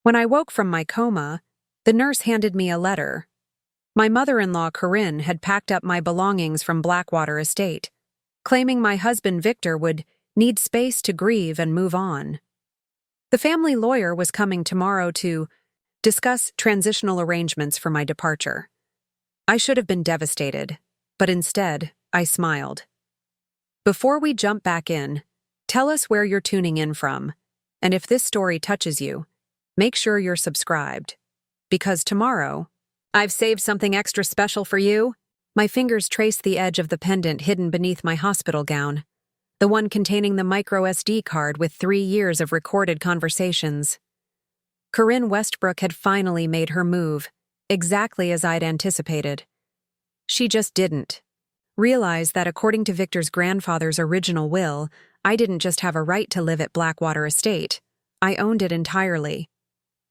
When I woke from my coma, the nurse handed me a letter. My mother-in-law, Corinne, had packed up my belongings from Blackwater Estate, claiming my husband Victor would need space to grieve and move on. The family lawyer was coming tomorrow to discuss transitional arrangements for my departure. I should have been devastated, but instead, I smiled. Before we jump back in, tell us where you're tuning in from, and if this story touches you, make sure you're subscribed. Because tomorrow, I've saved something extra special for you. My fingers traced the edge of the pendant hidden beneath my hospital gown, the one containing the microSD card with 3 years of recorded conversations. Corinne Westbrook had finally made her move, exactly as I'd anticipated. She just didn't realize that according to Victor's grandfather's original will, I didn't just have a right to live at Blackwater Estate. I owned it entirely.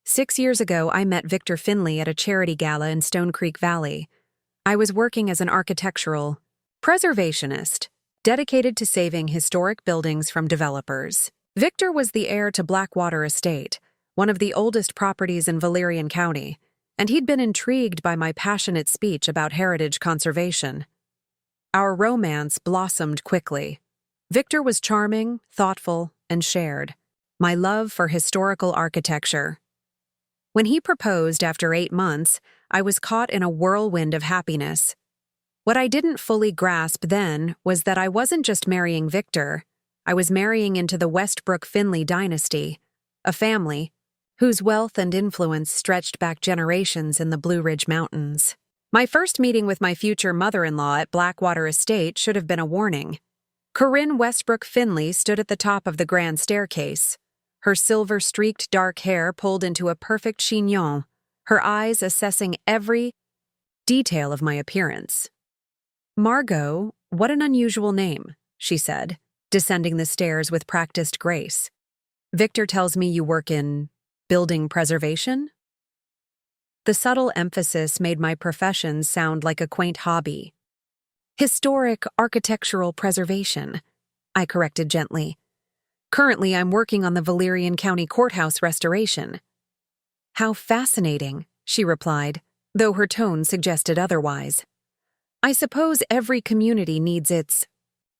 6 years ago, I met Victor Finley at a charity gala in Stonecreek Valley. I was working as an architectural preservationist, dedicated to saving historic buildings from developers. Victor was the heir to Blackwater Estate, one of the oldest properties in Valerian County, and he'd been intrigued by my passionate speech about heritage conservation. Our romance blossomed quickly. Victor was charming, thoughtful, and shared my love for historical architecture. When he proposed after 8 months, I was caught in a whirlwind of happiness. What I didn't fully grasp then was that I wasn't just marrying Victor, I was marrying into the Westbrook Finley dynasty, a family whose wealth and influence stretched back generations in the Blue Ridge Mountains. My first meeting with my future mother-in-law at Blackwater Estate should have been a warning. Corinne Westbrook Finley stood at the top of the grand staircase, her silver-streaked dark hair pulled into a perfect chignon, her eyes assessing every detail of my appearance. "Margot, what an unusual name," she said, descending the stairs with practiced grace. "Victor tells me you work in building preservation?" The subtle emphasis made my profession sound like a quaint hobby. "Historic architectural preservation," I corrected gently. "Currently, I'm working on the Valerian County Courthouse restoration." "How fascinating," she replied, though her tone suggested otherwise. "I suppose every community needs its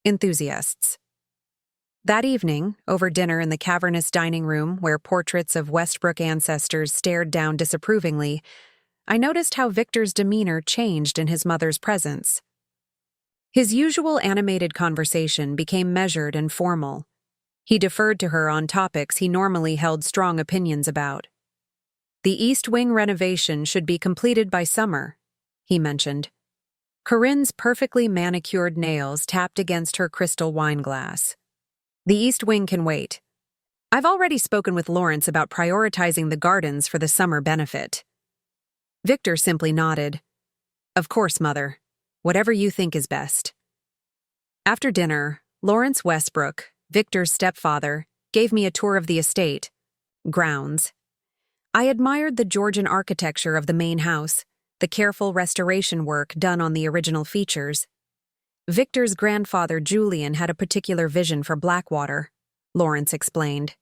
enthusiasts." That evening, over dinner in the cavernous dining room where portraits of Westbrook ancestors stared down disapprovingly, I noticed how Victor's demeanor changed in his mother's presence. His usual animated conversation became measured and formal. He deferred to her on topics he normally held strong opinions about. "The East Wing renovation should be completed by summer," he mentioned. Corinne's perfectly manicured nails tapped against her crystal wine glass. "The East Wing can wait. I've already spoken with Lawrence about prioritizing the gardens for the summer benefit." Victor simply nodded. "Of course, Mother. Whatever you think is best." After dinner, Lawrence Westbrook, Victor's stepfather, gave me a tour of the estate grounds. I admired the Georgian architecture of the main house, the careful restoration work done on the original features. Victor's grandfather, Julian, had a particular vision for Blackwater, Lawrence explained.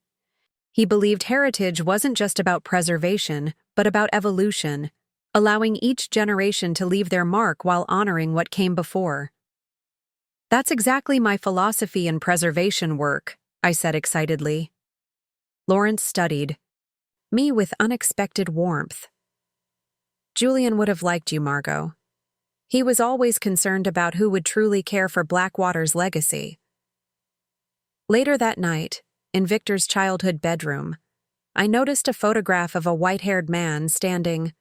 He believed heritage wasn't just about preservation, but about evolution, allowing each generation to leave their mark while honoring what came before. "That's exactly my philosophy in preservation work," I said excitedly. Lawrence studied me with unexpected warmth. "Julian would have liked you, Margot. He was always concerned about who would truly care for Blackwater's legacy." Later that night, in Victor's childhood bedroom, I noticed a photograph of a white-haired man standing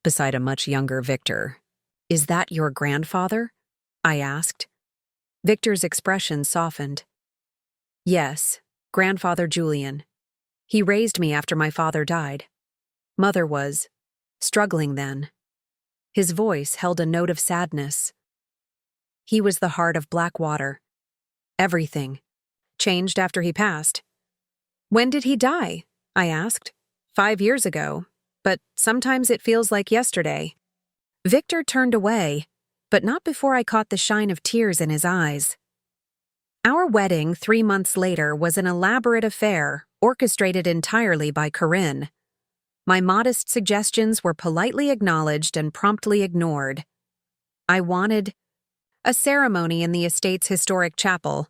beside a much younger Victor. "Is that your grandfather?" I asked. Victor's expression softened. "Yes, Grandfather Julian. He raised me after my father died. Mother was struggling then." His voice held a note of sadness. "He was the heart of Blackwater. Everything changed after he passed." "When did he die?" I asked. 5 years ago, but sometimes it feels like yesterday." Victor turned away, but not before I caught the shine of tears in his eyes. Our wedding 3 months later was an elaborate affair orchestrated entirely by Corinne. My modest suggestions were politely acknowledged and promptly ignored. I wanted a ceremony in the estate's historic chapel.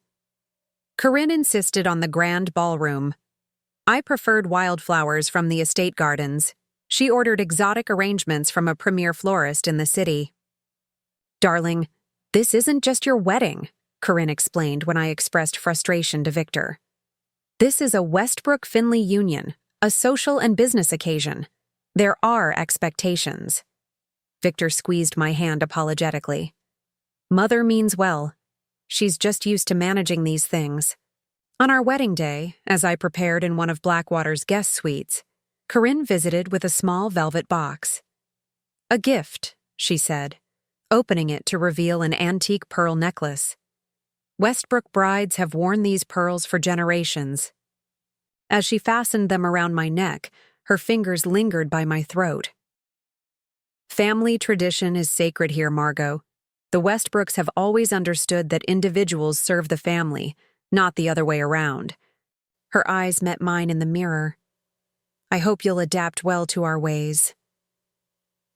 Corinne insisted on the grand ballroom. I preferred wildflowers from the estate gardens. She ordered exotic arrangements from a premier florist in the city. "Darling, this isn't just your wedding," Corinne explained when I expressed frustration to Victor. "This is a Westbrook Finley union, a social and business occasion. There are expectations." Victor squeezed my hand apologetically. "Mother means well. She's just used to managing these things." On our wedding day, as I prepared in one of Blackwater's guest suites, Corinne visited with a small velvet box. "A gift," she said, opening it to reveal an antique pearl necklace. "Westbrook brides have worn these pearls for generations." As she fastened them around my neck, her fingers lingered by my throat. "Family tradition is sacred here, Margot. The Westbrooks have always understood that individuals serve the family, not the other way around." Her eyes met mine in the mirror. "I hope you'll adapt well to our ways."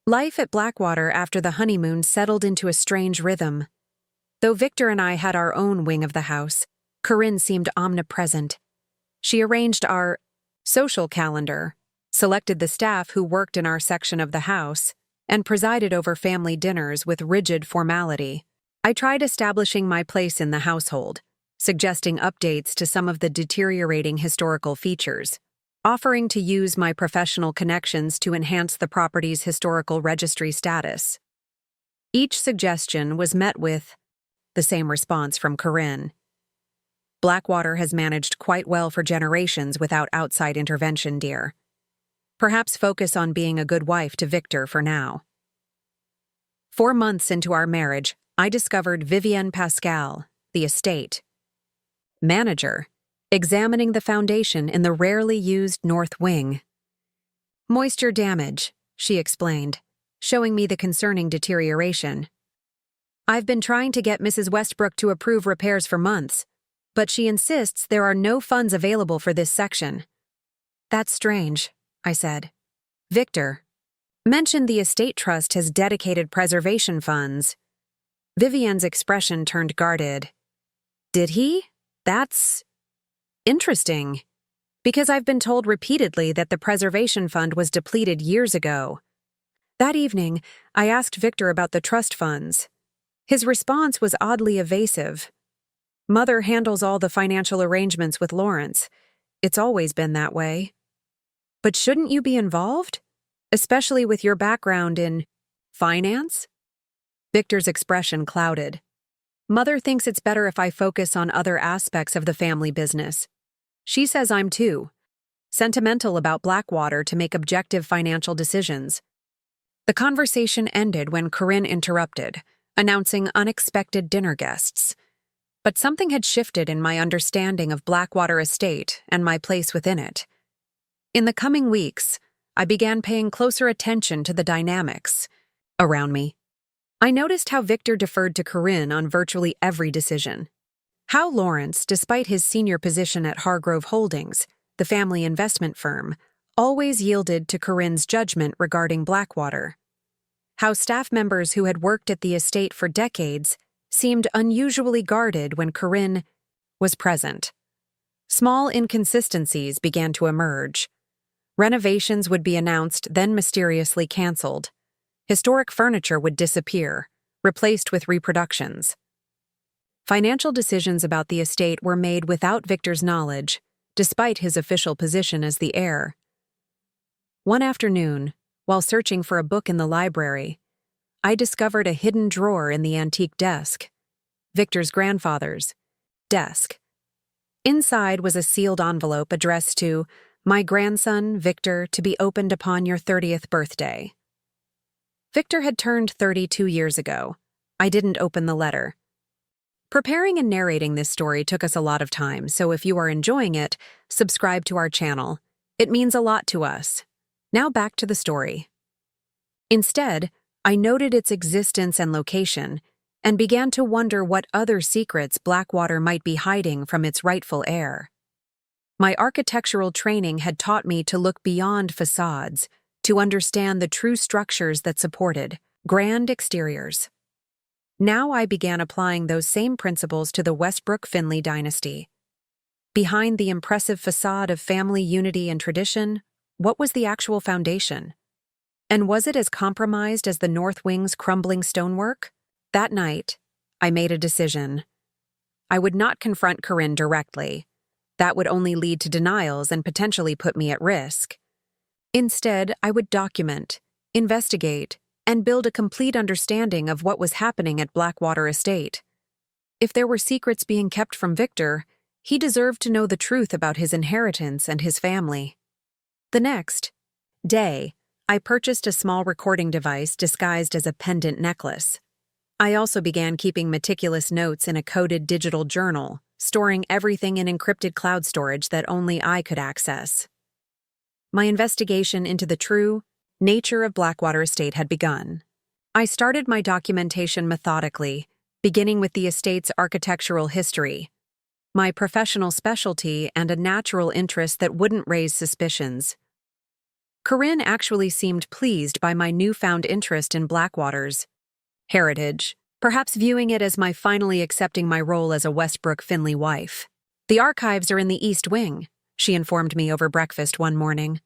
Life at Blackwater after the honeymoon settled into a strange rhythm. Though Victor and I had our own wing of the house, Corinne seemed omnipresent. She arranged our social calendar, selected the staff who worked in our section of the house, and presided over family dinners with rigid formality. I tried establishing my place in the household, suggesting updates to some of the deteriorating historical features, offering to use my professional connections to enhance the property's historical registry status. Each suggestion was met with the same response from Corinne. "Blackwater has managed quite well for generations without outside intervention, dear. Perhaps focus on being a good wife to Victor for now." 4 months into our marriage, I discovered Vivienne Pascal, the estate manager, examining the foundation in the rarely used north wing. "Moisture damage," she explained, showing me the concerning deterioration. "I've been trying to get Mrs. Westbrook to approve repairs for months, but she insists there are no funds available for this section." "That's strange," I said. "Victor mentioned the estate trust has dedicated preservation funds." Vivienne's expression turned guarded. "Did he? That's interesting, because I've been told repeatedly that the preservation fund was depleted years ago." That evening, I asked Victor about the trust funds. His response was oddly evasive. "Mother handles all the financial arrangements with Lawrence. It's always been that way." "But shouldn't you be involved? Especially with your background in finance?" Victor's expression clouded. "Mother thinks it's better if I focus on other aspects of the family business. She says I'm too sentimental about Blackwater to make objective financial decisions." The conversation ended when Corinne interrupted, announcing unexpected dinner guests. But something had shifted in my understanding of Blackwater Estate and my place within it. In the coming weeks, I began paying closer attention to the dynamics around me. I noticed how Victor deferred to Corinne on virtually every decision. How Lawrence, despite his senior position at Hargrove Holdings, the family investment firm, always yielded to Corinne's judgment regarding Blackwater. How staff members who had worked at the estate for decades seemed unusually guarded when Corinne was present. Small inconsistencies began to emerge. Renovations would be announced, then mysteriously canceled. Historic furniture would disappear, replaced with reproductions. Financial decisions about the estate were made without Victor's knowledge, despite his official position as the heir. One afternoon, while searching for a book in the library, I discovered a hidden drawer in the antique desk, Victor's grandfather's desk. Inside was a sealed envelope addressed to "My grandson, Victor, to be opened upon your 30th birthday." Victor had turned 32 years ago. I didn't open the letter. Preparing and narrating this story took us a lot of time, so if you are enjoying it, subscribe to our channel. It means a lot to us. Now back to the story. Instead, I noted its existence and location, and began to wonder what other secrets Blackwater might be hiding from its rightful heir. My architectural training had taught me to look beyond facades, to understand the true structures that supported grand exteriors. Now I began applying those same principles to the Westbrook Finley dynasty. Behind the impressive facade of family unity and tradition, what was the actual foundation? And was it as compromised as the north wing's crumbling stonework? That night, I made a decision. I would not confront Corinne directly. That would only lead to denials and potentially put me at risk. Instead, I would document, investigate, and build a complete understanding of what was happening at Blackwater Estate. If there were secrets being kept from Victor, he deserved to know the truth about his inheritance and his family. The next day, I purchased a small recording device disguised as a pendant necklace. I also began keeping meticulous notes in a coded digital journal, storing everything in encrypted cloud storage that only I could access. My investigation into the true nature of Blackwater Estate had begun. I started my documentation methodically, beginning with the estate's architectural history, my professional specialty, and a natural interest that wouldn't raise suspicions. Corinne actually seemed pleased by my newfound interest in Blackwater's heritage, perhaps viewing it as my finally accepting my role as a Westbrook Finley wife. "The archives are in the East Wing," she informed me over breakfast one morning.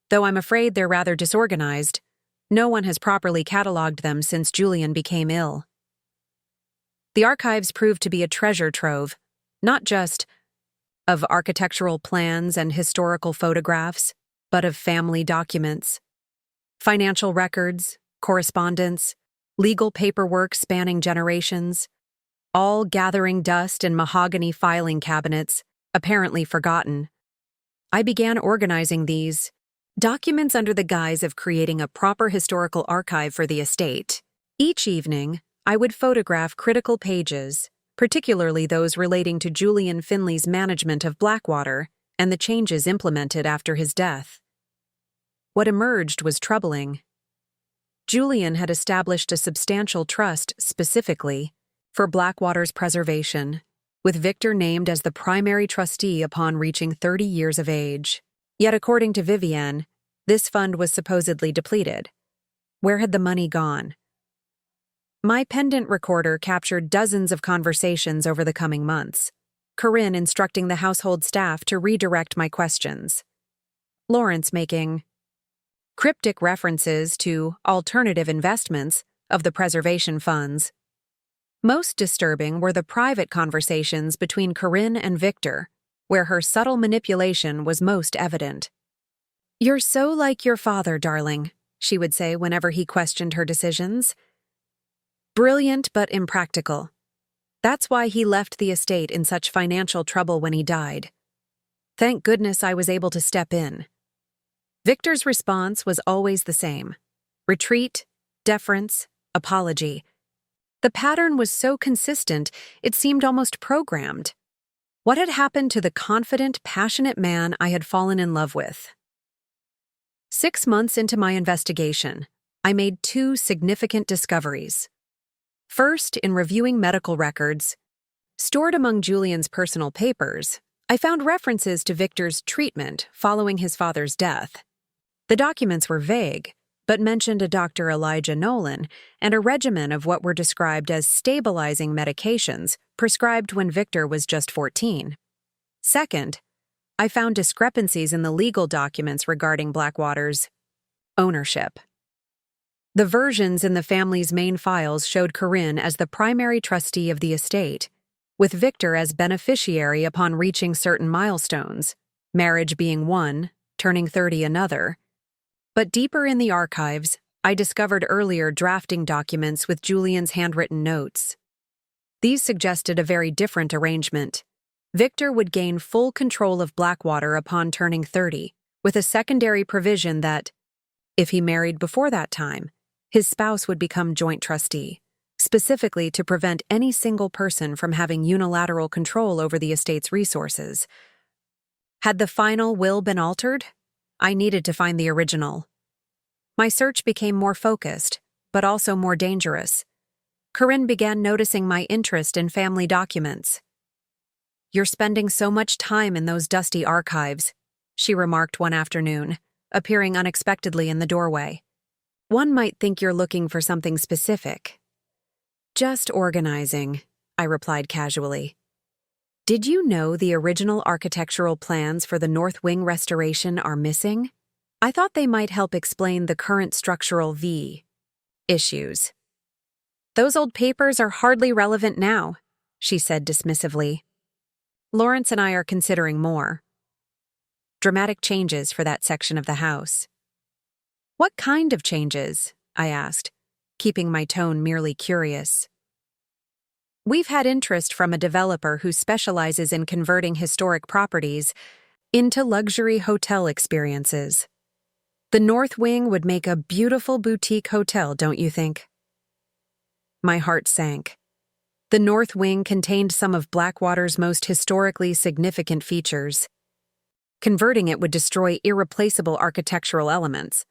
"Though I'm afraid they're rather disorganized. No one has properly cataloged them since Julian became ill." The archives proved to be a treasure trove, not just of architectural plans and historical photographs, but of family documents, financial records, correspondence, legal paperwork spanning generations, all gathering dust in mahogany filing cabinets, apparently forgotten. I began organizing these documents under the guise of creating a proper historical archive for the estate. Each evening, I would photograph critical pages, particularly those relating to Julian Finley's management of Blackwater and the changes implemented after his death. What emerged was troubling. Julian had established a substantial trust specifically for Blackwater's preservation, with Victor named as the primary trustee upon reaching 30 years of age. Yet according to Vivienne, this fund was supposedly depleted. Where had the money gone? My pendant recorder captured dozens of conversations over the coming months, Corinne instructing the household staff to redirect my questions, Lawrence making cryptic references to alternative investments of the preservation funds. Most disturbing were the private conversations between Corinne and Victor, where her subtle manipulation was most evident. "You're so like your father, darling," she would say whenever he questioned her decisions. "Brilliant but impractical. That's why he left the estate in such financial trouble when he died. Thank goodness I was able to step in." Victor's response was always the same: retreat, deference, apology. The pattern was so consistent, it seemed almost programmed. What had happened to the confident, passionate man I had fallen in love with? 6 months into my investigation, I made 2 significant discoveries. First, in reviewing medical records, stored among Julian's personal papers, I found references to Victor's treatment following his father's death. The documents were vague, but mentioned a Dr. Elijah Nolan and a regimen of what were described as stabilizing medications prescribed when Victor was just 14. Second, I found discrepancies in the legal documents regarding Blackwater's ownership. The versions in the family's main files showed Corinne as the primary trustee of the estate, with Victor as beneficiary upon reaching certain milestones, marriage being one, turning 30 another. But deeper in the archives, I discovered earlier drafting documents with Julian's handwritten notes. These suggested a very different arrangement. Victor would gain full control of Blackwater upon turning 30, with a secondary provision that, if he married before that time, his spouse would become joint trustee, specifically to prevent any single person from having unilateral control over the estate's resources. Had the final will been altered? I needed to find the original. My search became more focused, but also more dangerous. Corinne began noticing my interest in family documents. "You're spending so much time in those dusty archives," she remarked one afternoon, appearing unexpectedly in the doorway. "One might think you're looking for something specific." "Just organizing," I replied casually. "Did you know the original architectural plans for the North Wing restoration are missing? I thought they might help explain the current structural issues." "Those old papers are hardly relevant now," she said dismissively. "Lawrence and I are considering more dramatic changes for that section of the house." "What kind of changes?" I asked, keeping my tone merely curious. "We've had interest from a developer who specializes in converting historic properties into luxury hotel experiences. The North Wing would make a beautiful boutique hotel, don't you think?" My heart sank. The North Wing contained some of Blackwater's most historically significant features. Converting it would destroy irreplaceable architectural elements,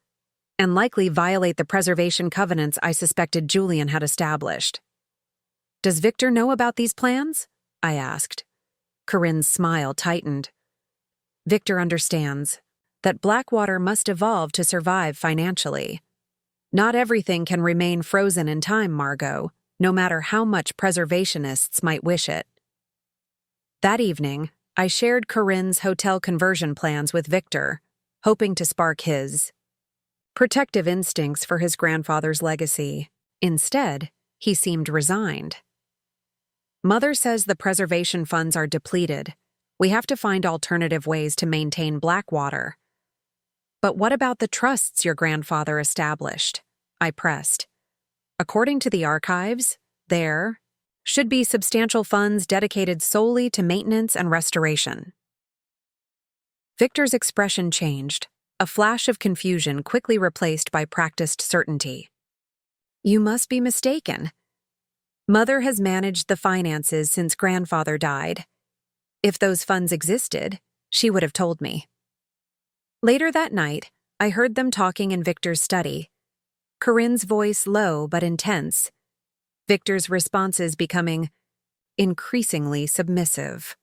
and likely violate the preservation covenants I suspected Julian had established. "Does Victor know about these plans?" I asked. Corinne's smile tightened. "Victor understands that Blackwater must evolve to survive financially. Not everything can remain frozen in time, Margot, no matter how much preservationists might wish it." That evening, I shared Corinne's hotel conversion plans with Victor, hoping to spark his protective instincts for his grandfather's legacy. Instead, he seemed resigned. "Mother says the preservation funds are depleted. We have to find alternative ways to maintain Blackwater." "But what about the trusts your grandfather established?" I pressed. "According to the archives, there should be substantial funds dedicated solely to maintenance and restoration." Victor's expression changed, a flash of confusion quickly replaced by practiced certainty. "You must be mistaken. Mother has managed the finances since grandfather died. If those funds existed, she would have told me." Later that night, I heard them talking in Victor's study, Corinne's voice low but intense, Victor's responses becoming increasingly submissive.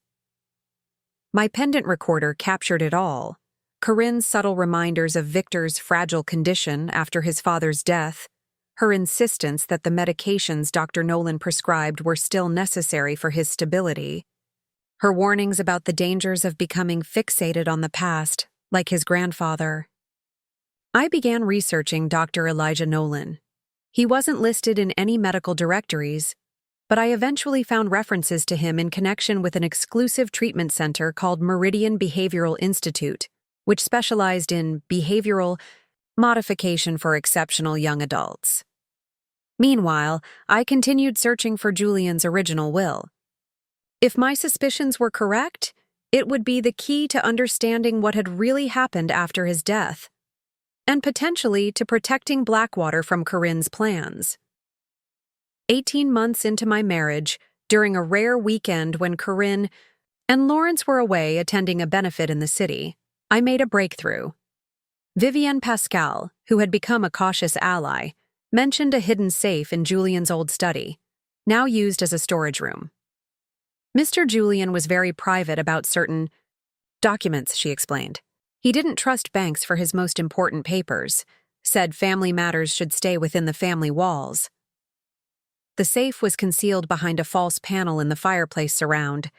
My pendant recorder captured it all: Corinne's subtle reminders of Victor's fragile condition after his father's death, her insistence that the medications Dr. Nolan prescribed were still necessary for his stability, her warnings about the dangers of becoming fixated on the past, like his grandfather. I began researching Dr. Elijah Nolan. He wasn't listed in any medical directories, but I eventually found references to him in connection with an exclusive treatment center called Meridian Behavioral Institute, which specialized in behavioral modification for exceptional young adults. Meanwhile, I continued searching for Julian's original will. If my suspicions were correct, it would be the key to understanding what had really happened after his death, and potentially to protecting Blackwater from Corinne's plans. 18 months into my marriage, during a rare weekend when Corinne and Lawrence were away attending a benefit in the city, I made a breakthrough. Vivienne Pascal, who had become a cautious ally, mentioned a hidden safe in Julian's old study, now used as a storage room. Mr. Julian was very private about certain documents, she explained. He didn't trust banks for his most important papers, said family matters should stay within the family walls. The safe was concealed behind a false panel in the fireplace surround.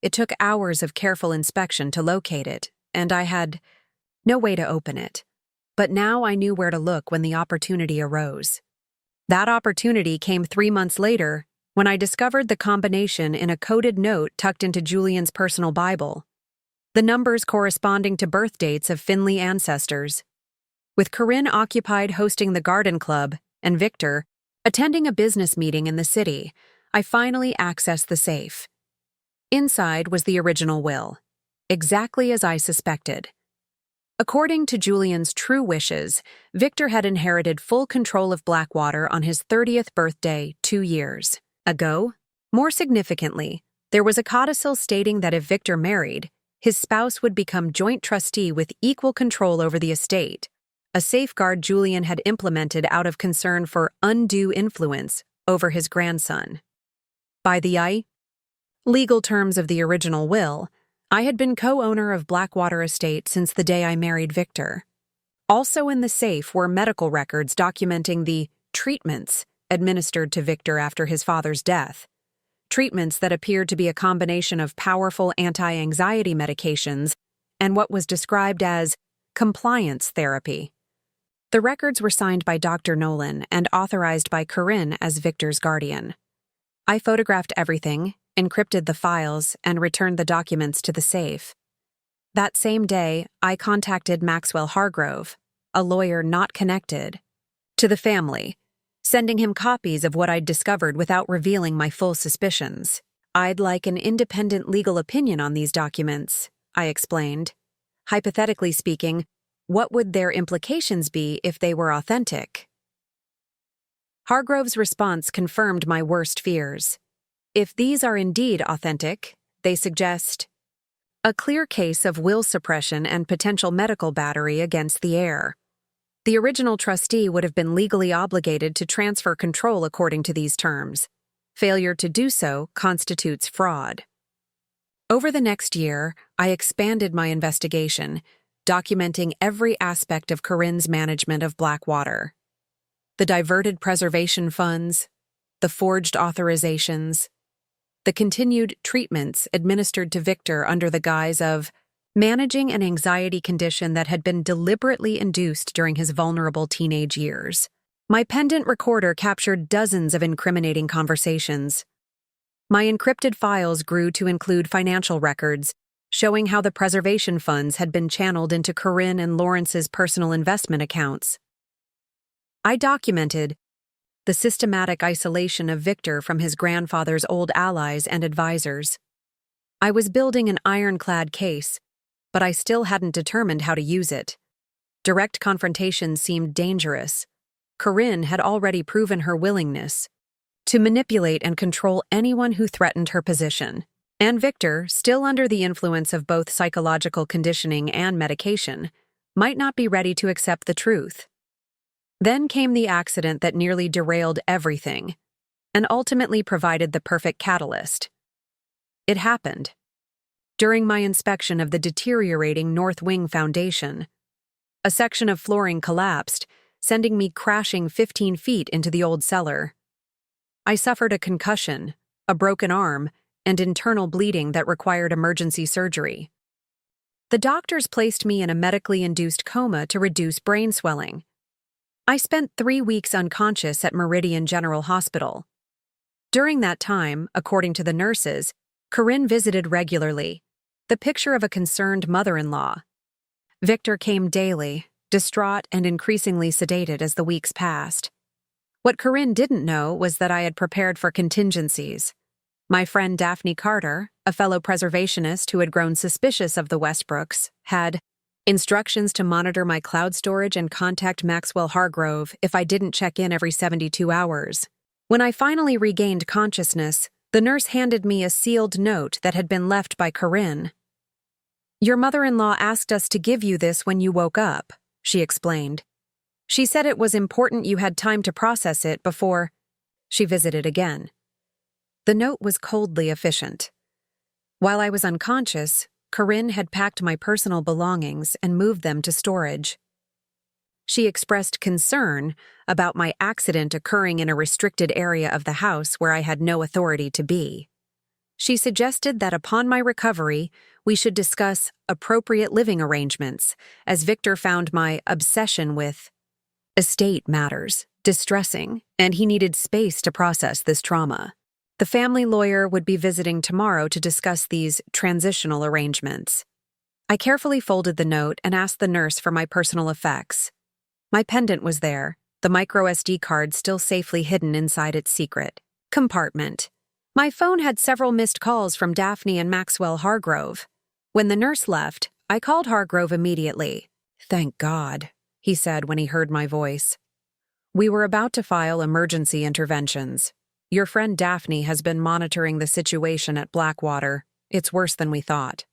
It took hours of careful inspection to locate it, and I had no way to open it. But now I knew where to look when the opportunity arose. That opportunity came 3 months later, when I discovered the combination in a coded note tucked into Julian's personal Bible, the numbers corresponding to birth dates of Finley ancestors. With Corinne occupied hosting the garden club and Victor attending a business meeting in the city, I finally accessed the safe. Inside was the original will, exactly as I suspected. According to Julian's true wishes, Victor had inherited full control of Blackwater on his 30th birthday 2 years ago. More significantly, there was a codicil stating that if Victor married, his spouse would become joint trustee with equal control over the estate, a safeguard Julian had implemented out of concern for undue influence over his grandson. By the Legal terms of the original will, I had been co-owner of Blackwater Estate since the day I married Victor. Also in the safe were medical records documenting the treatments administered to Victor after his father's death. Treatments that appeared to be a combination of powerful anti-anxiety medications and what was described as compliance therapy. The records were signed by Dr. Nolan and authorized by Corinne as Victor's guardian. I photographed everything, encrypted the files, and returned the documents to the safe. That same day, I contacted Maxwell Hargrove, a lawyer not connected to the family, sending him copies of what I'd discovered without revealing my full suspicions. "I'd like an independent legal opinion on these documents," I explained. "Hypothetically speaking, what would their implications be if they were authentic?" Hargrove's response confirmed my worst fears. "If these are indeed authentic, they suggest a clear case of will suppression and potential medical battery against the heir. The original trustee would have been legally obligated to transfer control according to these terms. Failure to do so constitutes fraud." Over the next year, I expanded my investigation, documenting every aspect of Corinne's management of Blackwater. The diverted preservation funds, the forged authorizations, the continued treatments administered to Victor under the guise of managing an anxiety condition that had been deliberately induced during his vulnerable teenage years. My pendant recorder captured dozens of incriminating conversations. My encrypted files grew to include financial records, showing how the preservation funds had been channeled into Corinne and Lawrence's personal investment accounts. I documented the systematic isolation of Victor from his grandfather's old allies and advisors. I was building an ironclad case, but I still hadn't determined how to use it. Direct confrontation seemed dangerous. Corinne had already proven her willingness to manipulate and control anyone who threatened her position. And Victor, still under the influence of both psychological conditioning and medication, might not be ready to accept the truth. Then came the accident that nearly derailed everything, and ultimately provided the perfect catalyst. It happened during my inspection of the deteriorating North Wing foundation. A section of flooring collapsed, sending me crashing 15 feet into the old cellar. I suffered a concussion, a broken arm, and internal bleeding that required emergency surgery. The doctors placed me in a medically induced coma to reduce brain swelling. I spent 3 weeks unconscious at Meridian General Hospital. During that time, according to the nurses, Corinne visited regularly, the picture of a concerned mother-in-law. Victor came daily, distraught and increasingly sedated as the weeks passed. What Corinne didn't know was that I had prepared for contingencies. My friend Daphne Carter, a fellow preservationist who had grown suspicious of the Westbrooks, had instructions to monitor my cloud storage and contact Maxwell Hargrove if I didn't check in every 72 hours. When I finally regained consciousness, the nurse handed me a sealed note that had been left by Corinne. "Your mother-in-law asked us to give you this when you woke up," she explained. "She said it was important you had time to process it before she visited again." The note was coldly efficient. While I was unconscious, Corinne had packed my personal belongings and moved them to storage. She expressed concern about my accident occurring in a restricted area of the house where I had no authority to be. She suggested that upon my recovery, we should discuss appropriate living arrangements, as Victor found my obsession with estate matters distressing, and he needed space to process this trauma. The family lawyer would be visiting tomorrow to discuss these transitional arrangements. I carefully folded the note and asked the nurse for my personal effects. My pendant was there, the microSD card still safely hidden inside its secret compartment. My phone had several missed calls from Daphne and Maxwell Hargrove. When the nurse left, I called Hargrove immediately. "Thank God," he said when he heard my voice. "We were about to file emergency interventions. Your friend Daphne has been monitoring the situation at Blackwater. It's worse than we thought."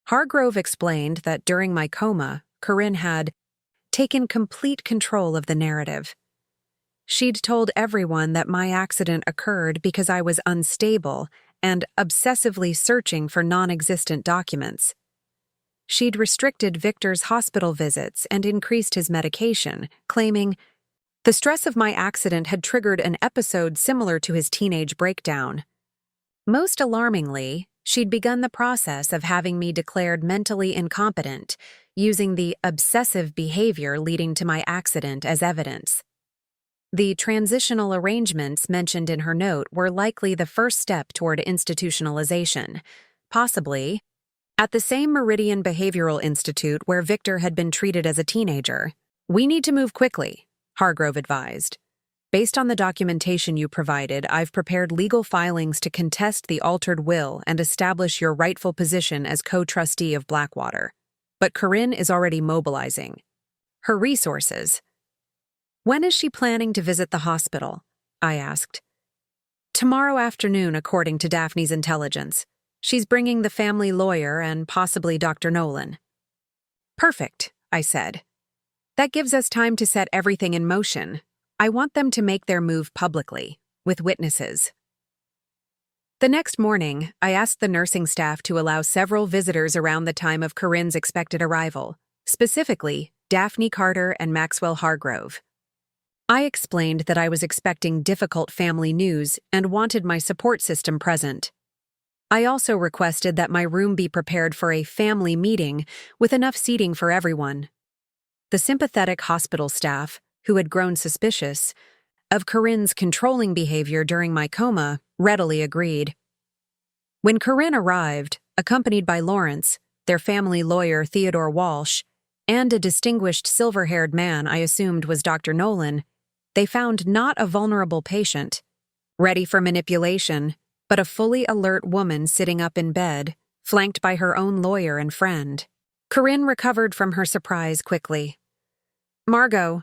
Hargrove explained that during my coma, Corinne had taken complete control of the narrative. She'd told everyone that my accident occurred because I was unstable and obsessively searching for non-existent documents. She'd restricted Victor's hospital visits and increased his medication, claiming, "The stress of my accident had triggered an episode similar to his teenage breakdown." Most alarmingly, she'd begun the process of having me declared mentally incompetent, using the obsessive behavior leading to my accident as evidence. The transitional arrangements mentioned in her note were likely the first step toward institutionalization, possibly at the same Meridian Behavioral Institute where Victor had been treated as a teenager. "We need to move quickly," Hargrove advised. "Based on the documentation you provided, I've prepared legal filings to contest the altered will and establish your rightful position as co-trustee of Blackwater. But Corinne is already mobilizing her resources." "When is she planning to visit the hospital?" I asked. "Tomorrow afternoon, according to Daphne's intelligence. She's bringing the family lawyer and possibly Dr. Nolan." "Perfect," I said. "That gives us time to set everything in motion. I want them to make their move publicly, with witnesses." The next morning, I asked the nursing staff to allow several visitors around the time of Corinne's expected arrival, specifically Daphne Carter and Maxwell Hargrove. I explained that I was expecting difficult family news and wanted my support system present. I also requested that my room be prepared for a family meeting with enough seating for everyone. The sympathetic hospital staff, who had grown suspicious of Corinne's controlling behavior during my coma, readily agreed. When Corinne arrived, accompanied by Lawrence, their family lawyer Theodore Walsh, and a distinguished silver-haired man I assumed was Dr. Nolan, they found not a vulnerable patient, ready for manipulation, but a fully alert woman sitting up in bed, flanked by her own lawyer and friend. Corinne recovered from her surprise quickly. "Margot,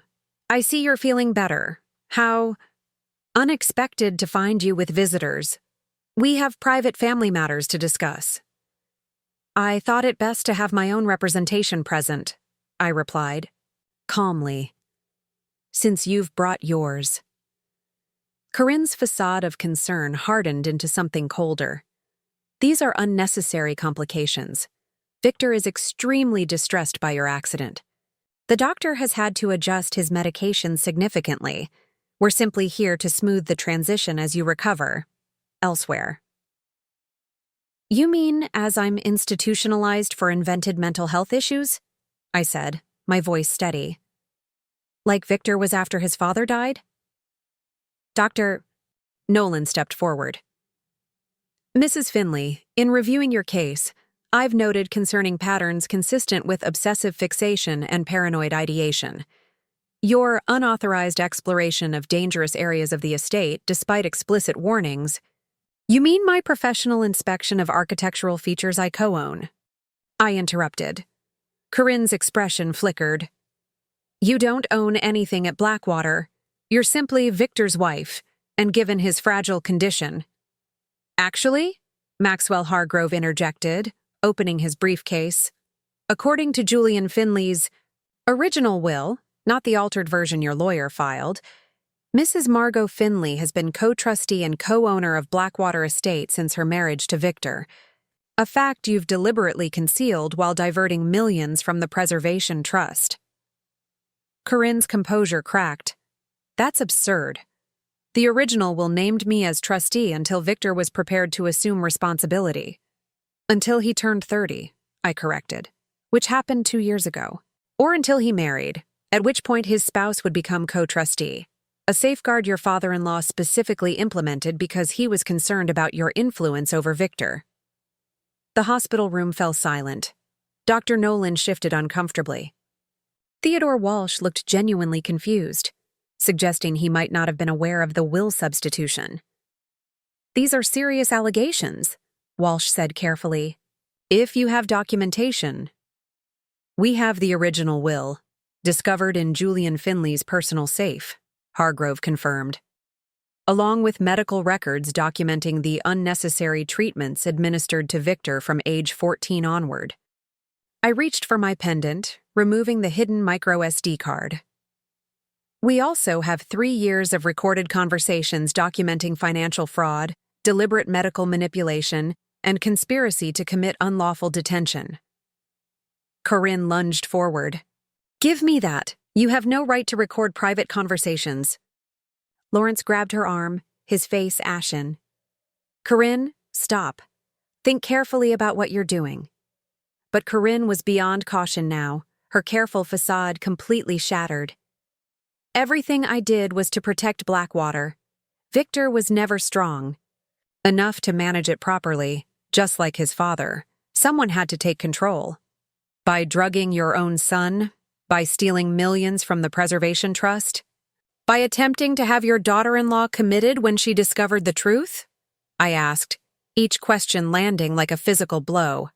I see you're feeling better. How unexpected to find you with visitors. We have private family matters to discuss." "I thought it best to have my own representation present," I replied, calmly, "since you've brought yours." Corinne's facade of concern hardened into something colder. "These are unnecessary complications. Victor is extremely distressed by your accident. The doctor has had to adjust his medication significantly. We're simply here to smooth the transition as you recover elsewhere." "You mean as I'm institutionalized for invented mental health issues?" I said, my voice steady. "Like Victor was after his father died?" Dr. Nolan stepped forward. "Mrs. Finley, in reviewing your case, I've noted concerning patterns consistent with obsessive fixation and paranoid ideation. Your unauthorized exploration of dangerous areas of the estate, despite explicit warnings—" "You mean my professional inspection of architectural features I co-own?" I interrupted. Corinne's expression flickered. "You don't own anything at Blackwater. You're simply Victor's wife, and given his fragile condition—" "Actually," Maxwell Hargrove interjected, opening his briefcase, "according to Julian Finley's original will, not the altered version your lawyer filed, Mrs. Margot Finley has been co-trustee and co-owner of Blackwater Estate since her marriage to Victor, a fact you've deliberately concealed while diverting millions from the Preservation Trust." Corinne's composure cracked. "That's absurd. The original will named me as trustee until Victor was prepared to assume responsibility." "Until he turned 30, I corrected, which happened 2 years ago. Or until he married, at which point his spouse would become co-trustee. A safeguard your father-in-law specifically implemented because he was concerned about your influence over Victor." The hospital room fell silent. Dr. Nolan shifted uncomfortably. Theodore Walsh looked genuinely confused, suggesting he might not have been aware of the will substitution. "These are serious allegations," Walsh said carefully. "If you have documentation—" "We have the original will, discovered in Julian Finley's personal safe," Hargrove confirmed, "along with medical records documenting the unnecessary treatments administered to Victor from age 14 onward." I reached for my pendant, removing the hidden microSD card. "We also have 3 years of recorded conversations documenting financial fraud deliberate medical manipulation, and conspiracy to commit unlawful detention. Corinne lunged forward. "Give me that. You have no right to record private conversations." Lawrence grabbed her arm, his face ashen. "Corinne, stop. Think carefully about what you're doing." But Corinne was beyond caution now, her careful facade completely shattered. "Everything I did was to protect Blackwater. Victor was never strong enough to manage it properly, just like his father. Someone had to take control. By drugging your own son? By stealing millions from the Preservation Trust? By attempting to have your daughter-in-law committed when she discovered the truth?" I asked, each question landing like a physical blow.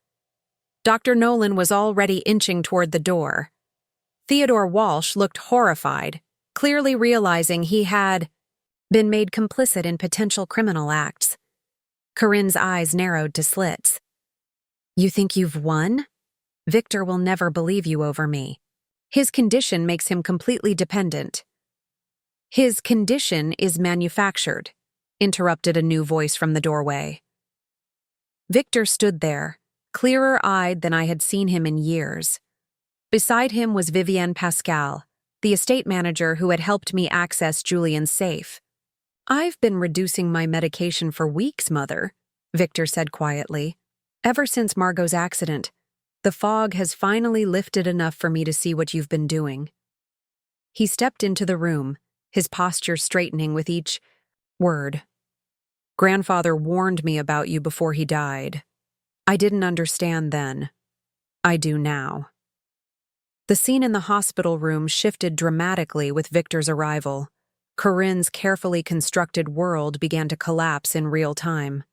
Dr. Nolan was already inching toward the door. Theodore Walsh looked horrified, clearly realizing he had been made complicit in potential criminal acts. Corinne's eyes narrowed to slits. "You think you've won? Victor will never believe you over me. His condition makes him completely dependent." "His condition is manufactured," interrupted a new voice from the doorway. Victor stood there, clearer-eyed than I had seen him in years. Beside him was Vivienne Pascal, the estate manager who had helped me access Julian's safe. "I've been reducing my medication for weeks, Mother," Victor said quietly. "Ever since Margot's accident, the fog has finally lifted enough for me to see what you've been doing." He stepped into the room, his posture straightening with each word. "Grandfather warned me about you before he died. I didn't understand then. I do now." The scene in the hospital room shifted dramatically with Victor's arrival. Corinne's carefully constructed world began to collapse in real time.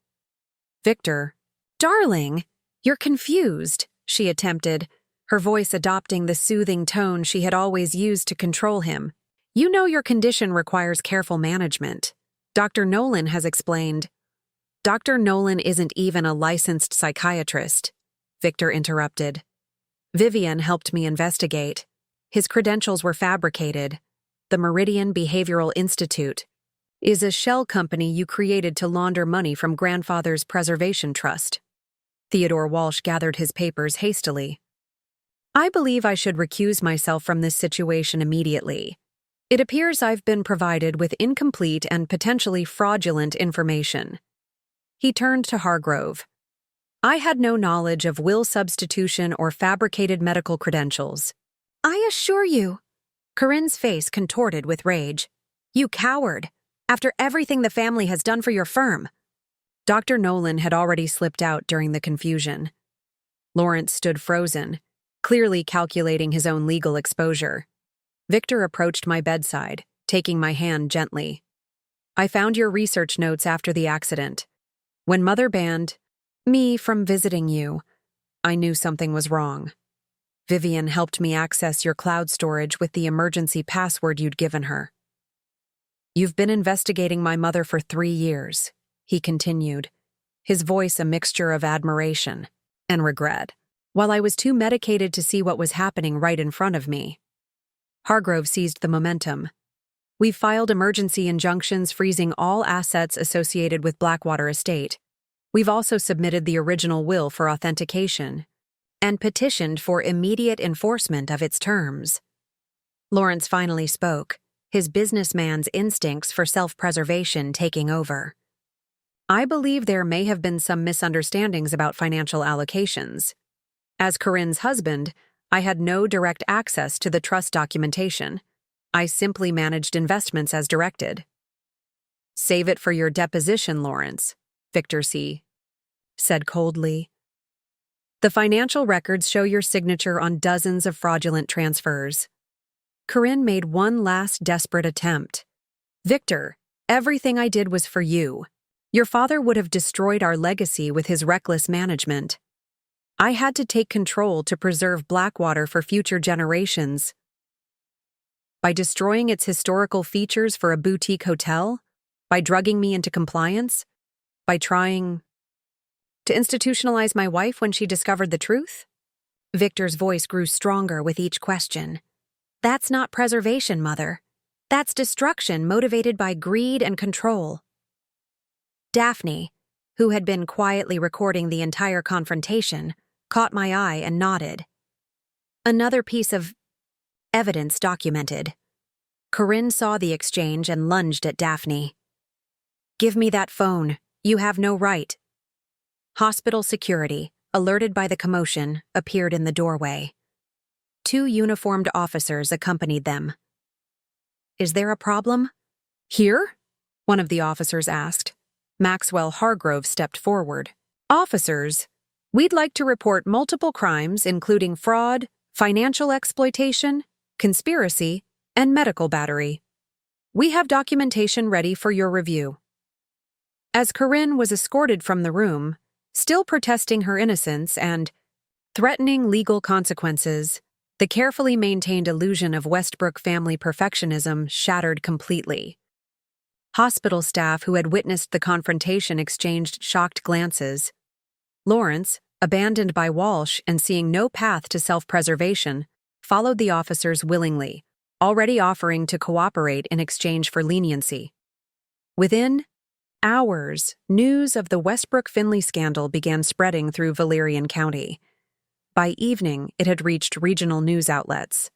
"Victor, darling, you're confused," she attempted, her voice adopting the soothing tone she had always used to control him. "You know your condition requires careful management. Dr. Nolan has explained." "Dr. Nolan isn't even a licensed psychiatrist," Victor interrupted. "Vivian helped me investigate. His credentials were fabricated. The Meridian Behavioral Institute is a shell company you created to launder money from grandfather's preservation trust." Theodore Walsh gathered his papers hastily. "I believe I should recuse myself from this situation immediately. It appears I've been provided with incomplete and potentially fraudulent information." He turned to Hargrove. "I had no knowledge of will substitution or fabricated medical credentials." "I assure you," Corinne's face contorted with rage. "You coward! After everything the family has done for your firm." Dr. Nolan had already slipped out during the confusion. Lawrence stood frozen, clearly calculating his own legal exposure. Victor approached my bedside, taking my hand gently. "I found your research notes after the accident. When Mother banned me from visiting you, I knew something was wrong. Vivian helped me access your cloud storage with the emergency password you'd given her." "You've been investigating my mother for 3 years," he continued, his voice a mixture of admiration and regret, "while I was too medicated to see what was happening right in front of me." Hargrove seized the momentum. "We've filed emergency injunctions freezing all assets associated with Blackwater Estate. We've also submitted the original will for authentication and petitioned for immediate enforcement of its terms." Lawrence finally spoke, his businessman's instincts for self-preservation taking over. "I believe there may have been some misunderstandings about financial allocations. As Corinne's husband, I had no direct access to the trust documentation. I simply managed investments as directed." "Save it for your deposition, Lawrence," Victor said coldly. "The financial records show your signature on dozens of fraudulent transfers." Corinne made one last desperate attempt. "Victor, everything I did was for you. Your father would have destroyed our legacy with his reckless management. I had to take control to preserve Blackwater for future generations. By destroying its historical features for a boutique hotel? By drugging me into compliance? By trying to institutionalize my wife when she discovered the truth?" Victor's voice grew stronger with each question. "That's not preservation, Mother. That's destruction motivated by greed and control." Daphne, who had been quietly recording the entire confrontation, caught my eye and nodded. Another piece of evidence documented. Corinne saw the exchange and lunged at Daphne. "Give me that phone. You have no right." Hospital security, alerted by the commotion, appeared in the doorway. 2 uniformed officers accompanied them. "Is there a problem?" "Here?" one of the officers asked. Maxwell Hargrove stepped forward. "Officers, we'd like to report multiple crimes including fraud, financial exploitation, conspiracy, and medical battery. We have documentation ready for your review." As Corinne was escorted from the room, still protesting her innocence and threatening legal consequences, the carefully maintained illusion of Westbrook family perfectionism shattered completely. Hospital staff who had witnessed the confrontation exchanged shocked glances. Lawrence, abandoned by Walsh and seeing no path to self-preservation, followed the officers willingly, already offering to cooperate in exchange for leniency. Within hours, news of the Westbrook Finley scandal began spreading through Valerian County. By evening, it had reached regional news outlets.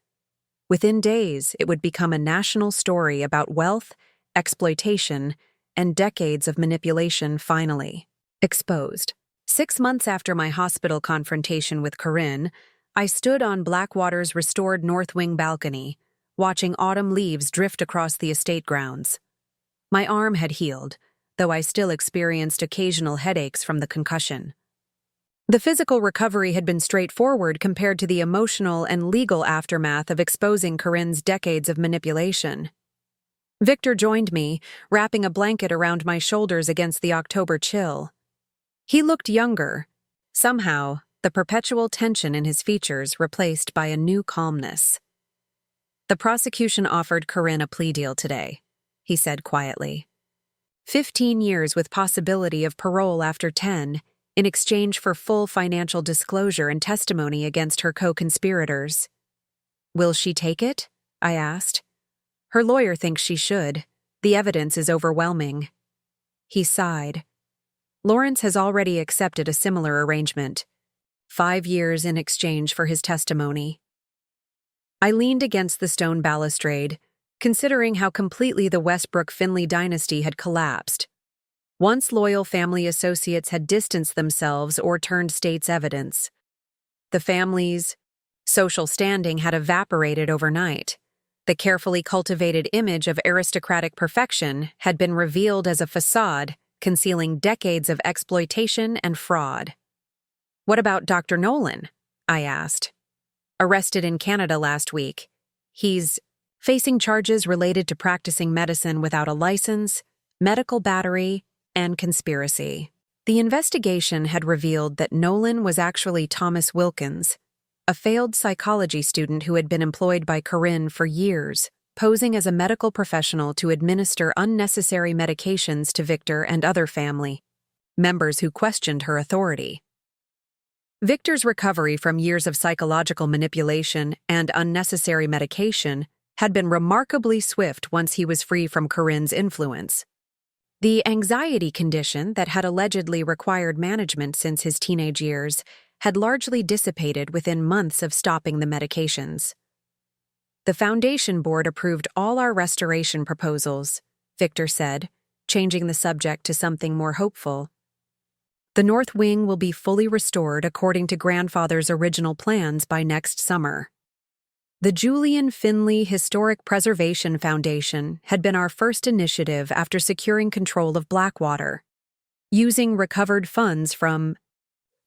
Within days, it would become a national story about wealth, exploitation, and decades of manipulation finally exposed. 6 months after my hospital confrontation with Corinne, I stood on Blackwater's restored north wing balcony, watching autumn leaves drift across the estate grounds. My arm had healed, though I still experienced occasional headaches from the concussion. The physical recovery had been straightforward compared to the emotional and legal aftermath of exposing Corinne's decades of manipulation. Victor joined me, wrapping a blanket around my shoulders against the October chill. He looked younger, somehow the perpetual tension in his features replaced by a new calmness. "The prosecution offered Corinne a plea deal today," he said quietly. 15 years with possibility of parole after 10, in exchange for full financial disclosure and testimony against her co-conspirators. "Will she take it?" I asked. "Her lawyer thinks she should. The evidence is overwhelming." He sighed. Lawrence has already accepted a similar arrangement. 5 years in exchange for his testimony. I leaned against the stone balustrade, considering how completely the Westbrook Finley dynasty had collapsed. Once loyal family associates had distanced themselves or turned state's evidence. The family's social standing had evaporated overnight. The carefully cultivated image of aristocratic perfection had been revealed as a facade, concealing decades of exploitation and fraud. "What about Dr. Nolan?" I asked. "Arrested in Canada last week. He's facing charges related to practicing medicine without a license, medical battery, and conspiracy." The investigation had revealed that Nolan was actually Thomas Wilkins, a failed psychology student who had been employed by Corinne for years, posing as a medical professional to administer unnecessary medications to Victor and other family members who questioned her authority. Victor's recovery from years of psychological manipulation and unnecessary medication had been remarkably swift once he was free from Corinne's influence. The anxiety condition that had allegedly required management since his teenage years had largely dissipated within months of stopping the medications. "The Foundation Board approved all our restoration proposals," Victor said, changing the subject to something more hopeful. "The North Wing will be fully restored according to grandfather's original plans by next summer." The Julian Finley Historic Preservation Foundation had been our first initiative after securing control of Blackwater. Using recovered funds from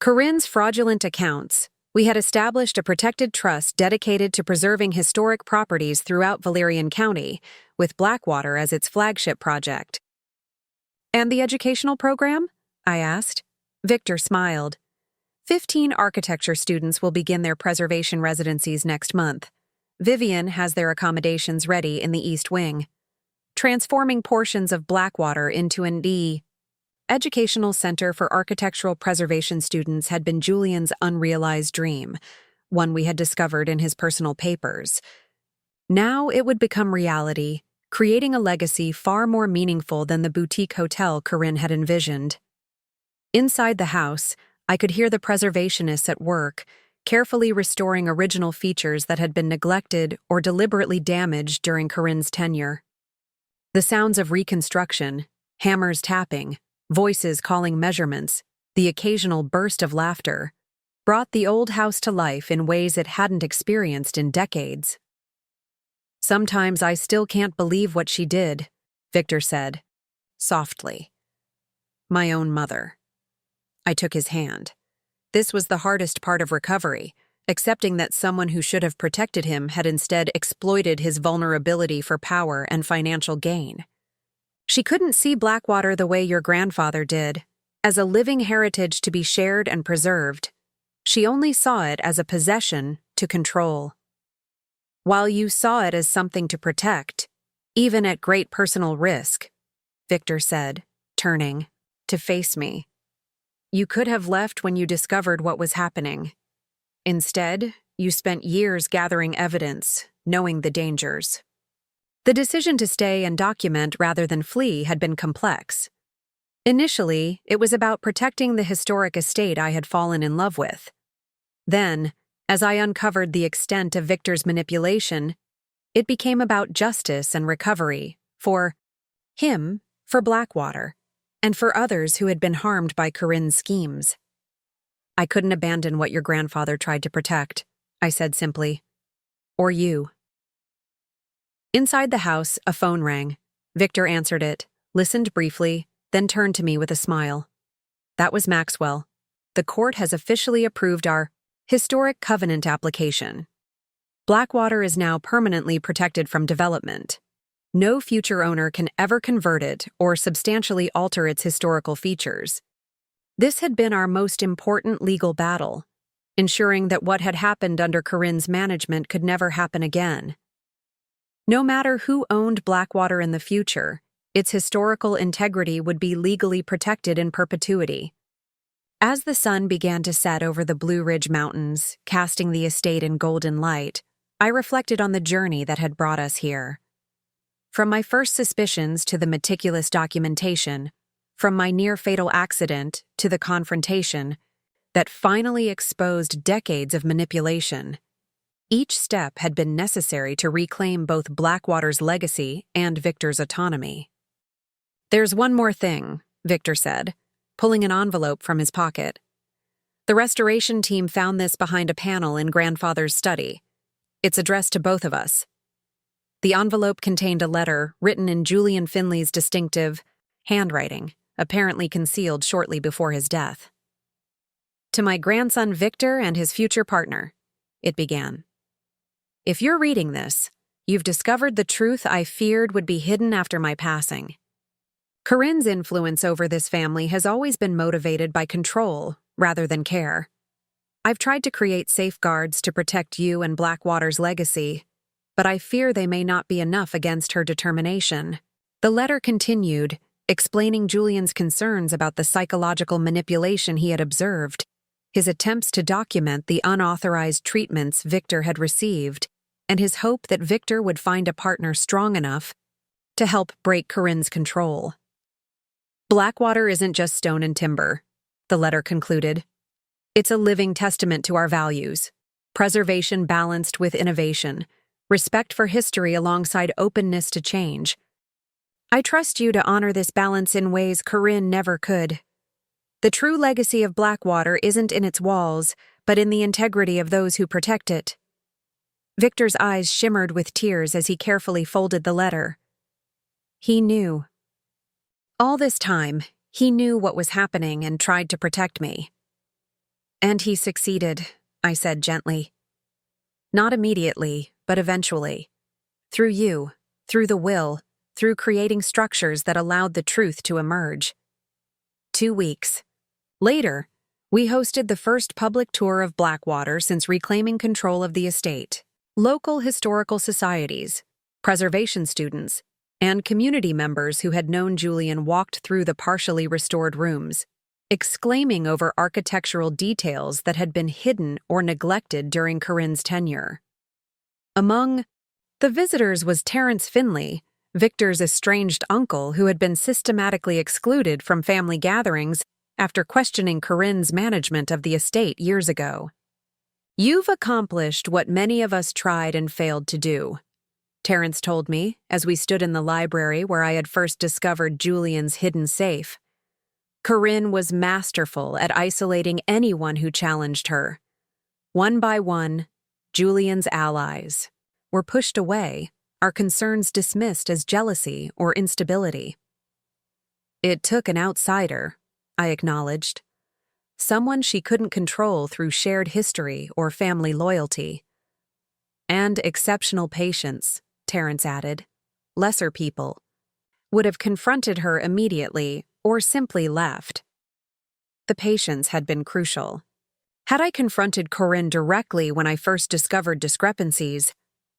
Corinne's fraudulent accounts, we had established a protected trust dedicated to preserving historic properties throughout Valerian County, with Blackwater as its flagship project. "And the educational program?" I asked. Victor smiled. 15 architecture students will begin their preservation residencies next month. Vivian has their accommodations ready in the East Wing. Transforming portions of Blackwater into an educational center for architectural preservation students had been Julian's unrealized dream, one we had discovered in his personal papers. Now it would become reality, creating a legacy far more meaningful than the boutique hotel Corinne had envisioned. Inside the house, I could hear the preservationists at work, carefully restoring original features that had been neglected or deliberately damaged during Corinne's tenure. The sounds of reconstruction, hammers tapping, voices calling measurements, the occasional burst of laughter, brought the old house to life in ways it hadn't experienced in decades. "Sometimes I still can't believe what she did," Victor said, softly. "My own mother." I took his hand. This was the hardest part of recovery, accepting that someone who should have protected him had instead exploited his vulnerability for power and financial gain. "She couldn't see Blackwater the way your grandfather did, as a living heritage to be shared and preserved. She only saw it as a possession to control. While you saw it as something to protect, even at great personal risk," Victor said, turning to face me. "You could have left when you discovered what was happening. Instead, you spent years gathering evidence, knowing the dangers." The decision to stay and document rather than flee had been complex. Initially, it was about protecting the historic estate I had fallen in love with. Then, as I uncovered the extent of Victor's manipulation, it became about justice and recovery for him, for Blackwater, and for others who had been harmed by Corinne's schemes. "I couldn't abandon what your grandfather tried to protect," I said simply. "Or you." Inside the house, a phone rang. Victor answered it, listened briefly, then turned to me with a smile. "That was Maxwell. The court has officially approved our historic covenant application. Blackwater is now permanently protected from development. No future owner can ever convert it or substantially alter its historical features. This had been our most important legal battle, ensuring that what had happened under Corinne's management could never happen again. No matter who owned Blackwater in the future, its historical integrity would be legally protected in perpetuity." As the sun began to set over the Blue Ridge Mountains, casting the estate in golden light, I reflected on the journey that had brought us here. From my first suspicions to the meticulous documentation, from my near-fatal accident to the confrontation that finally exposed decades of manipulation, each step had been necessary to reclaim both Blackwater's legacy and Victor's autonomy. "There's one more thing," Victor said, pulling an envelope from his pocket. "The restoration team found this behind a panel in Grandfather's study. It's addressed to both of us." The envelope contained a letter written in Julian Finley's distinctive handwriting, apparently concealed shortly before his death. "To my grandson Victor and his future partner," it began. "If you're reading this, you've discovered the truth I feared would be hidden after my passing. Corinne's influence over this family has always been motivated by control rather than care. I've tried to create safeguards to protect you and Blackwater's legacy, but I fear they may not be enough against her determination." The letter continued, explaining Julian's concerns about the psychological manipulation he had observed, his attempts to document the unauthorized treatments Victor had received, and his hope that Victor would find a partner strong enough to help break Corinne's control. "Blackwater isn't just stone and timber," the letter concluded. "It's a living testament to our values: preservation balanced with innovation, respect for history alongside openness to change. I trust you to honor this balance in ways Corinne never could. The true legacy of Blackwater isn't in its walls, but in the integrity of those who protect it." Victor's eyes shimmered with tears as he carefully folded the letter. He knew. All this time, he knew what was happening and tried to protect me. "And he succeeded," I said gently. "Not immediately, but eventually. Through you, through the will, through creating structures that allowed the truth to emerge." 2 weeks later, we hosted the first public tour of Blackwater since reclaiming control of the estate. Local historical societies, preservation students, and community members who had known Julian walked through the partially restored rooms, exclaiming over architectural details that had been hidden or neglected during Corinne's tenure. Among the visitors was Terrence Finley, Victor's estranged uncle who had been systematically excluded from family gatherings after questioning Corinne's management of the estate years ago. "You've accomplished what many of us tried and failed to do," Terence told me as we stood in the library where I had first discovered Julian's hidden safe. Corinne was masterful at isolating anyone who challenged her. One by one, Julian's allies were pushed away, our concerns dismissed as jealousy or instability. "It took an outsider," I acknowledged. "Someone she couldn't control through shared history or family loyalty." "And exceptional patience," Terence added. "Lesser people would have confronted her immediately or simply left." The patience had been crucial. Had I confronted Corinne directly when I first discovered discrepancies,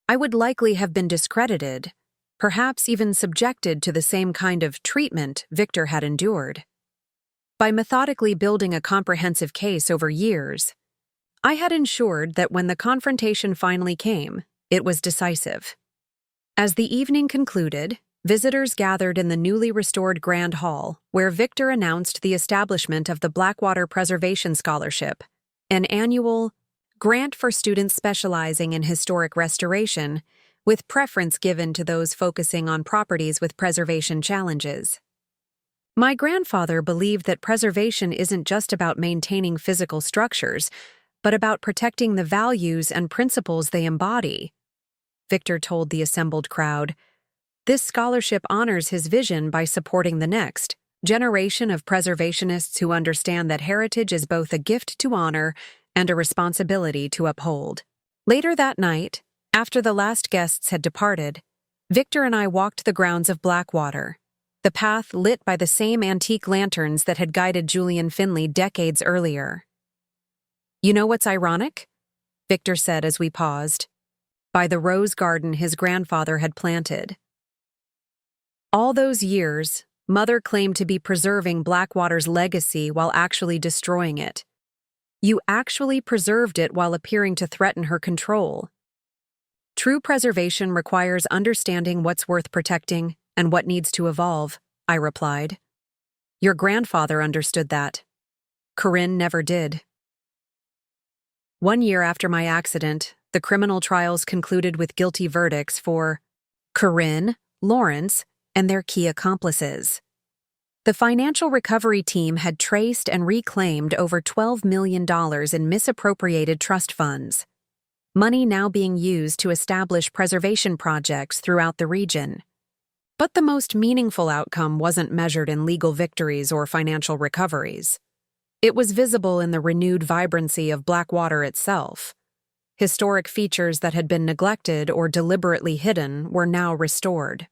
I would likely have been discredited, perhaps even subjected to the same kind of treatment Victor had endured. By methodically building a comprehensive case over years, I had ensured that when the confrontation finally came, it was decisive. As the evening concluded, visitors gathered in the newly restored Grand Hall, where Victor announced the establishment of the Blackwater Preservation Scholarship, an annual grant for students specializing in historic restoration, with preference given to those focusing on properties with preservation challenges. My grandfather believed that preservation isn't just about maintaining physical structures, but about protecting the values and principles they embody, Victor told the assembled crowd. This scholarship honors his vision by supporting the next generation of preservationists who understand that heritage is both a gift to honor and a responsibility to uphold. Later that night, after the last guests had departed, Victor and I walked the grounds of Blackwater, the path lit by the same antique lanterns that had guided Julian Finley decades earlier. "You know what's ironic?" Victor said as we paused. "By the rose garden his grandfather had planted. All those years, Mother claimed to be preserving Blackwater's legacy while actually destroying it. You actually preserved it while appearing to threaten her control. True preservation requires understanding what's worth protecting and what needs to evolve," I replied. "Your grandfather understood that. Corinne never did." 1 year after my accident, the criminal trials concluded with guilty verdicts for Corinne, Lawrence, and their key accomplices. The financial recovery team had traced and reclaimed over $12 million in misappropriated trust funds, money now being used to establish preservation projects throughout the region. But the most meaningful outcome wasn't measured in legal victories or financial recoveries. It was visible in the renewed vibrancy of Blackwater itself. Historic features that had been neglected or deliberately hidden were now restored.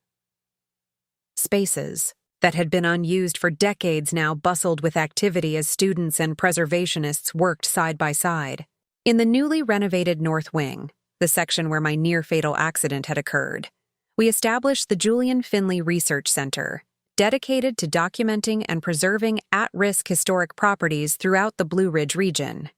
Spaces that had been unused for decades now bustled with activity as students and preservationists worked side by side. In the newly renovated North Wing, the section where my near-fatal accident had occurred, we established the Julian Finley Research Center, dedicated to documenting and preserving at-risk historic properties throughout the Blue Ridge region.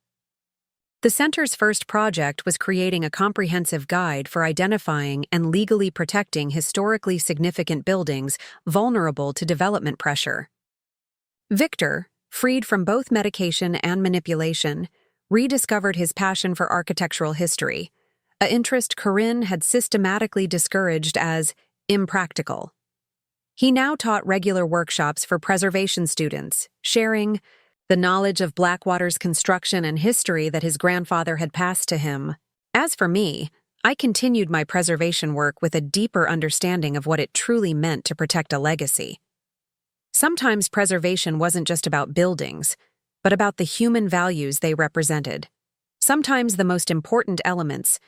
The center's first project was creating a comprehensive guide for identifying and legally protecting historically significant buildings vulnerable to development pressure. Victor, freed from both medication and manipulation, rediscovered his passion for architectural history, an interest Corinne had systematically discouraged as impractical. He now taught regular workshops for preservation students, sharing the knowledge of Blackwater's construction and history that his grandfather had passed to him. As for me, I continued my preservation work with a deeper understanding of what it truly meant to protect a legacy. Sometimes preservation wasn't just about buildings, but about the human values they represented. Sometimes the most important elements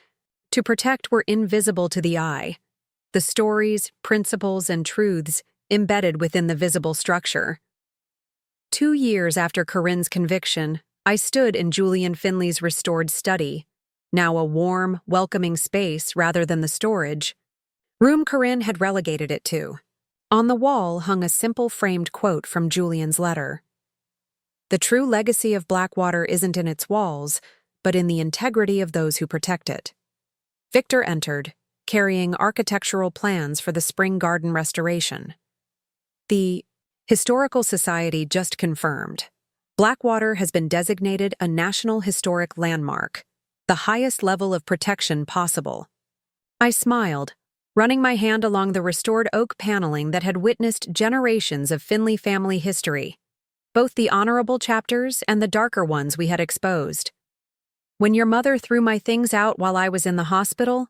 to protect were invisible to the eye, the stories, principles, and truths embedded within the visible structure. 2 years after Corinne's conviction, I stood in Julian Finley's restored study, now a warm, welcoming space rather than the storage room Corinne had relegated it to. On the wall hung a simple framed quote from Julian's letter. "The true legacy of Blackwater isn't in its walls, but in the integrity of those who protect it." Victor entered, carrying architectural plans for the spring garden restoration. The Historical Society just confirmed Blackwater has been designated a National Historic Landmark, the highest level of protection possible. I smiled, running my hand along the restored oak paneling that had witnessed generations of Finley family history, both the honorable chapters and the darker ones we had exposed. When your mother threw my things out while I was in the hospital,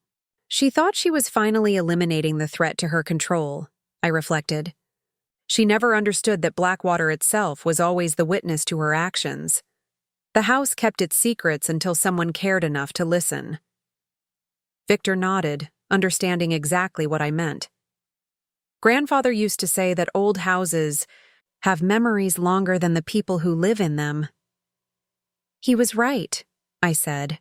she thought she was finally eliminating the threat to her control, I reflected. She never understood that Blackwater itself was always the witness to her actions. The house kept its secrets until someone cared enough to listen. Victor nodded, understanding exactly what I meant. Grandfather used to say that old houses have memories longer than the people who live in them. He was right, I said,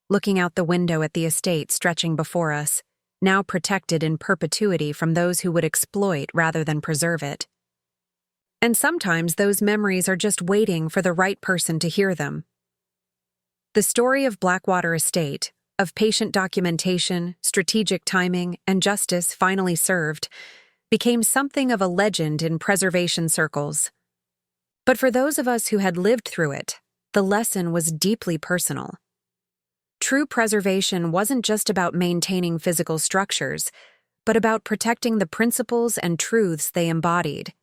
looking out the window at the estate stretching before us, now protected in perpetuity from those who would exploit rather than preserve it. And sometimes those memories are just waiting for the right person to hear them. The story of Blackwater Estate, of patient documentation, strategic timing, and justice finally served, became something of a legend in preservation circles. But for those of us who had lived through it, the lesson was deeply personal. True preservation wasn't just about maintaining physical structures, but about protecting the principles and truths they embodied,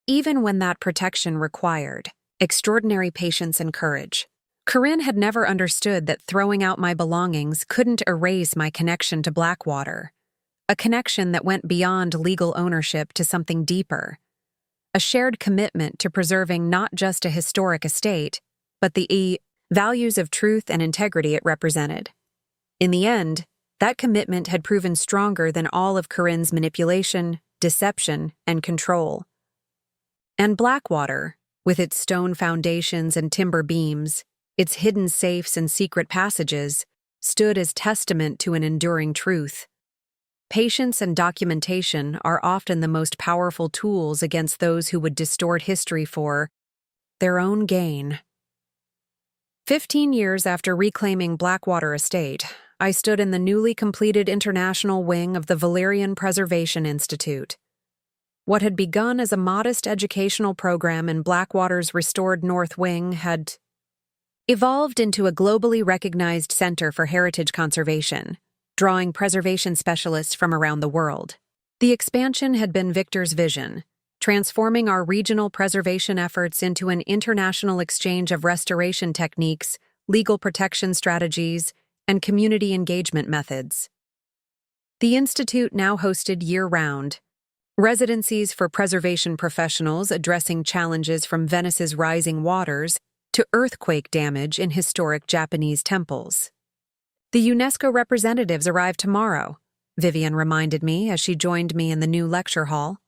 even when that protection required extraordinary patience and courage. Corinne had never understood that throwing out my belongings couldn't erase my connection to Blackwater, a connection that went beyond legal ownership to something deeper, a shared commitment to preserving not just a historic estate, but the values of truth and integrity it represented. In the end, that commitment had proven stronger than all of Corinne's manipulation, deception, and control. And Blackwater, with its stone foundations and timber beams, its hidden safes and secret passages, stood as testament to an enduring truth. Patience and documentation are often the most powerful tools against those who would distort history for their own gain. 15 years after reclaiming Blackwater Estate, I stood in the newly completed international wing of the Valerian Preservation Institute. What had begun as a modest educational program in Blackwater's restored North Wing had evolved into a globally recognized center for heritage conservation, drawing preservation specialists from around the world. The expansion had been Victor's vision, transforming our regional preservation efforts into an international exchange of restoration techniques, legal protection strategies, and community engagement methods. The Institute now hosted year-round residencies for preservation professionals addressing challenges from Venice's rising waters to earthquake damage in historic Japanese temples. The UNESCO representatives arrive tomorrow, Vivian reminded me as she joined me in the new lecture hall.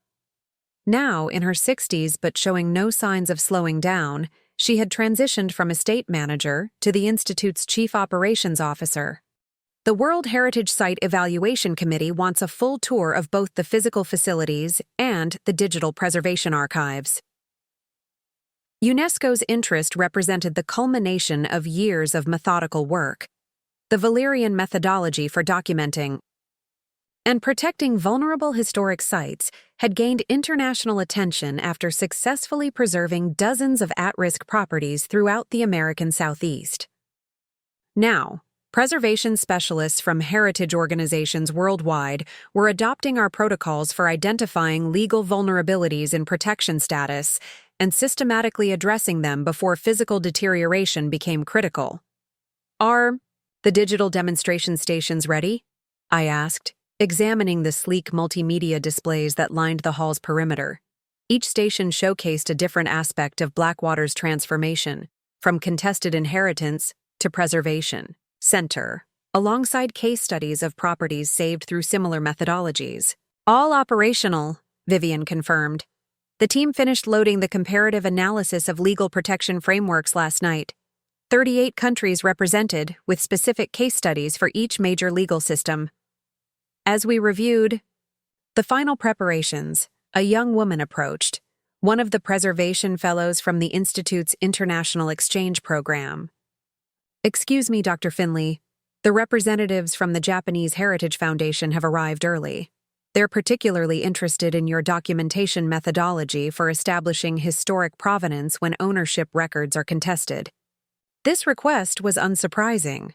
Now, in her 60s but showing no signs of slowing down, she had transitioned from estate manager to the Institute's chief operations officer. The World Heritage Site Evaluation Committee wants a full tour of both the physical facilities and the digital preservation archives. UNESCO's interest represented the culmination of years of methodical work, the Valerian methodology for documenting and protecting vulnerable historic sites had gained international attention after successfully preserving dozens of at-risk properties throughout the American Southeast. Now, preservation specialists from heritage organizations worldwide were adopting our protocols for identifying legal vulnerabilities in protection status and systematically addressing them before physical deterioration became critical. Are the digital demonstration stations ready? I asked, examining the sleek multimedia displays that lined the hall's perimeter. Each station showcased a different aspect of Blackwater's transformation, from contested inheritance to preservation center, alongside case studies of properties saved through similar methodologies. All operational, Vivian confirmed. The team finished loading the comparative analysis of legal protection frameworks last night. 38 countries represented, with specific case studies for each major legal system. As we reviewed the final preparations, a young woman approached, one of the preservation fellows from the Institute's International Exchange Program. "Excuse me, Dr. Finley, The representatives from the Japanese Heritage Foundation have arrived early. They're particularly interested in your documentation methodology for establishing historic provenance when ownership records are contested. This request was unsurprising.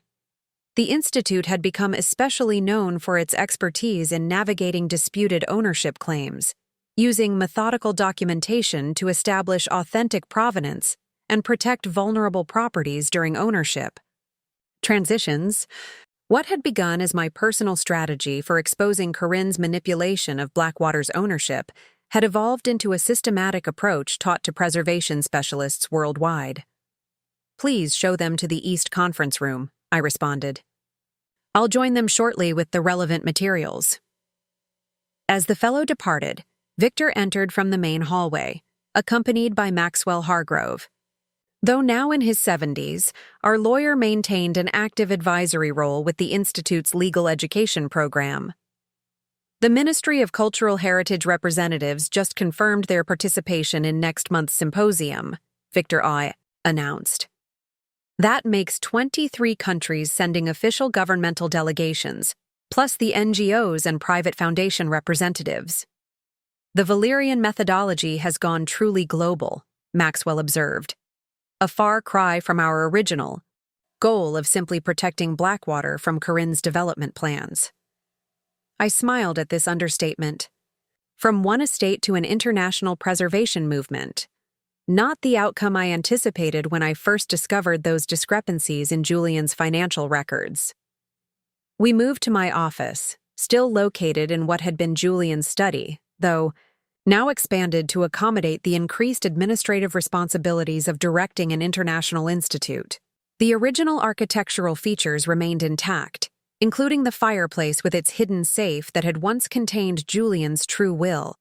The Institute had become especially known for its expertise in navigating disputed ownership claims, using methodical documentation to establish authentic provenance and protect vulnerable properties during ownership. Transitions. What had begun as my personal strategy for exposing Corinne's manipulation of Blackwater's ownership had evolved into a systematic approach taught to preservation specialists worldwide. "Please show them to the East Conference Room," I responded. "I'll join them shortly with the relevant materials." As the fellow departed, Victor entered from the main hallway, accompanied by Maxwell Hargrove. Though now in his 70s, our lawyer maintained an active advisory role with the Institute's legal education program. The Ministry of Cultural Heritage representatives just confirmed their participation in next month's symposium, Victor announced. That makes 23 countries sending official governmental delegations, plus the NGOs and private foundation representatives. The Valerian methodology has gone truly global, Maxwell observed. A far cry from our original goal of simply protecting Blackwater from Corinne's development plans. I smiled at this understatement. From one estate to an international preservation movement. Not the outcome I anticipated when I first discovered those discrepancies in Julian's financial records. We moved to my office, still located in what had been Julian's study, though now expanded to accommodate the increased administrative responsibilities of directing an international institute. The original architectural features remained intact, including the fireplace with its hidden safe that had once contained Julian's true will.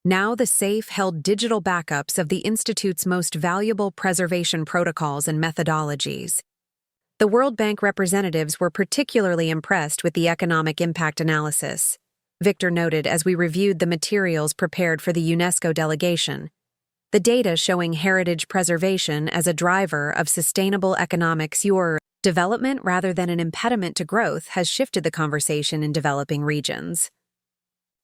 Now the safe held digital backups of the Institute's most valuable preservation protocols and methodologies. The World Bank representatives were particularly impressed with the economic impact analysis, Victor noted as we reviewed the materials prepared for the UNESCO delegation. The data showing heritage preservation as a driver of sustainable economics development rather than an impediment to growth has shifted the conversation in developing regions.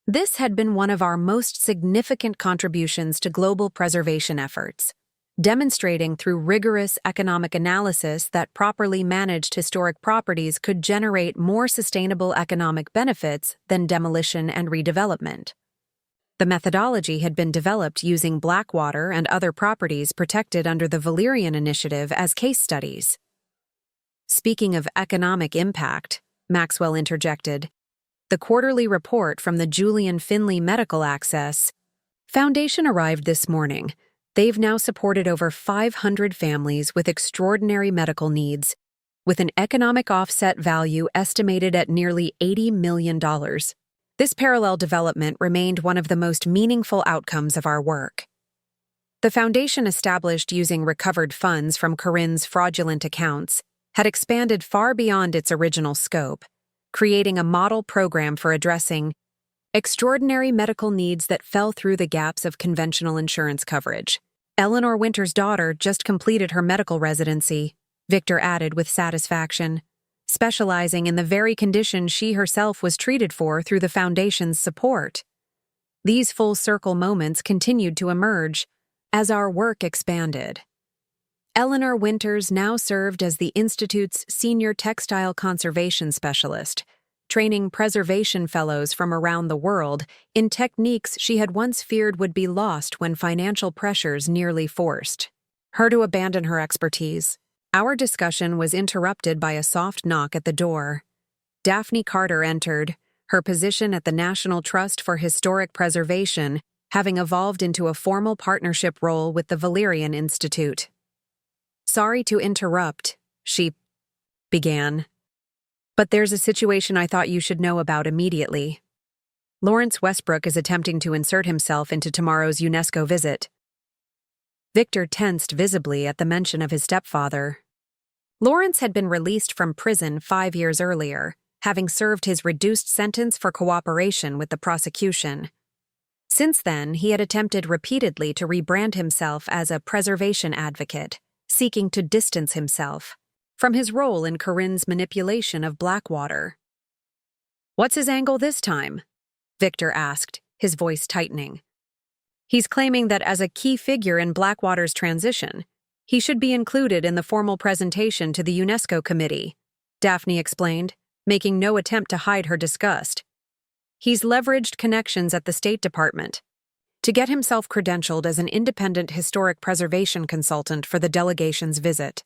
This had been one of our most significant contributions to global preservation efforts, demonstrating through rigorous economic analysis that properly managed historic properties could generate more sustainable economic benefits than demolition and redevelopment. The methodology had been developed using Blackwater and other properties protected under the Valerian Initiative as case studies. Speaking of economic impact, Maxwell interjected, the quarterly report from the Victor Finley Medical Access Foundation arrived this morning. They've now supported over 500 families with extraordinary medical needs, with an economic offset value estimated at nearly $80 million. This parallel development remained one of the most meaningful outcomes of our work. The foundation, established using recovered funds from Corinne's fraudulent accounts, had expanded far beyond its original scope, creating a model program for addressing extraordinary medical needs that fell through the gaps of conventional insurance coverage. Eleanor Winter's daughter just completed her medical residency, Victor added with satisfaction, specializing in the very condition she herself was treated for through the foundation's support. These full-circle moments continued to emerge as our work expanded. Eleanor Winters now served as the Institute's senior textile conservation specialist, training preservation fellows from around the world in techniques she had once feared would be lost when financial pressures nearly forced her to abandon her expertise. Our discussion was interrupted by a soft knock at the door. Daphne Carter entered, her position at the National Trust for Historic Preservation having evolved into a formal partnership role with the Valerian Institute. "Sorry to interrupt," she began. "But there's a situation I thought you should know about immediately. Lawrence Westbrook is attempting to insert himself into tomorrow's UNESCO visit." Victor tensed visibly at the mention of his stepfather. Lawrence had been released from prison 5 years earlier, having served his reduced sentence for cooperation with the prosecution. Since then, he had attempted repeatedly to rebrand himself as a preservation advocate, seeking to distance himself from his role in Corinne's manipulation of Blackwater. "What's his angle this time?" Victor asked, his voice tightening. "He's claiming that as a key figure in Blackwater's transition, he should be included in the formal presentation to the UNESCO committee," Daphne explained, making no attempt to hide her disgust. "He's leveraged connections at the State Department to get himself credentialed as an independent historic preservation consultant for the delegation's visit."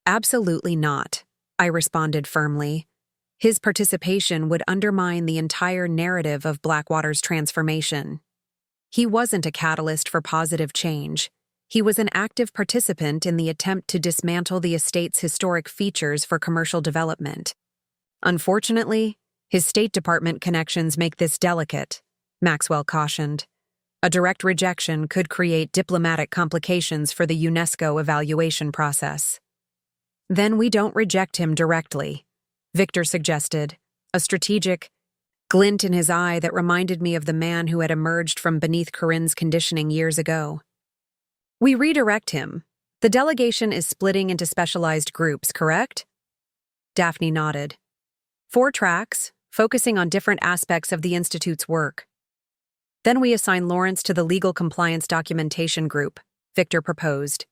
"Absolutely not," I responded firmly. "His participation would undermine the entire narrative of Blackwater's transformation. He wasn't a catalyst for positive change. He was an active participant in the attempt to dismantle the estate's historic features for commercial development. Unfortunately, his State Department connections make this delicate," Maxwell cautioned. "A direct rejection could create diplomatic complications for the UNESCO evaluation process." "Then we don't reject him directly," Victor suggested, a strategic glint in his eye that reminded me of the man who had emerged from beneath Corinne's conditioning years ago. "We redirect him. The delegation is splitting into specialized groups, correct?" Daphne nodded. 4 tracks, focusing on different aspects of the Institute's work. "Then we assign Lawrence to the legal compliance documentation group," Victor proposed.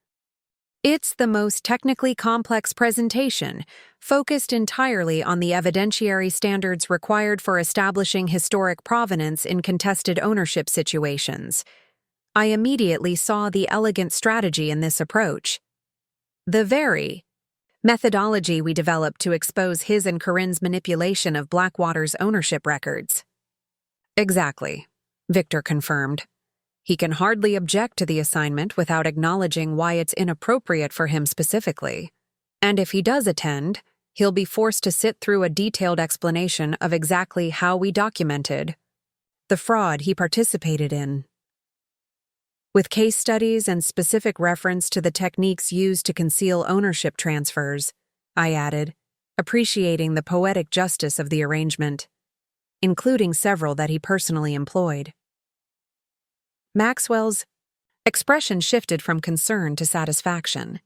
"It's the most technically complex presentation, focused entirely on the evidentiary standards required for establishing historic provenance in contested ownership situations." I immediately saw the elegant strategy in this approach. The very methodology we developed to expose his and Corinne's manipulation of Blackwater's ownership records. "Exactly," Victor confirmed. "He can hardly object to the assignment without acknowledging why it's inappropriate for him specifically. And if he does attend, he'll be forced to sit through a detailed explanation of exactly how we documented the fraud he participated in, with case studies and specific reference to the techniques used to conceal ownership transfers," I added, appreciating the poetic justice of the arrangement, including several that he personally employed. Maxwell's expression shifted from concern to satisfaction.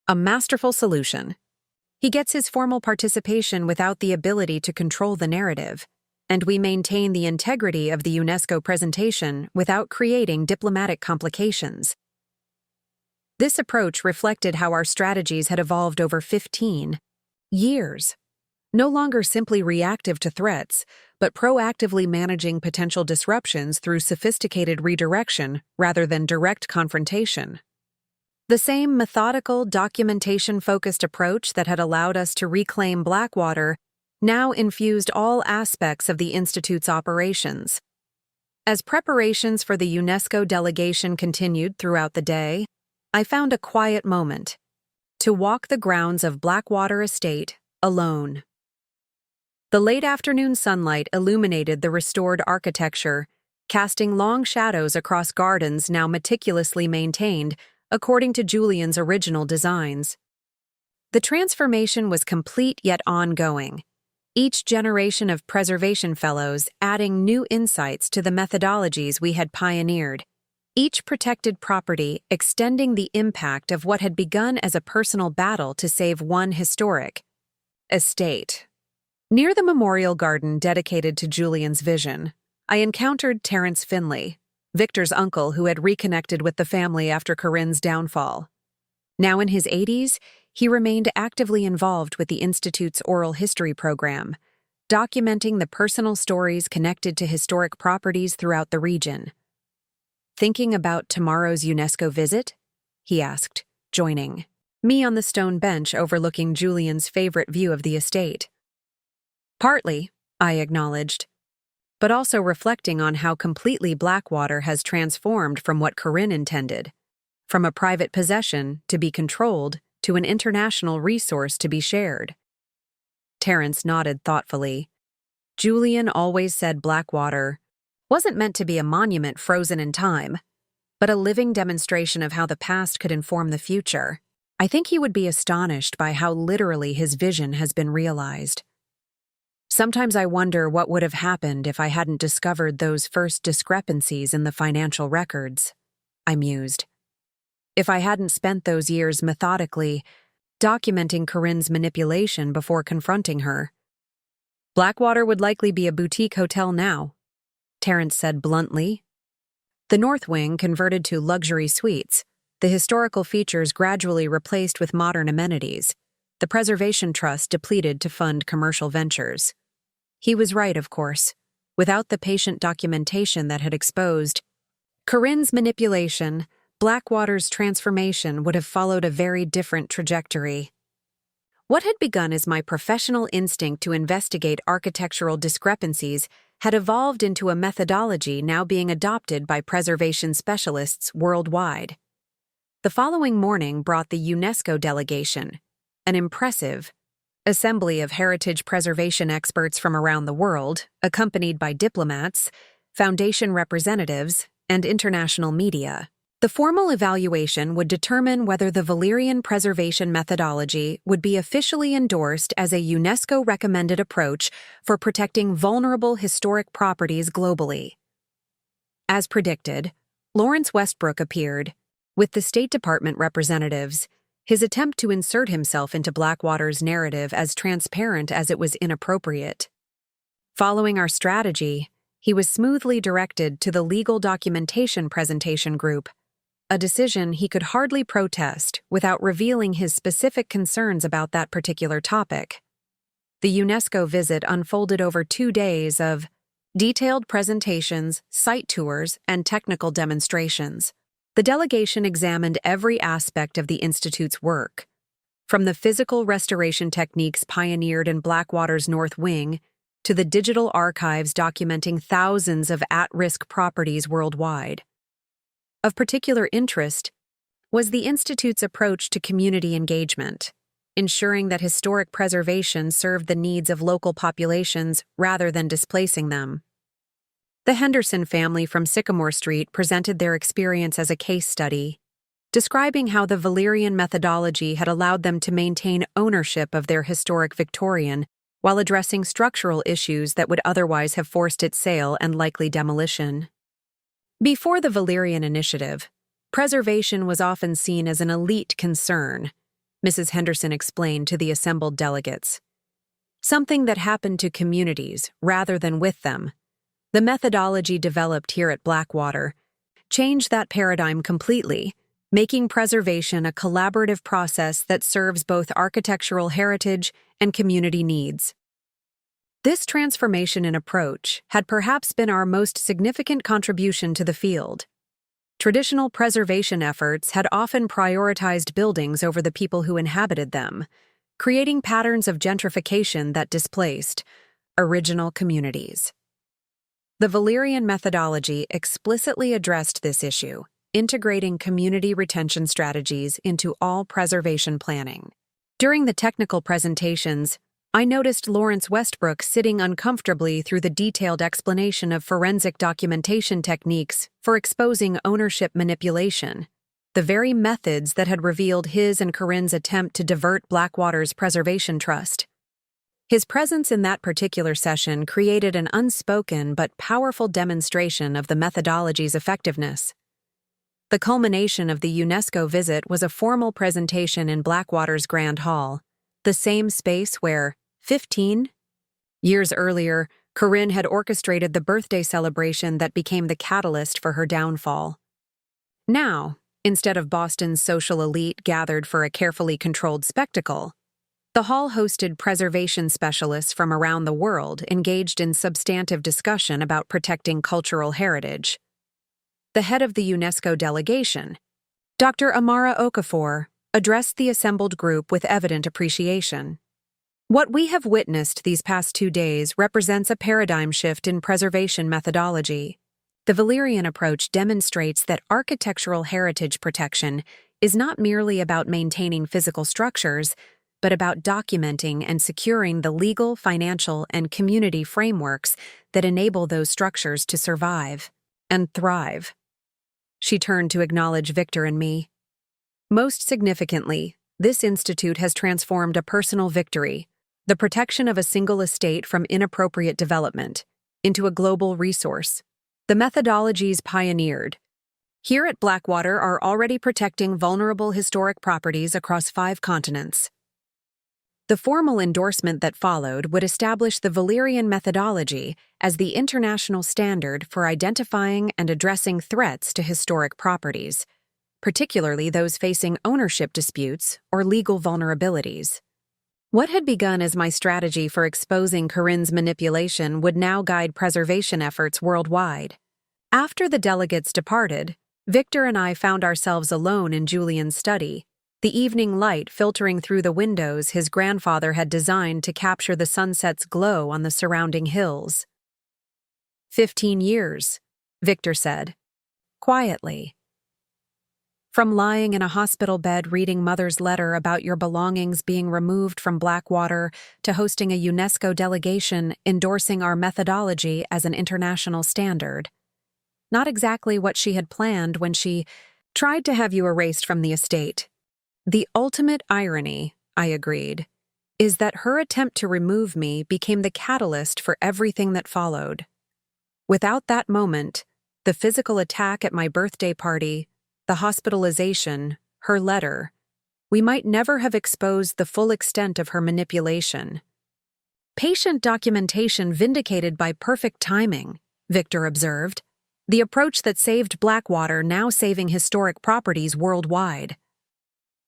"A masterful solution. He gets his formal participation without the ability to control the narrative, and we maintain the integrity of the UNESCO presentation without creating diplomatic complications." This approach reflected how our strategies had evolved over 15 years, no longer simply reactive to threats, but proactively managing potential disruptions through sophisticated redirection rather than direct confrontation. The same methodical, documentation-focused approach that had allowed us to reclaim Blackwater now infused all aspects of the Institute's operations. As preparations for the UNESCO delegation continued throughout the day, I found a quiet moment to walk the grounds of Blackwater Estate alone. The late afternoon sunlight illuminated the restored architecture, casting long shadows across gardens now meticulously maintained according to Julian's original designs. The transformation was complete yet ongoing, each generation of preservation fellows adding new insights to the methodologies we had pioneered, each protected property extending the impact of what had begun as a personal battle to save one historic estate. Near the memorial garden dedicated to Julian's vision, I encountered Terence Finley, Victor's uncle who had reconnected with the family after Corinne's downfall. Now in his 80s, he remained actively involved with the Institute's oral history program, documenting the personal stories connected to historic properties throughout the region. "Thinking about tomorrow's UNESCO visit?" he asked, joining me on the stone bench overlooking Julian's favorite view of the estate. "Partly," I acknowledged, "but also reflecting on how completely Blackwater has transformed from what Corinne intended, from a private possession to be controlled to an international resource to be shared." Terence nodded thoughtfully. "Julian always said Blackwater wasn't meant to be a monument frozen in time, but a living demonstration of how the past could inform the future. I think he would be astonished by how literally his vision has been realized. Sometimes I wonder what would have happened if I hadn't discovered those first discrepancies in the financial records," I mused. "If I hadn't spent those years methodically documenting Corinne's manipulation before confronting her. Blackwater would likely be a boutique hotel now, Terrence said bluntly. The north wing converted to luxury suites, the historical features gradually replaced with modern amenities, the Preservation Trust depleted to fund commercial ventures. He was right, of course. Without the patient documentation that had exposed Corinne's manipulation, Blackwater's transformation would have followed a very different trajectory. What had begun as my professional instinct to investigate architectural discrepancies had evolved into a methodology now being adopted by preservation specialists worldwide. The following morning brought the UNESCO delegation, an impressive assembly of heritage preservation experts from around the world, accompanied by diplomats, foundation representatives, and international media. The formal evaluation would determine whether the Valerian preservation methodology would be officially endorsed as a UNESCO-recommended approach for protecting vulnerable historic properties globally. As predicted, Lawrence Westbrook appeared, with the State Department representatives, his attempt to insert himself into Blackwater's narrative as transparent as it was inappropriate. Following our strategy, he was smoothly directed to the legal documentation presentation group, a decision he could hardly protest without revealing his specific concerns about that particular topic. The UNESCO visit unfolded over 2 days of detailed presentations, site tours, and technical demonstrations. The delegation examined every aspect of the Institute's work, from the physical restoration techniques pioneered in Blackwater's North Wing to the digital archives documenting thousands of at-risk properties worldwide. Of particular interest was the Institute's approach to community engagement, ensuring that historic preservation served the needs of local populations rather than displacing them. The Henderson family from Sycamore Street presented their experience as a case study, describing how the Valerian methodology had allowed them to maintain ownership of their historic Victorian while addressing structural issues that would otherwise have forced its sale and likely demolition. Before the Valerian initiative, preservation was often seen as an elite concern, Mrs. Henderson explained to the assembled delegates. Something that happened to communities rather than with them. The methodology developed here at Blackwater changed that paradigm completely, making preservation a collaborative process that serves both architectural heritage and community needs. This transformation in approach had perhaps been our most significant contribution to the field. Traditional preservation efforts had often prioritized buildings over the people who inhabited them, creating patterns of gentrification that displaced original communities. The Valerian methodology explicitly addressed this issue, integrating community retention strategies into all preservation planning. During the technical presentations, I noticed Lawrence Westbrook sitting uncomfortably through the detailed explanation of forensic documentation techniques for exposing ownership manipulation, the very methods that had revealed his and Corinne's attempt to divert Blackwater's Preservation Trust. His presence in that particular session created an unspoken but powerful demonstration of the methodology's effectiveness. The culmination of the UNESCO visit was a formal presentation in Blackwater's Grand Hall, the same space where, 15 years earlier, Corinne had orchestrated the birthday celebration that became the catalyst for her downfall. Now, instead of Boston's social elite gathered for a carefully controlled spectacle, the hall hosted preservation specialists from around the world engaged in substantive discussion about protecting cultural heritage. The head of the UNESCO delegation, Dr. Amara Okafor, addressed the assembled group with evident appreciation. What we have witnessed these past 2 days represents a paradigm shift in preservation methodology. The Valerian approach demonstrates that architectural heritage protection is not merely about maintaining physical structures, but about documenting and securing the legal, financial, and community frameworks that enable those structures to survive and thrive. She turned to acknowledge Victor and me. Most significantly, this institute has transformed a personal victory, the protection of a single estate from inappropriate development, into a global resource. The methodologies pioneered, here at Blackwater are already protecting vulnerable historic properties across 5 continents. The formal endorsement that followed would establish the Valyrian methodology as the international standard for identifying and addressing threats to historic properties, particularly those facing ownership disputes or legal vulnerabilities. What had begun as my strategy for exposing Corinne's manipulation would now guide preservation efforts worldwide. After the delegates departed, Victor and I found ourselves alone in Julian's study, the evening light filtering through the windows his grandfather had designed to capture the sunset's glow on the surrounding hills. 15 years, Victor said, quietly. From lying in a hospital bed reading Mother's letter about your belongings being removed from Blackwater to hosting a UNESCO delegation endorsing our methodology as an international standard. Not exactly what she had planned when she tried to have you erased from the estate. The ultimate irony, I agreed, is that her attempt to remove me became the catalyst for everything that followed. Without that moment, the physical attack at my birthday party, the hospitalization, her letter, we might never have exposed the full extent of her manipulation. Patient documentation vindicated by perfect timing, Victor observed. The approach that saved Blackwater now saving historic properties worldwide.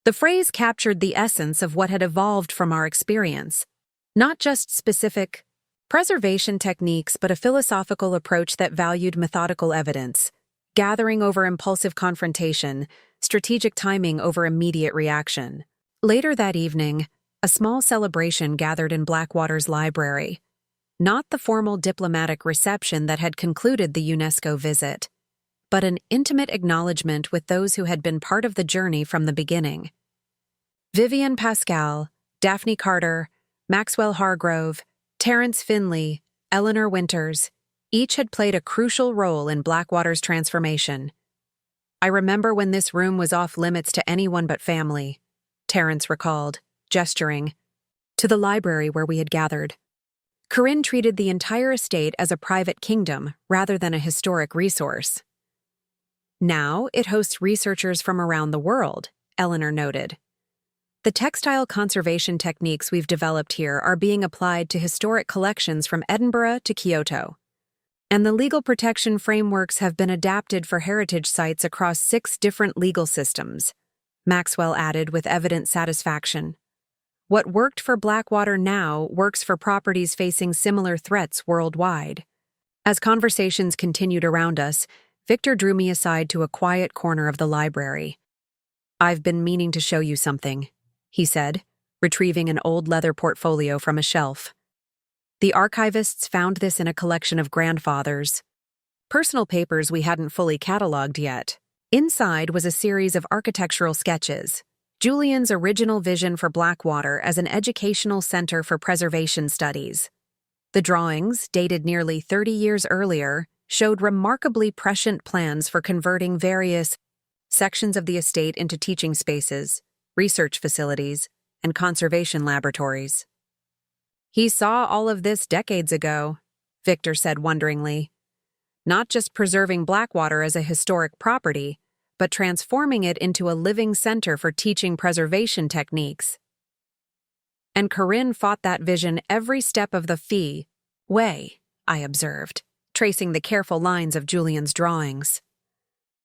The phrase captured the essence of what had evolved from our experience, not just specific preservation techniques but a philosophical approach that valued methodical evidence, gathering over impulsive confrontation, strategic timing over immediate reaction. Later that evening, a small celebration gathered in Blackwater's library. Not the formal diplomatic reception that had concluded the UNESCO visit, but an intimate acknowledgement with those who had been part of the journey from the beginning. Vivian Pascal, Daphne Carter, Maxwell Hargrove, Terence Finley, Eleanor Winters, each had played a crucial role in Blackwater's transformation. I remember when this room was off limits to anyone but family, Terence recalled, gesturing to the library where we had gathered. Corinne treated the entire estate as a private kingdom rather than a historic resource. Now it hosts researchers from around the world, Eleanor noted. The textile conservation techniques we've developed here are being applied to historic collections from Edinburgh to Kyoto. And the legal protection frameworks have been adapted for heritage sites across 6 different legal systems, Maxwell added with evident satisfaction. What worked for Blackwater now works for properties facing similar threats worldwide. As conversations continued around us, Victor drew me aside to a quiet corner of the library. I've been meaning to show you something, he said, retrieving an old leather portfolio from a shelf. The archivists found this in a collection of grandfather's personal papers we hadn't fully cataloged yet. Inside was a series of architectural sketches, Julian's original vision for Blackwater as an educational center for preservation studies. The drawings, dated nearly 30 years earlier, showed remarkably prescient plans for converting various sections of the estate into teaching spaces, research facilities, and conservation laboratories. He saw all of this decades ago, Victor said wonderingly. Not just preserving Blackwater as a historic property, but transforming it into a living center for teaching preservation techniques. And Corinne fought that vision every step of the way, I observed, tracing the careful lines of Julian's drawings.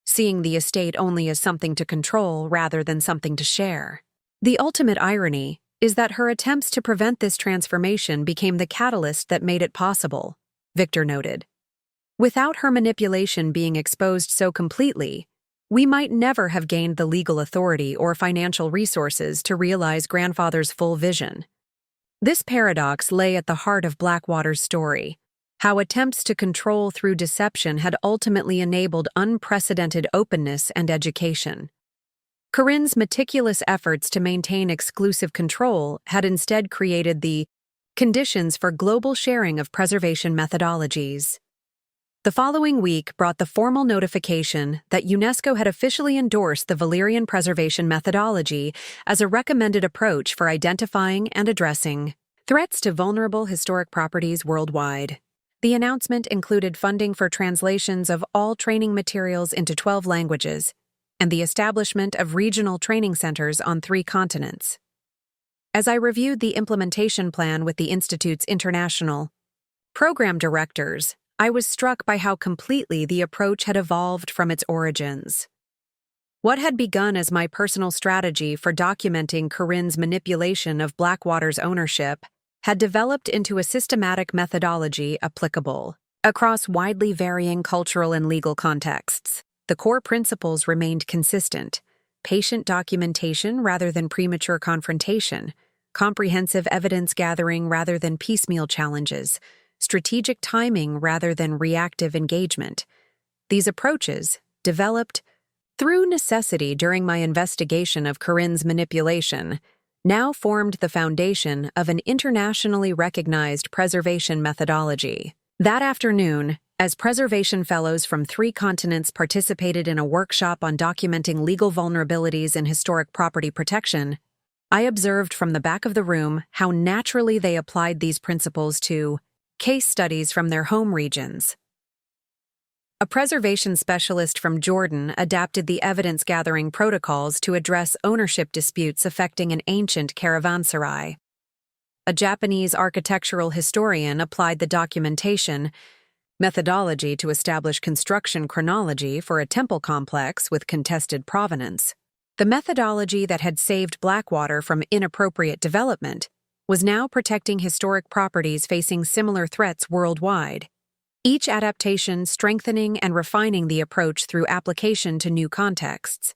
Seeing the estate only as something to control rather than something to share. The ultimate irony is that her attempts to prevent this transformation became the catalyst that made it possible, Victor noted. Without her manipulation being exposed so completely, we might never have gained the legal authority or financial resources to realize grandfather's full vision. This paradox lay at the heart of Blackwater's story, how attempts to control through deception had ultimately enabled unprecedented openness and education. Corinne's meticulous efforts to maintain exclusive control had instead created the conditions for global sharing of preservation methodologies. The following week brought the formal notification that UNESCO had officially endorsed the Valyrian preservation methodology as a recommended approach for identifying and addressing threats to vulnerable historic properties worldwide. The announcement included funding for translations of all training materials into 12 languages and the establishment of regional training centers on 3 continents. As I reviewed the implementation plan with the Institute's international program directors, I was struck by how completely the approach had evolved from its origins. What had begun as my personal strategy for documenting Corinne's manipulation of Blackwater's ownership had developed into a systematic methodology applicable across widely varying cultural and legal contexts. The core principles remained consistent: patient documentation rather than premature confrontation, comprehensive evidence gathering rather than piecemeal challenges, strategic timing rather than reactive engagement. These approaches, developed through necessity during my investigation of Corinne's manipulation, now formed the foundation of an internationally recognized preservation methodology. That afternoon, as preservation fellows from 3 continents participated in a workshop on documenting legal vulnerabilities in historic property protection, I observed from the back of the room how naturally they applied these principles to case studies from their home regions. A preservation specialist from Jordan adapted the evidence-gathering protocols to address ownership disputes affecting an ancient caravanserai. A Japanese architectural historian applied the documentation methodology to establish construction chronology for a temple complex with contested provenance. The methodology that had saved Blackwater from inappropriate development was now protecting historic properties facing similar threats worldwide, each adaptation strengthening and refining the approach through application to new contexts.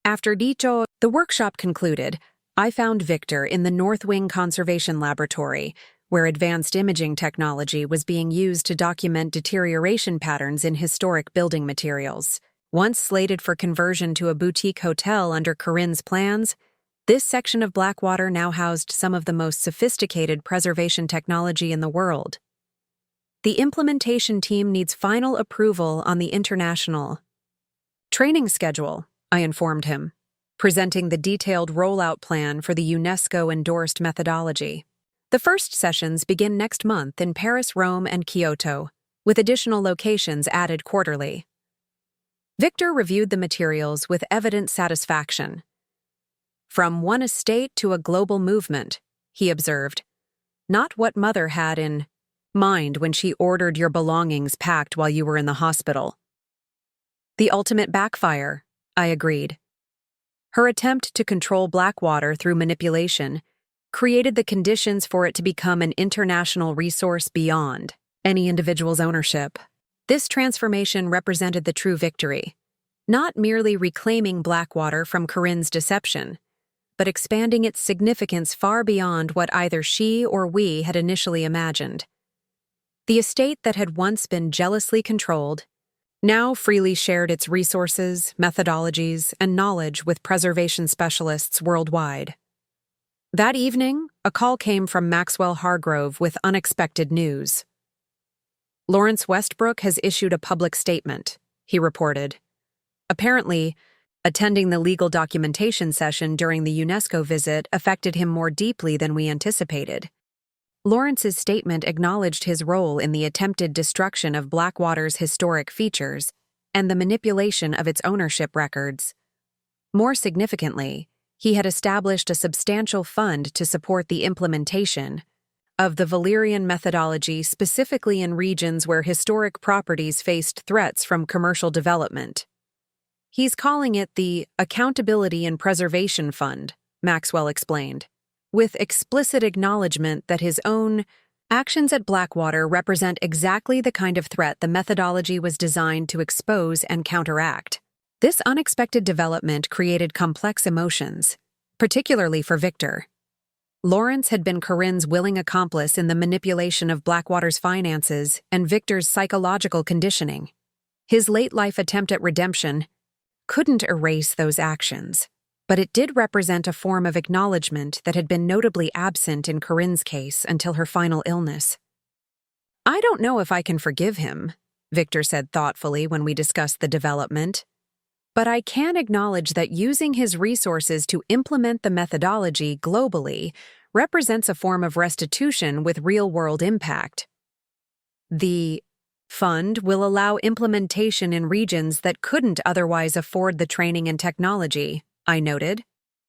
After the workshop concluded, I found Victor in the North Wing Conservation Laboratory, where advanced imaging technology was being used to document deterioration patterns in historic building materials. Once slated for conversion to a boutique hotel under Corinne's plans, this section of Blackwater now housed some of the most sophisticated preservation technology in the world. The implementation team needs final approval on the international training schedule, I informed him, presenting the detailed rollout plan for the UNESCO-endorsed methodology. The first sessions begin next month in Paris, Rome, and Kyoto, with additional locations added quarterly. Victor reviewed the materials with evident satisfaction. From one estate to a global movement, he observed. Not what Mother had in mind when she ordered your belongings packed while you were in the hospital. The ultimate backfire, I agreed. Her attempt to control Blackwater through manipulation created the conditions for it to become an international resource beyond any individual's ownership. This transformation represented the true victory, not merely reclaiming Blackwater from Corinne's deception, but expanding its significance far beyond what either she or we had initially imagined. The estate that had once been jealously controlled now freely shared its resources, methodologies, and knowledge with preservation specialists worldwide. That evening, a call came from Maxwell Hargrove with unexpected news. Lawrence Westbrook has issued a public statement, he reported. Apparently, attending the legal documentation session during the UNESCO visit affected him more deeply than we anticipated. Lawrence's statement acknowledged his role in the attempted destruction of Blackwater's historic features and the manipulation of its ownership records. More significantly, he had established a substantial fund to support the implementation of the Valerian methodology specifically in regions where historic properties faced threats from commercial development. He's calling it the Accountability and Preservation Fund, Maxwell explained, with explicit acknowledgement that his own actions at Blackwater represent exactly the kind of threat the methodology was designed to expose and counteract. This unexpected development created complex emotions, particularly for Victor. Lawrence had been Corinne's willing accomplice in the manipulation of Blackwater's finances and Victor's psychological conditioning. His late-life attempt at redemption couldn't erase those actions, but it did represent a form of acknowledgement that had been notably absent in Corinne's case until her final illness. I don't know if I can forgive him, Victor said thoughtfully when we discussed the development, but I can acknowledge that using his resources to implement the methodology globally represents a form of restitution with real-world impact. The fund will allow implementation in regions that couldn't otherwise afford the training and technology, I noted,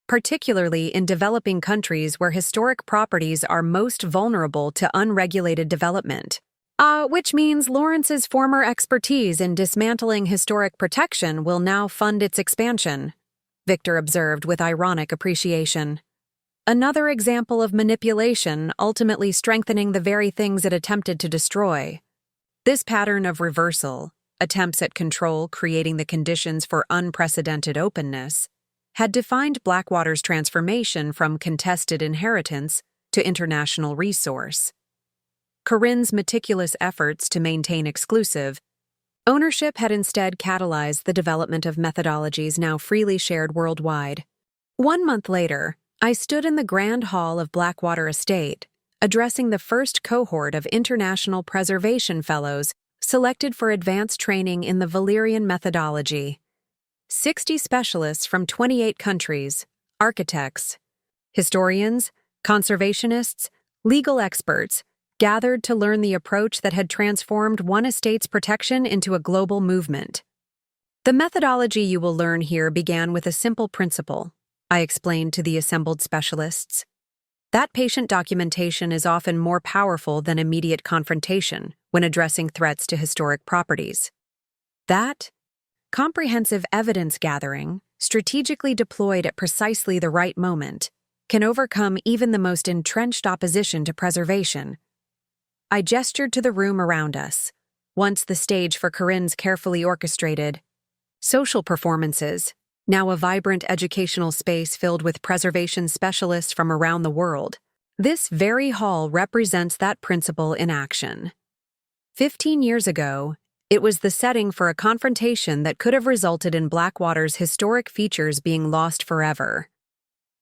particularly in developing countries where historic properties are most vulnerable to unregulated development. Which means Lawrence's former expertise in dismantling historic protection will now fund its expansion, Victor observed with ironic appreciation. Another example of manipulation ultimately strengthening the very things it attempted to destroy. This pattern of reversal, attempts at control creating the conditions for unprecedented openness, had defined Blackwater's transformation from contested inheritance to international resource. Corinne's meticulous efforts to maintain exclusive ownership had instead catalyzed the development of methodologies now freely shared worldwide. 1 month later, I stood in the Grand Hall of Blackwater Estate, addressing the first cohort of International Preservation Fellows selected for advanced training in the Valerian methodology. 60 specialists from 28 countries, architects, historians, conservationists, legal experts, gathered to learn the approach that had transformed one estate's protection into a global movement. The methodology you will learn here began with a simple principle, I explained to the assembled specialists. That patient documentation is often more powerful than immediate confrontation when addressing threats to historic properties. That comprehensive evidence gathering, strategically deployed at precisely the right moment, can overcome even the most entrenched opposition to preservation. I gestured to the room around us, once the stage for Corinne's carefully orchestrated social performances, now a vibrant educational space filled with preservation specialists from around the world. This very hall represents that principle in action. 15 years ago, it was the setting for a confrontation that could have resulted in Blackwater's historic features being lost forever.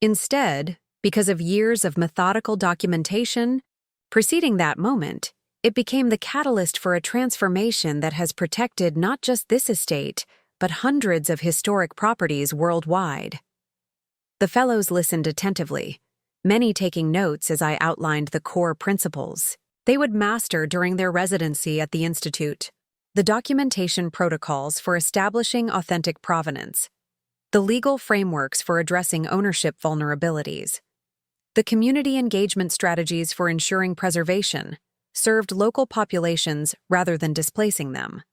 Instead, because of years of methodical documentation preceding that moment, it became the catalyst for a transformation that has protected not just this estate, but hundreds of historic properties worldwide. The fellows listened attentively, many taking notes as I outlined the core principles they would master during their residency at the Institute. The documentation protocols for establishing authentic provenance, the legal frameworks for addressing ownership vulnerabilities, the community engagement strategies for ensuring preservation served local populations rather than displacing them.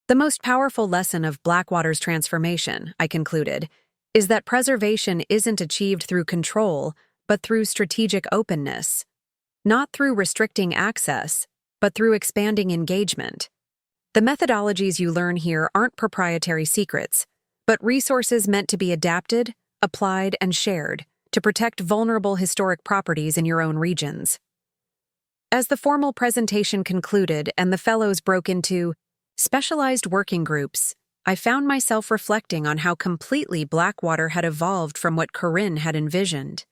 The most powerful lesson of Blackwater's transformation, I concluded, is that preservation isn't achieved through control, but through strategic openness. Not through restricting access, but through expanding engagement. The methodologies you learn here aren't proprietary secrets, but resources meant to be adapted, applied, and shared to protect vulnerable historic properties in your own regions. As the formal presentation concluded and the fellows broke into specialized working groups, I found myself reflecting on how completely Blackwater had evolved from what Corinne had envisioned.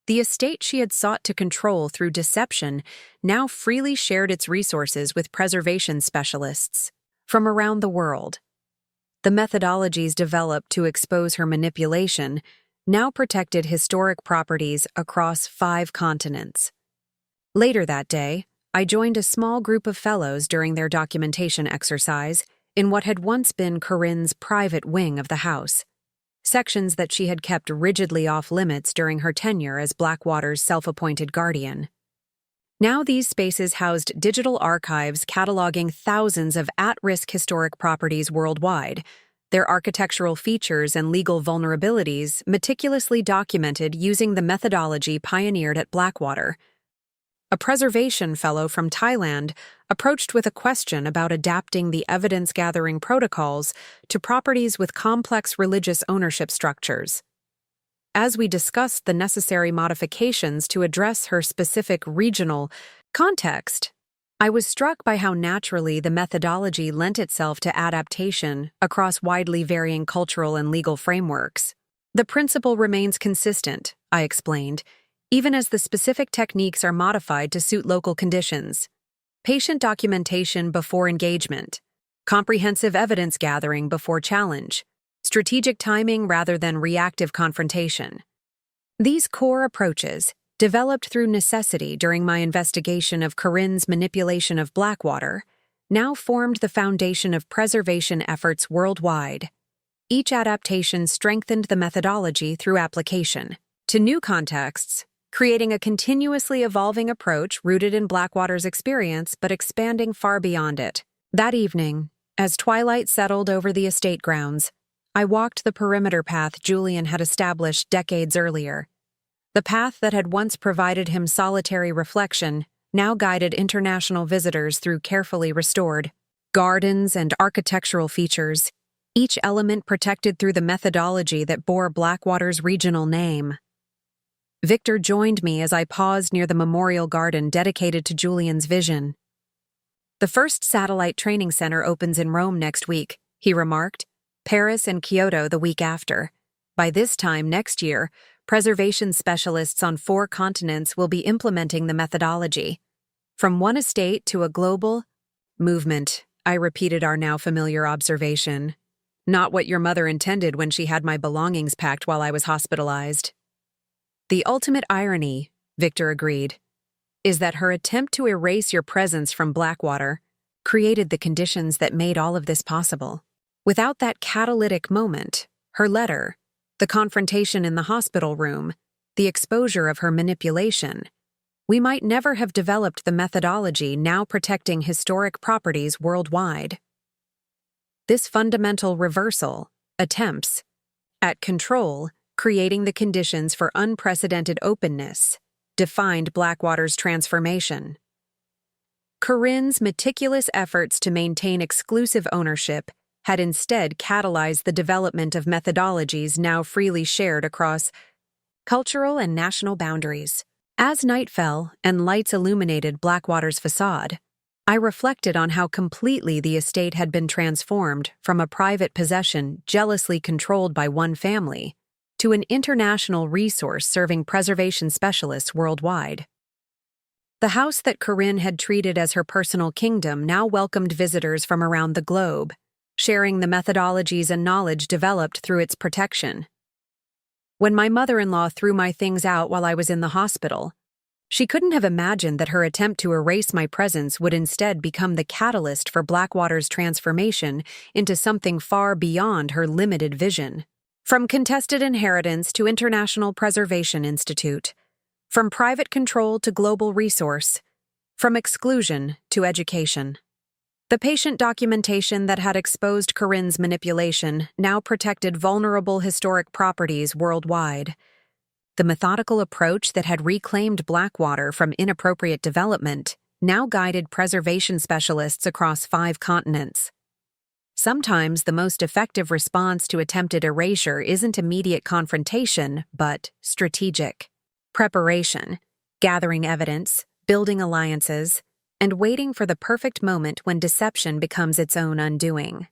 The estate she had sought to control through deception now freely shared its resources with preservation specialists from around the world. The methodologies developed to expose her manipulation now protected historic properties across 5 continents. Later that day, I joined a small group of fellows during their documentation exercise in what had once been Corinne's private wing of the house, sections that she had kept rigidly off-limits during her tenure as Blackwater's self-appointed guardian. Now these spaces housed digital archives cataloging thousands of at-risk historic properties worldwide, their architectural features and legal vulnerabilities meticulously documented using the methodology pioneered at Blackwater. A preservation fellow from Thailand approached with a question about adapting the evidence-gathering protocols to properties with complex religious ownership structures. As we discussed the necessary modifications to address her specific regional context, I was struck by how naturally the methodology lent itself to adaptation across widely varying cultural and legal frameworks. The principle remains consistent, I explained, even as the specific techniques are modified to suit local conditions. Patient documentation before engagement, comprehensive evidence gathering before challenge, strategic timing rather than reactive confrontation. These core approaches, developed through necessity during my investigation of Corinne's manipulation of Blackwater, now formed the foundation of preservation efforts worldwide. Each adaptation strengthened the methodology through application to new contexts, creating a continuously evolving approach rooted in Blackwater's experience but expanding far beyond it. That evening, as twilight settled over the estate grounds, I walked the perimeter path Julian had established decades earlier. The path that had once provided him solitary reflection now guided international visitors through carefully restored gardens and architectural features, each element protected through the methodology that bore Blackwater's regional name. Victor joined me as I paused near the memorial garden dedicated to Julian's vision. "The first satellite training center opens in Rome next week," he remarked, "Paris and Kyoto the week after. By this time next year, preservation specialists on 4 continents will be implementing the methodology. From one estate to a global movement," I repeated our now familiar observation. "Not what your mother intended when she had my belongings packed while I was hospitalized." "The ultimate irony," Victor agreed, "is that her attempt to erase your presence from Blackwater created the conditions that made all of this possible. Without that catalytic moment, her letter, the confrontation in the hospital room, the exposure of her manipulation, we might never have developed the methodology now protecting historic properties worldwide. This fundamental reversal attempts at control, creating the conditions for unprecedented openness, defined Blackwater's transformation. Corinne's meticulous efforts to maintain exclusive ownership had instead catalyzed the development of methodologies now freely shared across cultural and national boundaries. As night fell and lights illuminated Blackwater's facade, I reflected on how completely the estate had been transformed from a private possession jealously controlled by one family to an international resource serving preservation specialists worldwide. The house that Corinne had treated as her personal kingdom now welcomed visitors from around the globe, sharing the methodologies and knowledge developed through its protection. When my mother-in-law threw my things out while I was in the hospital, she couldn't have imagined that her attempt to erase my presence would instead become the catalyst for Blackwater's transformation into something far beyond her limited vision. From contested inheritance to International Preservation Institute, from private control to global resource, from exclusion to education. The patient documentation that had exposed Corinne's manipulation now protected vulnerable historic properties worldwide. The methodical approach that had reclaimed Blackwater from inappropriate development now guided preservation specialists across 5 continents. Sometimes the most effective response to attempted erasure isn't immediate confrontation, but strategic. Preparation, gathering evidence, building alliances, and waiting for the perfect moment when deception becomes its own undoing.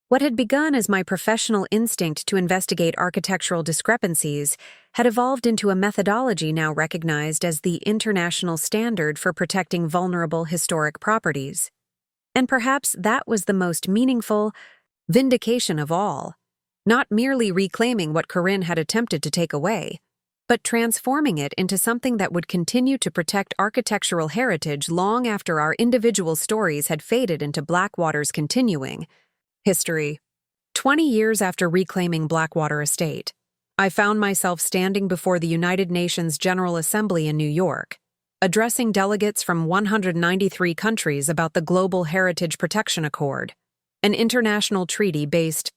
What had begun as my professional instinct to investigate architectural discrepancies had evolved into a methodology now recognized as the international standard for protecting vulnerable historic properties. And perhaps that was the most meaningful vindication of all, not merely reclaiming what Corinne had attempted to take away, but transforming it into something that would continue to protect architectural heritage long after our individual stories had faded into Blackwater's continuing history. 20 years after reclaiming Blackwater Estate, I found myself standing before the United Nations General Assembly in New York, addressing delegates from 193 countries about the Global Heritage Protection Accord, an international treaty based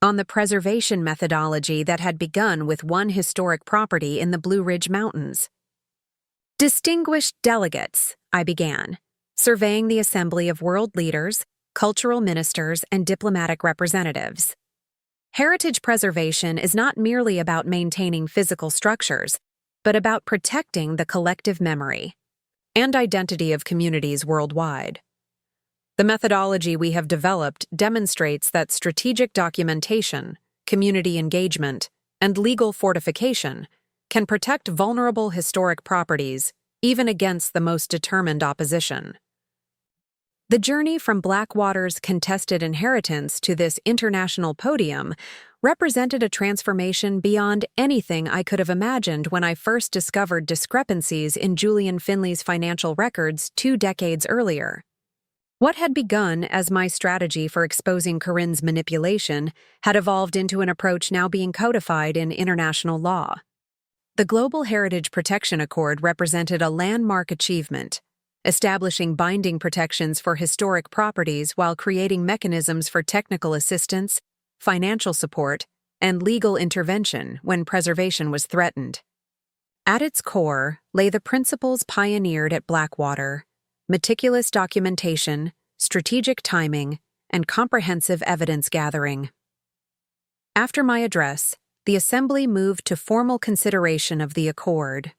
on the preservation methodology that had begun with one historic property in the Blue Ridge Mountains. "Distinguished delegates," I began, surveying the assembly of world leaders, cultural ministers, and diplomatic representatives. Heritage preservation is not merely about maintaining physical structures, but about protecting the collective memory and identity of communities worldwide. The methodology we have developed demonstrates that strategic documentation, community engagement, and legal fortification can protect vulnerable historic properties even against the most determined opposition. The journey from Blackwater's contested inheritance to this international podium represented a transformation beyond anything I could have imagined when I first discovered discrepancies in Julian Finley's financial records 2 decades earlier. What had begun as my strategy for exposing Corinne's manipulation had evolved into an approach now being codified in international law. The Global Heritage Protection Accord represented a landmark achievement, establishing binding protections for historic properties while creating mechanisms for technical assistance, financial support, and legal intervention when preservation was threatened. At its core lay the principles pioneered at Blackwater: meticulous documentation, strategic timing, and comprehensive evidence gathering. After my address, the Assembly moved to formal consideration of the Accord.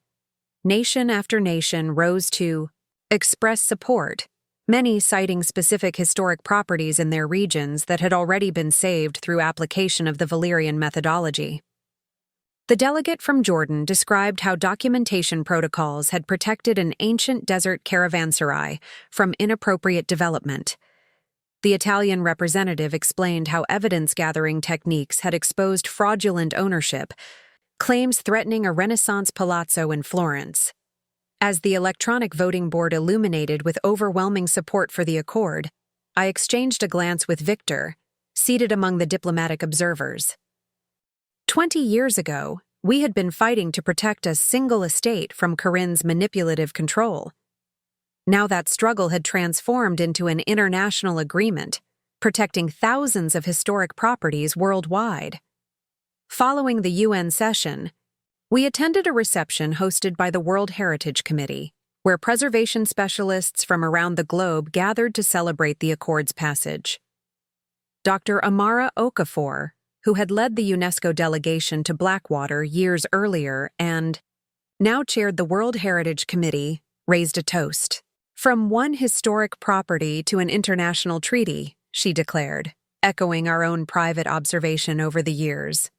Nation after nation rose to express support, many citing specific historic properties in their regions that had already been saved through application of the Valerian methodology. The delegate from Jordan described how documentation protocols had protected an ancient desert caravanserai from inappropriate development. The Italian representative explained how evidence-gathering techniques had exposed fraudulent ownership, claims threatening a Renaissance palazzo in Florence. As the electronic voting board illuminated with overwhelming support for the Accord, I exchanged a glance with Victor, seated among the diplomatic observers. 20 years ago, we had been fighting to protect a single estate from Corinne's manipulative control. Now that struggle had transformed into an international agreement, protecting thousands of historic properties worldwide. Following the UN session, we attended a reception hosted by the World Heritage Committee, where preservation specialists from around the globe gathered to celebrate the Accord's passage. Dr. Amara Okafor, who had led the UNESCO delegation to Blackwater years earlier and now chaired the World Heritage Committee, raised a toast. "From one historic property to an international treaty," she declared, echoing our own private observation over the years.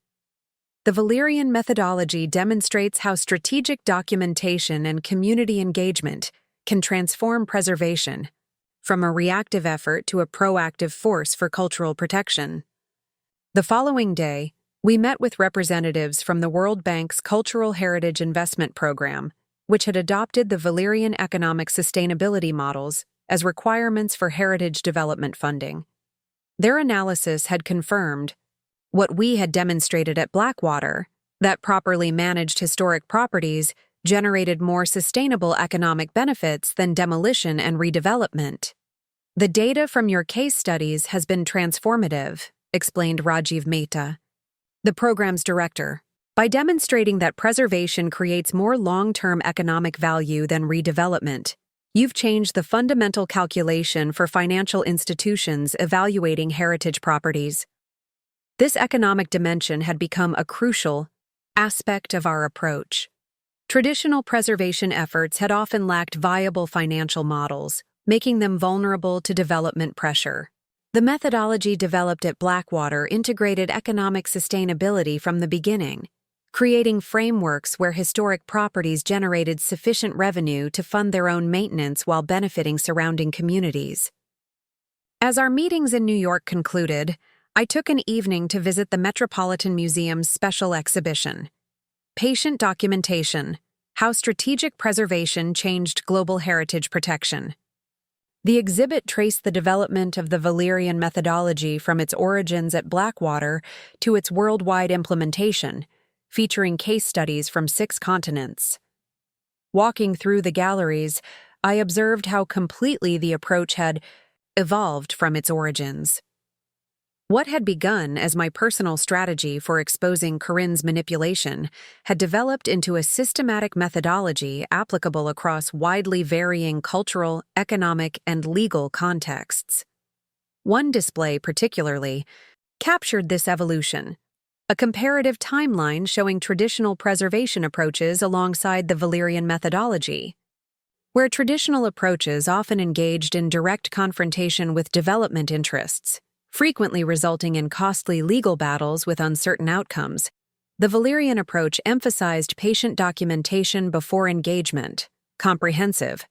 The Valerian methodology demonstrates how strategic documentation and community engagement can transform preservation from a reactive effort to a proactive force for cultural protection. The following day, we met with representatives from the World Bank's Cultural Heritage Investment Program, which had adopted the Valerian economic sustainability models as requirements for heritage development funding. Their analysis had confirmed what we had demonstrated at Blackwater, that properly managed historic properties generated more sustainable economic benefits than demolition and redevelopment. "The data from your case studies has been transformative," explained Rajiv Mehta, the program's director. "By demonstrating that preservation creates more long-term economic value than redevelopment, you've changed the fundamental calculation for financial institutions evaluating heritage properties." This economic dimension had become a crucial aspect of our approach. Traditional preservation efforts had often lacked viable financial models, making them vulnerable to development pressure. The methodology developed at Blackwater integrated economic sustainability from the beginning, creating frameworks where historic properties generated sufficient revenue to fund their own maintenance while benefiting surrounding communities. As our meetings in New York concluded, I took an evening to visit the Metropolitan Museum's special exhibition, Patient Documentation: How Strategic Preservation Changed Global Heritage Protection. The exhibit traced the development of the Valerian methodology from its origins at Blackwater to its worldwide implementation, featuring case studies from 6 continents. Walking through the galleries, I observed how completely the approach had evolved from its origins. What had begun as my personal strategy for exposing Corinne's manipulation had developed into a systematic methodology applicable across widely varying cultural, economic, and legal contexts. One display particularly captured this evolution: a comparative timeline showing traditional preservation approaches alongside the Valerian methodology. Where traditional approaches often engaged in direct confrontation with development interests, frequently resulting in costly legal battles with uncertain outcomes, the Valerian approach emphasized patient documentation before engagement, comprehensive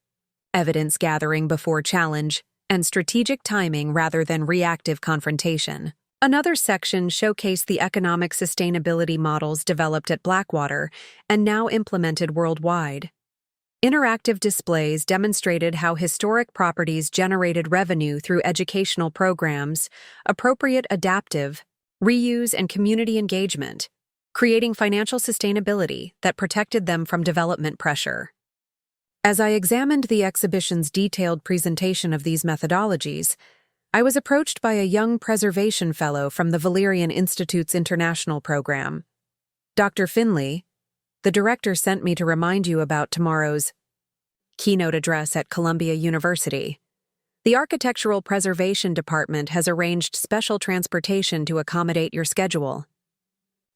evidence gathering before challenge, and strategic timing rather than reactive confrontation. Another section showcased the economic sustainability models developed at Blackwater and now implemented worldwide. Interactive displays demonstrated how historic properties generated revenue through educational programs, appropriate adaptive, reuse, and community engagement, creating financial sustainability that protected them from development pressure. As I examined the exhibition's detailed presentation of these methodologies, I was approached by a young preservation fellow from the Valerian Institute's international program. Dr. Finley, the director sent me to remind you about tomorrow's keynote address at Columbia University. The Architectural Preservation Department has arranged special transportation to accommodate your schedule.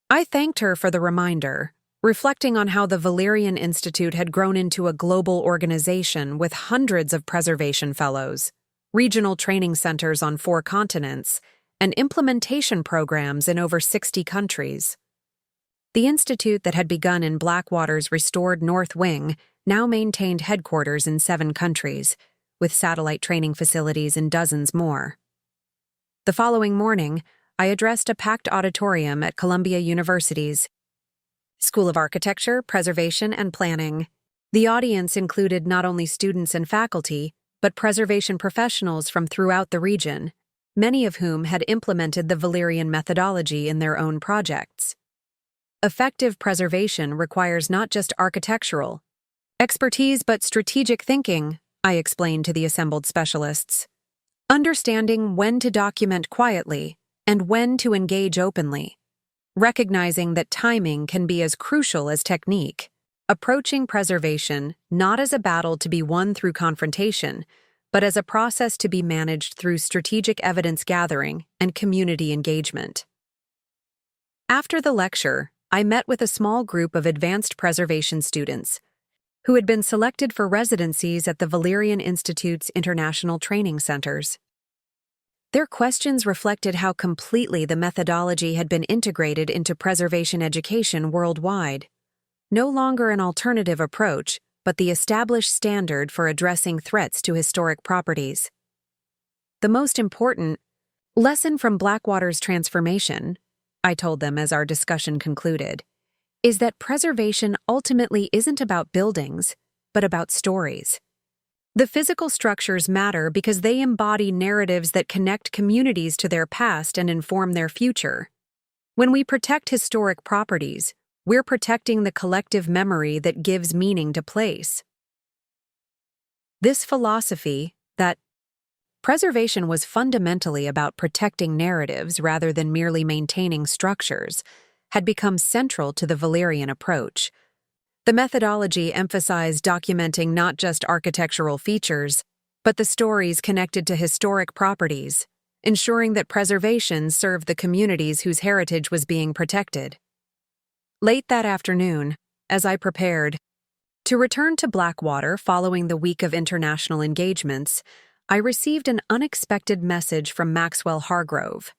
I thanked her for the reminder, reflecting on how the Valerian Institute had grown into a global organization with hundreds of preservation fellows, regional training centers on 4 continents, and implementation programs in over 60 countries. The institute that had begun in Blackwater's restored North Wing now maintained headquarters in 7 countries, with satellite training facilities in dozens more. The following morning, I addressed a packed auditorium at Columbia University's School of Architecture, Preservation, and Planning. The audience included not only students and faculty, but preservation professionals from throughout the region, many of whom had implemented the Valerian methodology in their own projects. Effective preservation requires not just architectural expertise but strategic thinking, I explained to the assembled specialists. Understanding when to document quietly and when to engage openly, recognizing that timing can be as crucial as technique. Approaching preservation not as a battle to be won through confrontation, but as a process to be managed through strategic evidence gathering and community engagement. After the lecture, I met with a small group of advanced preservation students who had been selected for residencies at the Valerian Institute's international training centers. Their questions reflected how completely the methodology had been integrated into preservation education worldwide. No longer an alternative approach, but the established standard for addressing threats to historic properties. The most important lesson from Blackwater's transformation, I told them as our discussion concluded, is that preservation ultimately isn't about buildings, but about stories. The physical structures matter because they embody narratives that connect communities to their past and inform their future. When we protect historic properties, we're protecting the collective memory that gives meaning to place. This philosophy, that preservation was fundamentally about protecting narratives rather than merely maintaining structures, had become central to the Valerian approach. The methodology emphasized documenting not just architectural features, but the stories connected to historic properties, ensuring that preservation served the communities whose heritage was being protected. Late that afternoon, as I prepared to return to Blackwater following the week of international engagements, I received an unexpected message from Maxwell Hargrove.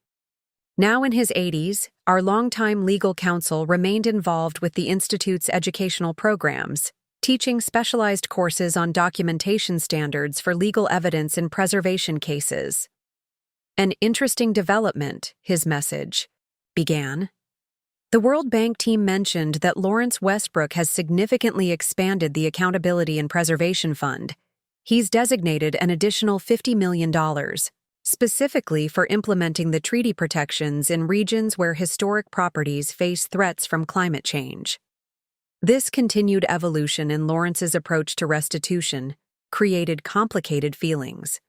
Now in his 80s, our longtime legal counsel remained involved with the Institute's educational programs, teaching specialized courses on documentation standards for legal evidence in preservation cases. An interesting development, his message began. The World Bank team mentioned that Lawrence Westbrook has significantly expanded the Accountability and Preservation Fund. He's designated an additional $50 million, specifically for implementing the treaty protections in regions where historic properties face threats from climate change. This continued evolution in Lawrence's approach to restitution created complicated feelings.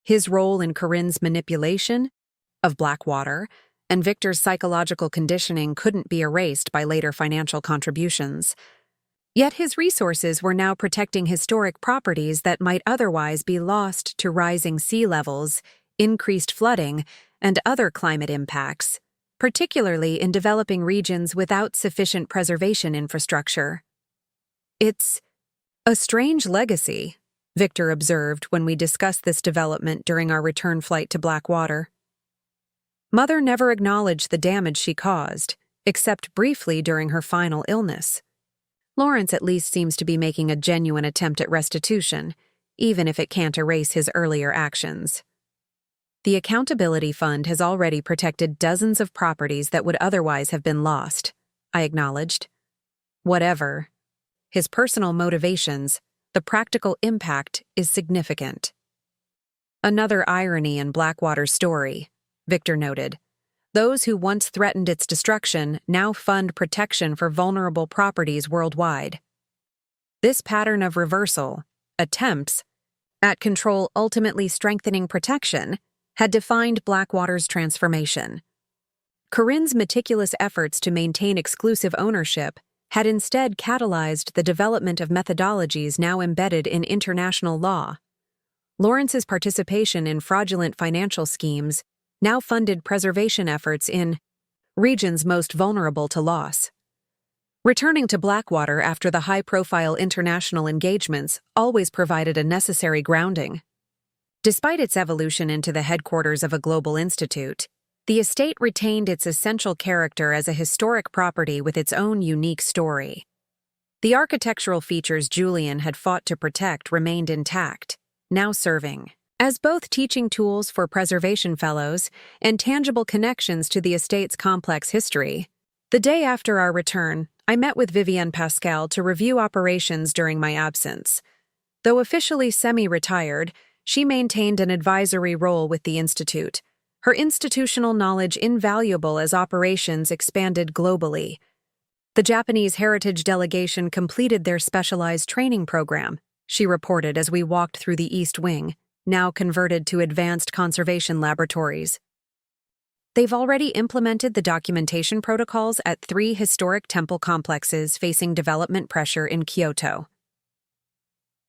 His role in Corinne's manipulation of Blackwater and Victor's psychological conditioning couldn't be erased by later financial contributions. Yet his resources were now protecting historic properties that might otherwise be lost to rising sea levels, increased flooding, and other climate impacts, particularly in developing regions without sufficient preservation infrastructure. It's a strange legacy, Victor observed when we discussed this development during our return flight to Blackwater. Mother never acknowledged the damage she caused, except briefly during her final illness. Lawrence at least seems to be making a genuine attempt at restitution, even if it can't erase his earlier actions. The Accountability Fund has already protected dozens of properties that would otherwise have been lost, I acknowledged. Whatever his personal motivations, the practical impact is significant. Another irony in Blackwater's story, Victor noted. Those who once threatened its destruction now fund protection for vulnerable properties worldwide. This pattern of reversal, attempts at control ultimately strengthening protection, had defined Blackwater's transformation. Corinne's meticulous efforts to maintain exclusive ownership had instead catalyzed the development of methodologies now embedded in international law. Lawrence's participation in fraudulent financial schemes now funded preservation efforts in regions most vulnerable to loss. Returning to Blackwater after the high-profile international engagements always provided a necessary grounding. Despite its evolution into the headquarters of a global institute, the estate retained its essential character as a historic property with its own unique story. The architectural features Julian had fought to protect remained intact, now serving as both teaching tools for preservation fellows and tangible connections to the estate's complex history. The day after our return, I met with Vivienne Pascal to review operations during my absence. Though officially semi-retired, she maintained an advisory role with the Institute, her institutional knowledge invaluable as operations expanded globally. The Japanese Heritage Delegation completed their specialized training program, she reported as we walked through the East Wing, now converted to advanced conservation laboratories. They've already implemented the documentation protocols at 3 historic temple complexes facing development pressure in Kyoto.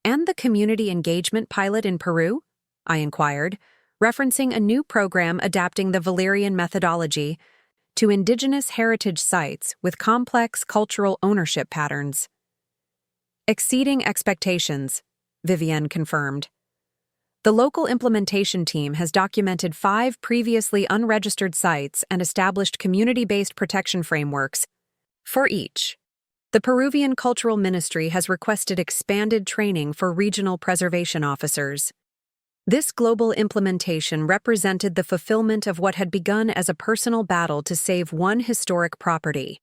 And the community engagement pilot in Peru? I inquired, referencing a new program adapting the Valerian methodology to indigenous heritage sites with complex cultural ownership patterns. Exceeding expectations, Vivienne confirmed. The local implementation team has documented 5 previously unregistered sites and established community-based protection frameworks for each. The Peruvian Cultural Ministry has requested expanded training for regional preservation officers. This global implementation represented the fulfillment of what had begun as a personal battle to save one historic property.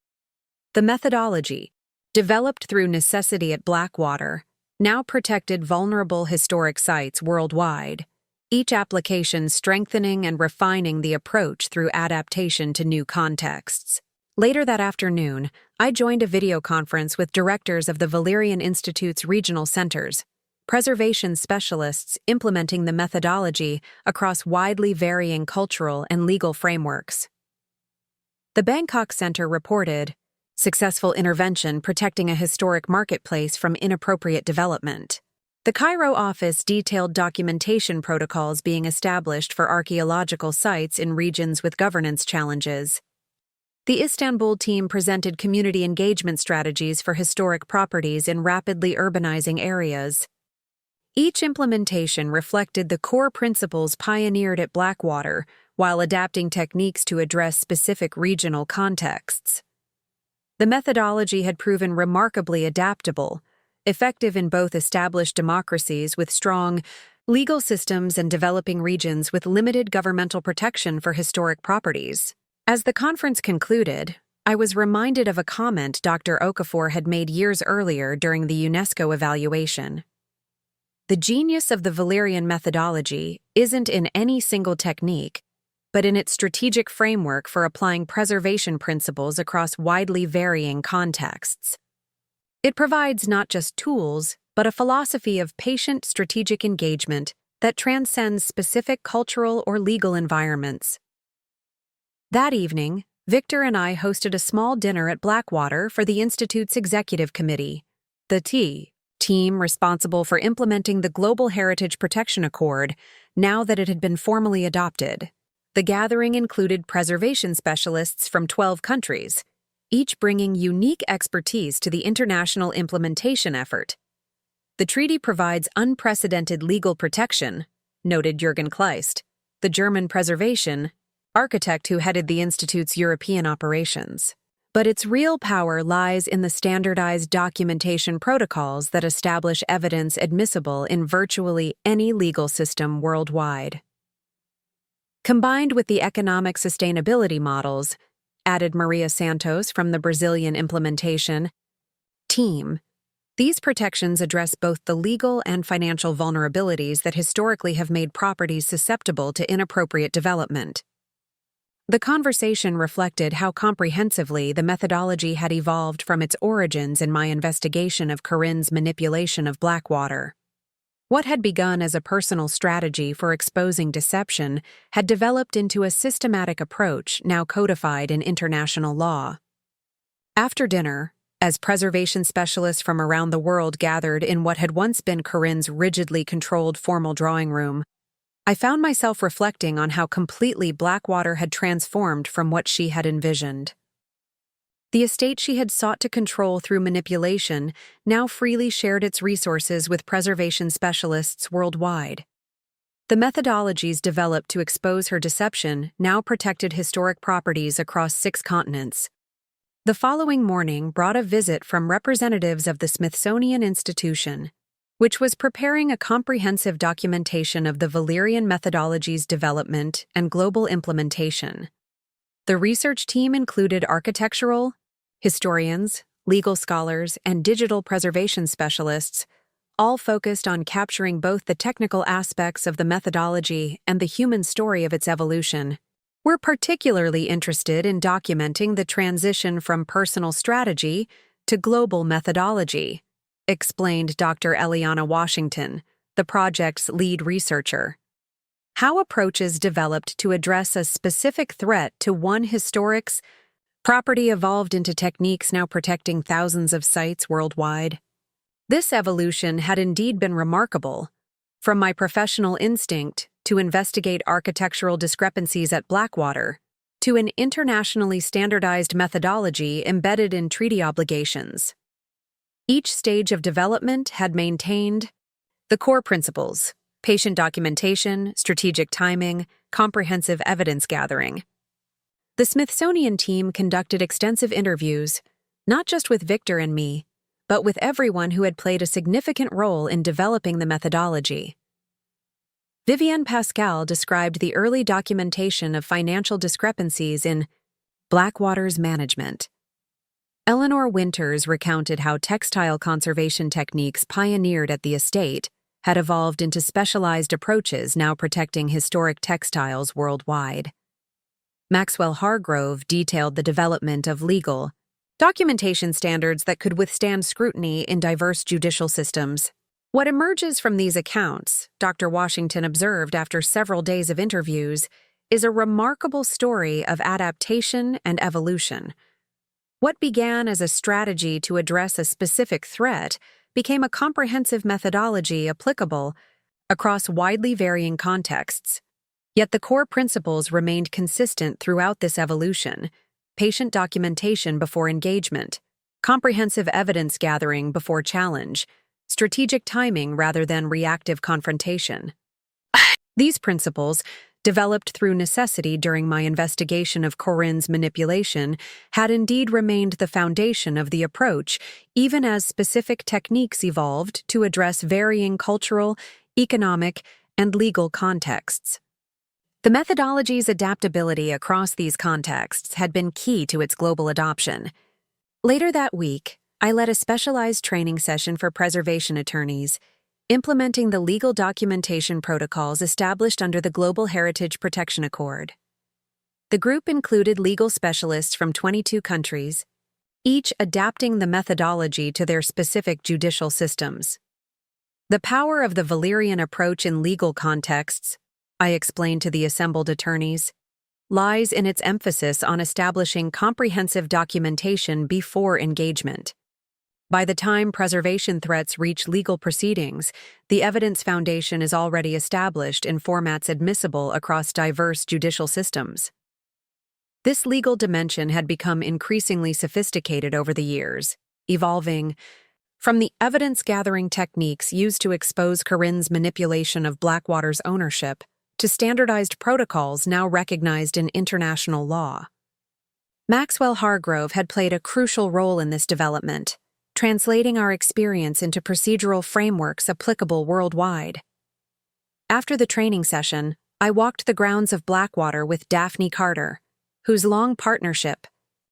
The methodology, developed through necessity at Blackwater, now protected vulnerable historic sites worldwide, each application strengthening and refining the approach through adaptation to new contexts. Later that afternoon, I joined a video conference with directors of the Valerian Institute's regional centers, preservation specialists implementing the methodology across widely varying cultural and legal frameworks. The Bangkok Center reported, "Successful intervention protecting a historic marketplace from inappropriate development." The Cairo office detailed documentation protocols being established for archaeological sites in regions with governance challenges. The Istanbul team presented community engagement strategies for historic properties in rapidly urbanizing areas. Each implementation reflected the core principles pioneered at Blackwater while adapting techniques to address specific regional contexts. The methodology had proven remarkably adaptable, effective in both established democracies with strong legal systems and developing regions with limited governmental protection for historic properties. As the conference concluded, I was reminded of a comment Dr. Okafor had made years earlier during the UNESCO evaluation. The genius of the Valerian methodology isn't in any single technique, but in its strategic framework for applying preservation principles across widely varying contexts. It provides not just tools, but a philosophy of patient strategic engagement that transcends specific cultural or legal environments. That evening, Victor and I hosted a small dinner at Blackwater for the Institute's executive committee, the team responsible for implementing the Global Heritage Protection Accord now that it had been formally adopted. The gathering included preservation specialists from 12 countries, each bringing unique expertise to the international implementation effort. The treaty provides unprecedented legal protection, noted Jürgen Kleist, the German preservation architect who headed the Institute's European operations. But its real power lies in the standardized documentation protocols that establish evidence admissible in virtually any legal system worldwide. Combined with the economic sustainability models, added Maria Santos from the Brazilian implementation team, these protections address both the legal and financial vulnerabilities that historically have made properties susceptible to inappropriate development. The conversation reflected how comprehensively the methodology had evolved from its origins in my investigation of Corinne's manipulation of Blackwater. What had begun as a personal strategy for exposing deception had developed into a systematic approach now codified in international law. After dinner, as preservation specialists from around the world gathered in what had once been Corinne's rigidly controlled formal drawing room, I found myself reflecting on how completely Blackwater had transformed from what she had envisioned. The estate she had sought to control through manipulation now freely shared its resources with preservation specialists worldwide. The methodologies developed to expose her deception now protected historic properties across 6 continents. The following morning brought a visit from representatives of the Smithsonian Institution, which was preparing a comprehensive documentation of the Valerian methodology's development and global implementation. The research team included architectural, historians, legal scholars, and digital preservation specialists, all focused on capturing both the technical aspects of the methodology and the human story of its evolution. We're particularly interested in documenting the transition from personal strategy to global methodology, explained Dr. Eliana Washington, the project's lead researcher. How approaches developed to address a specific threat to one historic's property evolved into techniques now protecting thousands of sites worldwide. This evolution had indeed been remarkable. From my professional instinct to investigate architectural discrepancies at Blackwater, to an internationally standardized methodology embedded in treaty obligations. Each stage of development had maintained the core principles: patient documentation, strategic timing, comprehensive evidence gathering. The Smithsonian team conducted extensive interviews, not just with Victor and me, but with everyone who had played a significant role in developing the methodology. Vivienne Pascal described the early documentation of financial discrepancies in Blackwater's management. Eleanor Winters recounted how textile conservation techniques pioneered at the estate had evolved into specialized approaches now protecting historic textiles worldwide. Maxwell Hargrove detailed the development of legal documentation standards that could withstand scrutiny in diverse judicial systems. What emerges from these accounts, Dr. Washington observed after several days of interviews, is a remarkable story of adaptation and evolution. What began as a strategy to address a specific threat became a comprehensive methodology applicable across widely varying contexts. Yet the core principles remained consistent throughout this evolution: patient documentation before engagement, comprehensive evidence gathering before challenge, strategic timing rather than reactive confrontation. These principles, developed through necessity during my investigation of Corinne's manipulation, had indeed remained the foundation of the approach, even as specific techniques evolved to address varying cultural, economic, and legal contexts. The methodology's adaptability across these contexts had been key to its global adoption. Later that week, I led a specialized training session for preservation attorneys, implementing the legal documentation protocols established under the Global Heritage Protection Accord. The group included legal specialists from 22 countries, each adapting the methodology to their specific judicial systems. The power of the Valerian approach in legal contexts, I explained to the assembled attorneys, lies in its emphasis on establishing comprehensive documentation before engagement. By the time preservation threats reach legal proceedings, the evidence foundation is already established in formats admissible across diverse judicial systems. This legal dimension had become increasingly sophisticated over the years, evolving from the evidence-gathering techniques used to expose Corinne's manipulation of Blackwater's ownership to standardized protocols now recognized in international law. Maxwell Hargrove had played a crucial role in this development, translating our experience into procedural frameworks applicable worldwide. After the training session, I walked the grounds of Blackwater with Daphne Carter, whose long partnership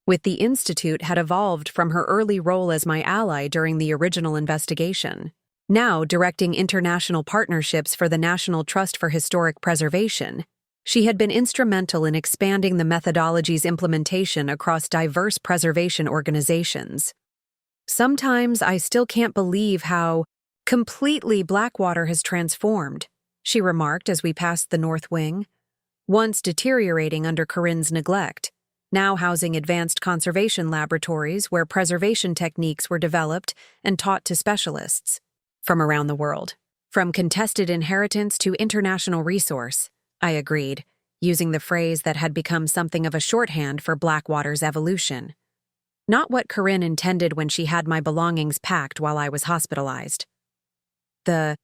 with the Institute had evolved from her early role as my ally during the original investigation. Now directing international partnerships for the National Trust for Historic Preservation, she had been instrumental in expanding the methodology's implementation across diverse preservation organizations. Sometimes I still can't believe how completely Blackwater has transformed, she remarked as we passed the north wing, once deteriorating under Corinne's neglect, now housing advanced conservation laboratories where preservation techniques were developed and taught to specialists from around the world. From contested inheritance to international resource, I agreed, using the phrase that had become something of a shorthand for Blackwater's evolution. Not what Corinne intended when she had my belongings packed while I was hospitalized. The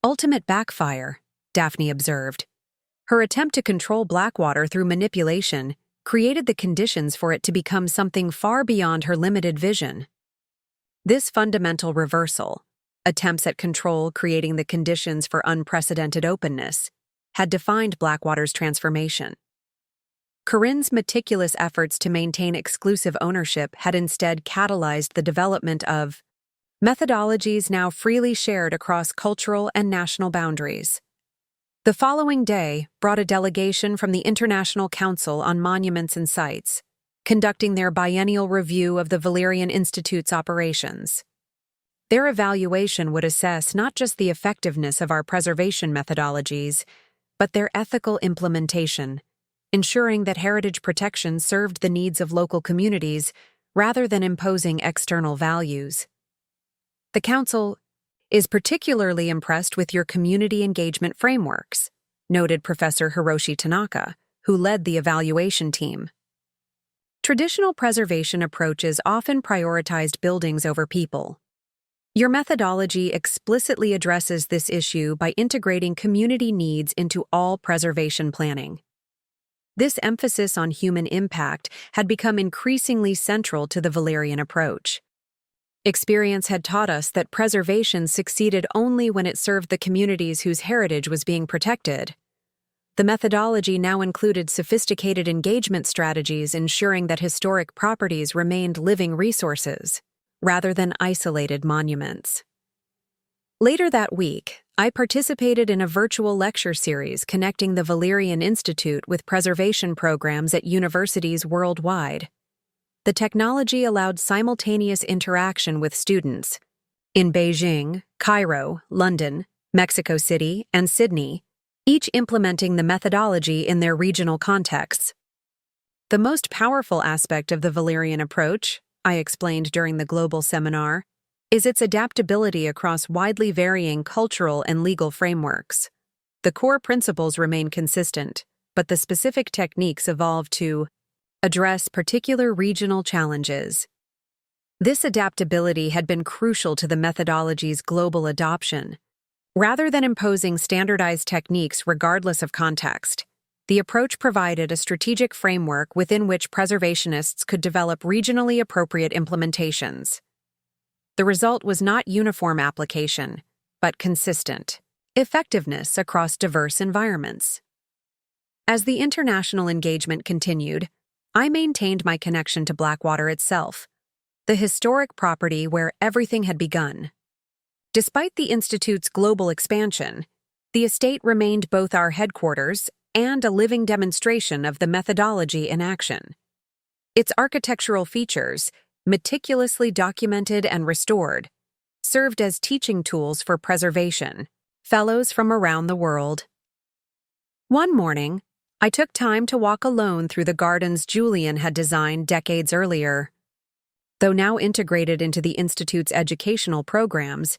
ultimate backfire, Daphne observed. Her attempt to control Blackwater through manipulation created the conditions for it to become something far beyond her limited vision. This fundamental reversal, attempts at control creating the conditions for unprecedented openness, had defined Blackwater's transformation. Corinne's meticulous efforts to maintain exclusive ownership had instead catalyzed the development of methodologies now freely shared across cultural and national boundaries. The following day brought a delegation from the International Council on Monuments and Sites, conducting their biennial review of the Valerian Institute's operations. Their evaluation would assess not just the effectiveness of our preservation methodologies, but their ethical implementation, ensuring that heritage protection served the needs of local communities rather than imposing external values. The Council is particularly impressed with your community engagement frameworks, noted Professor Hiroshi Tanaka, who led the evaluation team. Traditional preservation approaches often prioritized buildings over people. Your methodology explicitly addresses this issue by integrating community needs into all preservation planning. This emphasis on human impact had become increasingly central to the Valerian approach. Experience had taught us that preservation succeeded only when it served the communities whose heritage was being protected. The methodology now included sophisticated engagement strategies ensuring that historic properties remained living resources, rather than isolated monuments. Later that week, I participated in a virtual lecture series connecting the Valerian Institute with preservation programs at universities worldwide. The technology allowed simultaneous interaction with students in Beijing, Cairo, London, Mexico City, and Sydney, each implementing the methodology in their regional contexts. The most powerful aspect of the Valerian approach, I explained during the global seminar, is its adaptability across widely varying cultural and legal frameworks. The core principles remain consistent, but the specific techniques evolve to address particular regional challenges. This adaptability had been crucial to the methodology's global adoption. Rather than imposing standardized techniques regardless of context, the approach provided a strategic framework within which preservationists could develop regionally appropriate implementations. The result was not uniform application, but consistent effectiveness across diverse environments. As the international engagement continued, I maintained my connection to Blackwater itself, the historic property where everything had begun. Despite the Institute's global expansion, the estate remained both our headquarters and a living demonstration of the methodology in action. Its architectural features, meticulously documented and restored, served as teaching tools for preservation, fellows from around the world. One morning, I took time to walk alone through the gardens Julian had designed decades earlier. Though now integrated into the Institute's educational programs,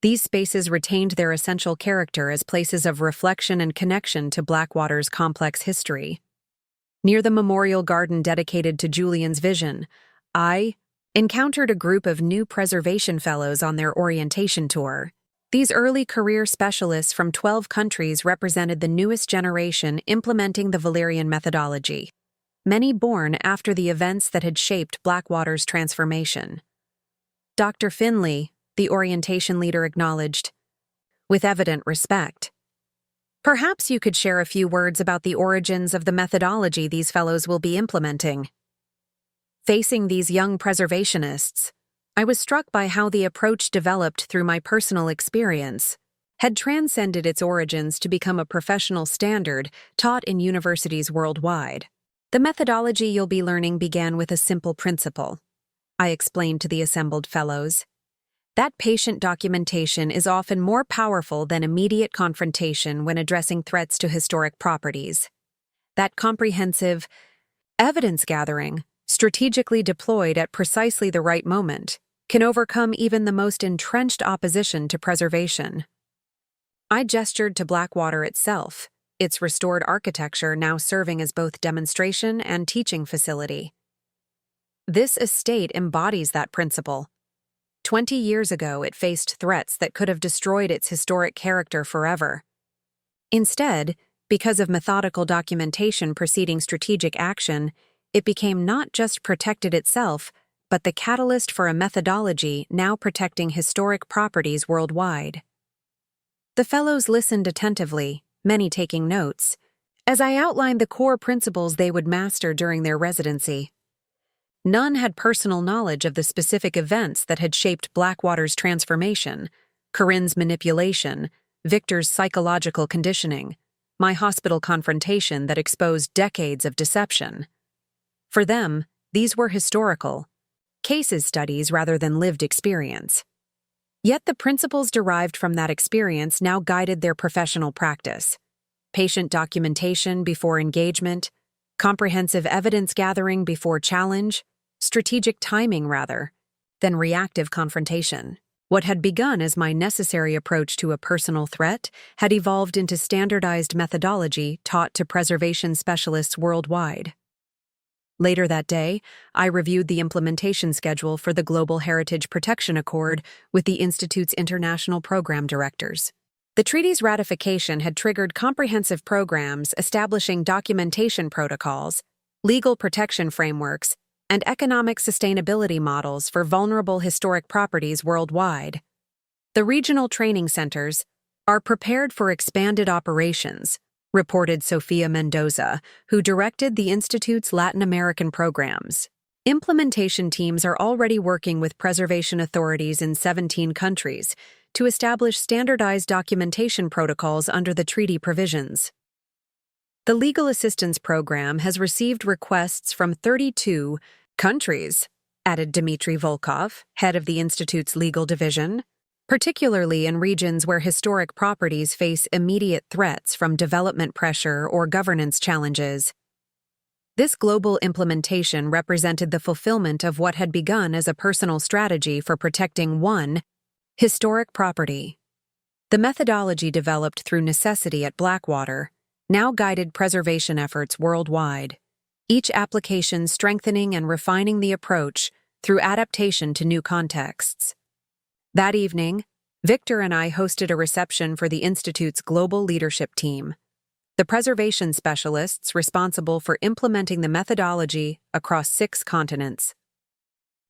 these spaces retained their essential character as places of reflection and connection to Blackwater's complex history. Near the memorial garden dedicated to Julian's vision, I encountered a group of new preservation fellows on their orientation tour. These early career specialists from 12 countries represented the newest generation implementing the Valerian methodology, many born after the events that had shaped Blackwater's transformation. Dr. Finley, the orientation leader, acknowledged, with evident respect, Perhaps you could share a few words about the origins of the methodology these fellows will be implementing. Facing these young preservationists, I was struck by how the approach developed through my personal experience had transcended its origins to become a professional standard taught in universities worldwide. The methodology you'll be learning began with a simple principle, I explained to the assembled fellows. That patient documentation is often more powerful than immediate confrontation when addressing threats to historic properties. That comprehensive evidence gathering, strategically deployed at precisely the right moment, can overcome even the most entrenched opposition to preservation. I gestured to Blackwater itself, its restored architecture now serving as both demonstration and teaching facility. This estate embodies that principle. 20 years ago, it faced threats that could have destroyed its historic character forever. Instead, because of methodical documentation preceding strategic action, it became not just protected itself, but the catalyst for a methodology now protecting historic properties worldwide. The fellows listened attentively, many taking notes, as I outlined the core principles they would master during their residency. None had personal knowledge of the specific events that had shaped Blackwater's transformation, Corinne's manipulation, Victor's psychological conditioning, my hospital confrontation that exposed decades of deception. For them, these were historical, case studies rather than lived experience. Yet the principles derived from that experience now guided their professional practice. Patient documentation before engagement, comprehensive evidence gathering before challenge, strategic timing rather than reactive confrontation. What had begun as my necessary approach to a personal threat had evolved into standardized methodology taught to preservation specialists worldwide. Later that day, I reviewed the implementation schedule for the Global Heritage Protection Accord with the Institute's international program directors. The treaty's ratification had triggered comprehensive programs establishing documentation protocols, legal protection frameworks, and economic sustainability models for vulnerable historic properties worldwide. The regional training centers are prepared for expanded operations, reported Sofia Mendoza, who directed the Institute's Latin American programs. Implementation teams are already working with preservation authorities in 17 countries to establish standardized documentation protocols under the treaty provisions. The Legal Assistance Program has received requests from 32 countries, added Dmitry Volkov, head of the Institute's legal division, particularly in regions where historic properties face immediate threats from development pressure or governance challenges. This global implementation represented the fulfillment of what had begun as a personal strategy for protecting one historic property. The methodology developed through necessity at Blackwater now guided preservation efforts worldwide, each application strengthening and refining the approach through adaptation to new contexts. That evening, Victor and I hosted a reception for the Institute's global leadership team, the preservation specialists responsible for implementing the methodology across 6 continents.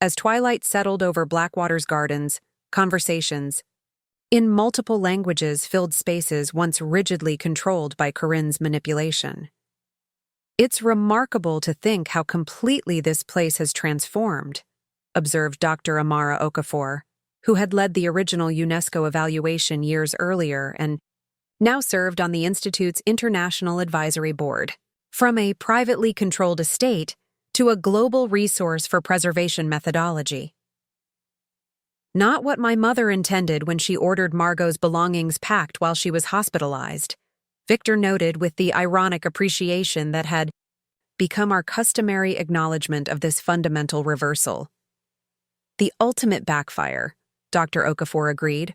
As twilight settled over Blackwater's gardens, conversations in multiple languages filled spaces once rigidly controlled by Corinne's manipulation. It's remarkable to think how completely this place has transformed, observed Dr. Amara Okafor, who had led the original UNESCO evaluation years earlier and now served on the Institute's International Advisory Board. From a privately controlled estate to a global resource for preservation methodology. Not what my mother intended when she ordered Margot's belongings packed while she was hospitalized, Victor noted with the ironic appreciation that had become our customary acknowledgement of this fundamental reversal. The ultimate backfire, Dr. Okafor agreed.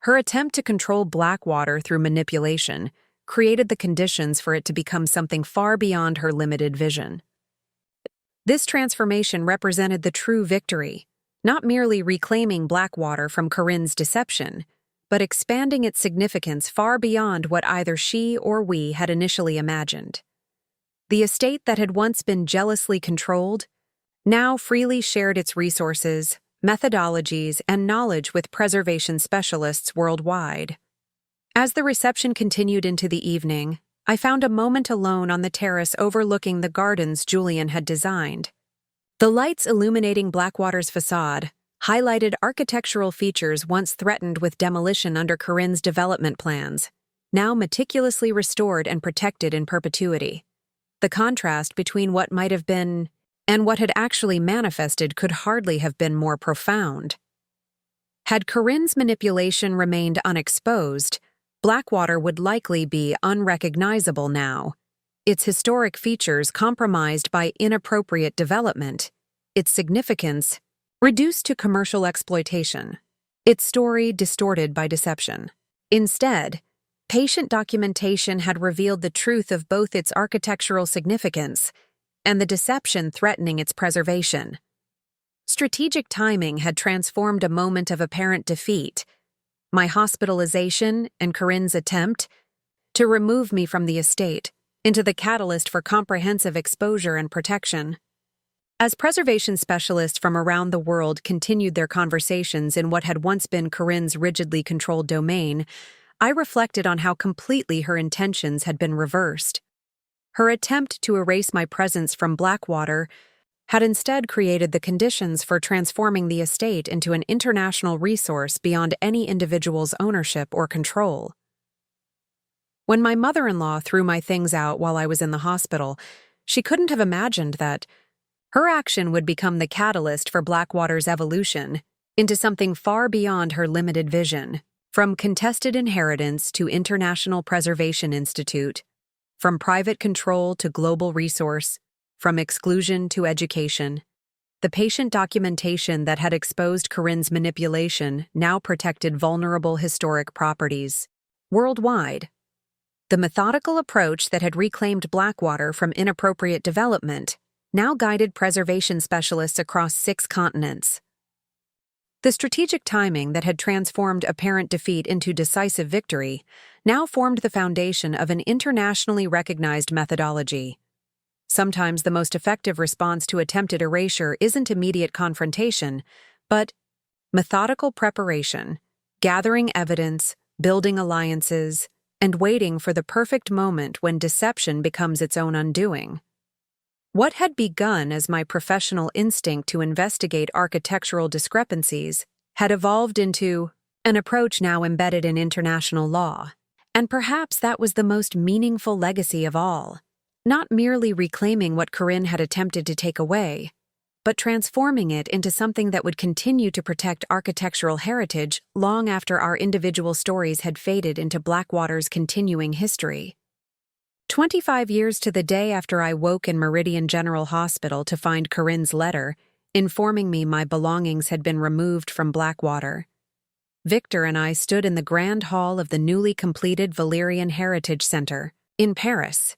Her attempt to control Blackwater through manipulation created the conditions for it to become something far beyond her limited vision. This transformation represented the true victory, not merely reclaiming Blackwater from Corinne's deception, but expanding its significance far beyond what either she or we had initially imagined. The estate that had once been jealously controlled now freely shared its resources, methodologies, and knowledge with preservation specialists worldwide. As the reception continued into the evening, I found a moment alone on the terrace overlooking the gardens Julian had designed. The lights illuminating Blackwater's facade highlighted architectural features once threatened with demolition under Corinne's development plans, now meticulously restored and protected in perpetuity. The contrast between what might have been and what had actually manifested could hardly have been more profound. Had Corinne's manipulation remained unexposed, Blackwater would likely be unrecognizable now, its historic features compromised by inappropriate development, its significance reduced to commercial exploitation, its story distorted by deception. Instead, patient documentation had revealed the truth of both its architectural significance and the deception threatening its preservation. Strategic timing had transformed a moment of apparent defeat, my hospitalization and Corinne's attempt to remove me from the estate, into the catalyst for comprehensive exposure and protection. As preservation specialists from around the world continued their conversations in what had once been Corinne's rigidly controlled domain, I reflected on how completely her intentions had been reversed. Her attempt to erase my presence from Blackwater had instead created the conditions for transforming the estate into an international resource beyond any individual's ownership or control. When my mother-in-law threw my things out while I was in the hospital, she couldn't have imagined that her action would become the catalyst for Blackwater's evolution into something far beyond her limited vision, from contested inheritance to International Preservation Institute, from private control to global resource, from exclusion to education. The patient documentation that had exposed Corinne's manipulation now protected vulnerable historic properties worldwide. The methodical approach that had reclaimed Blackwater from inappropriate development now guided preservation specialists across 6 continents. The strategic timing that had transformed apparent defeat into decisive victory now formed the foundation of an internationally recognized methodology. Sometimes the most effective response to attempted erasure isn't immediate confrontation, but methodical preparation, gathering evidence, building alliances, and waiting for the perfect moment when deception becomes its own undoing. What had begun as my professional instinct to investigate architectural discrepancies had evolved into an approach now embedded in international law, and perhaps that was the most meaningful legacy of all. Not merely reclaiming what Corinne had attempted to take away, but transforming it into something that would continue to protect architectural heritage long after our individual stories had faded into Blackwater's continuing history. 25 years to the day after I woke in Meridian General Hospital to find Corinne's letter, informing me my belongings had been removed from Blackwater, Victor and I stood in the grand hall of the newly completed Valerian Heritage Center in Paris.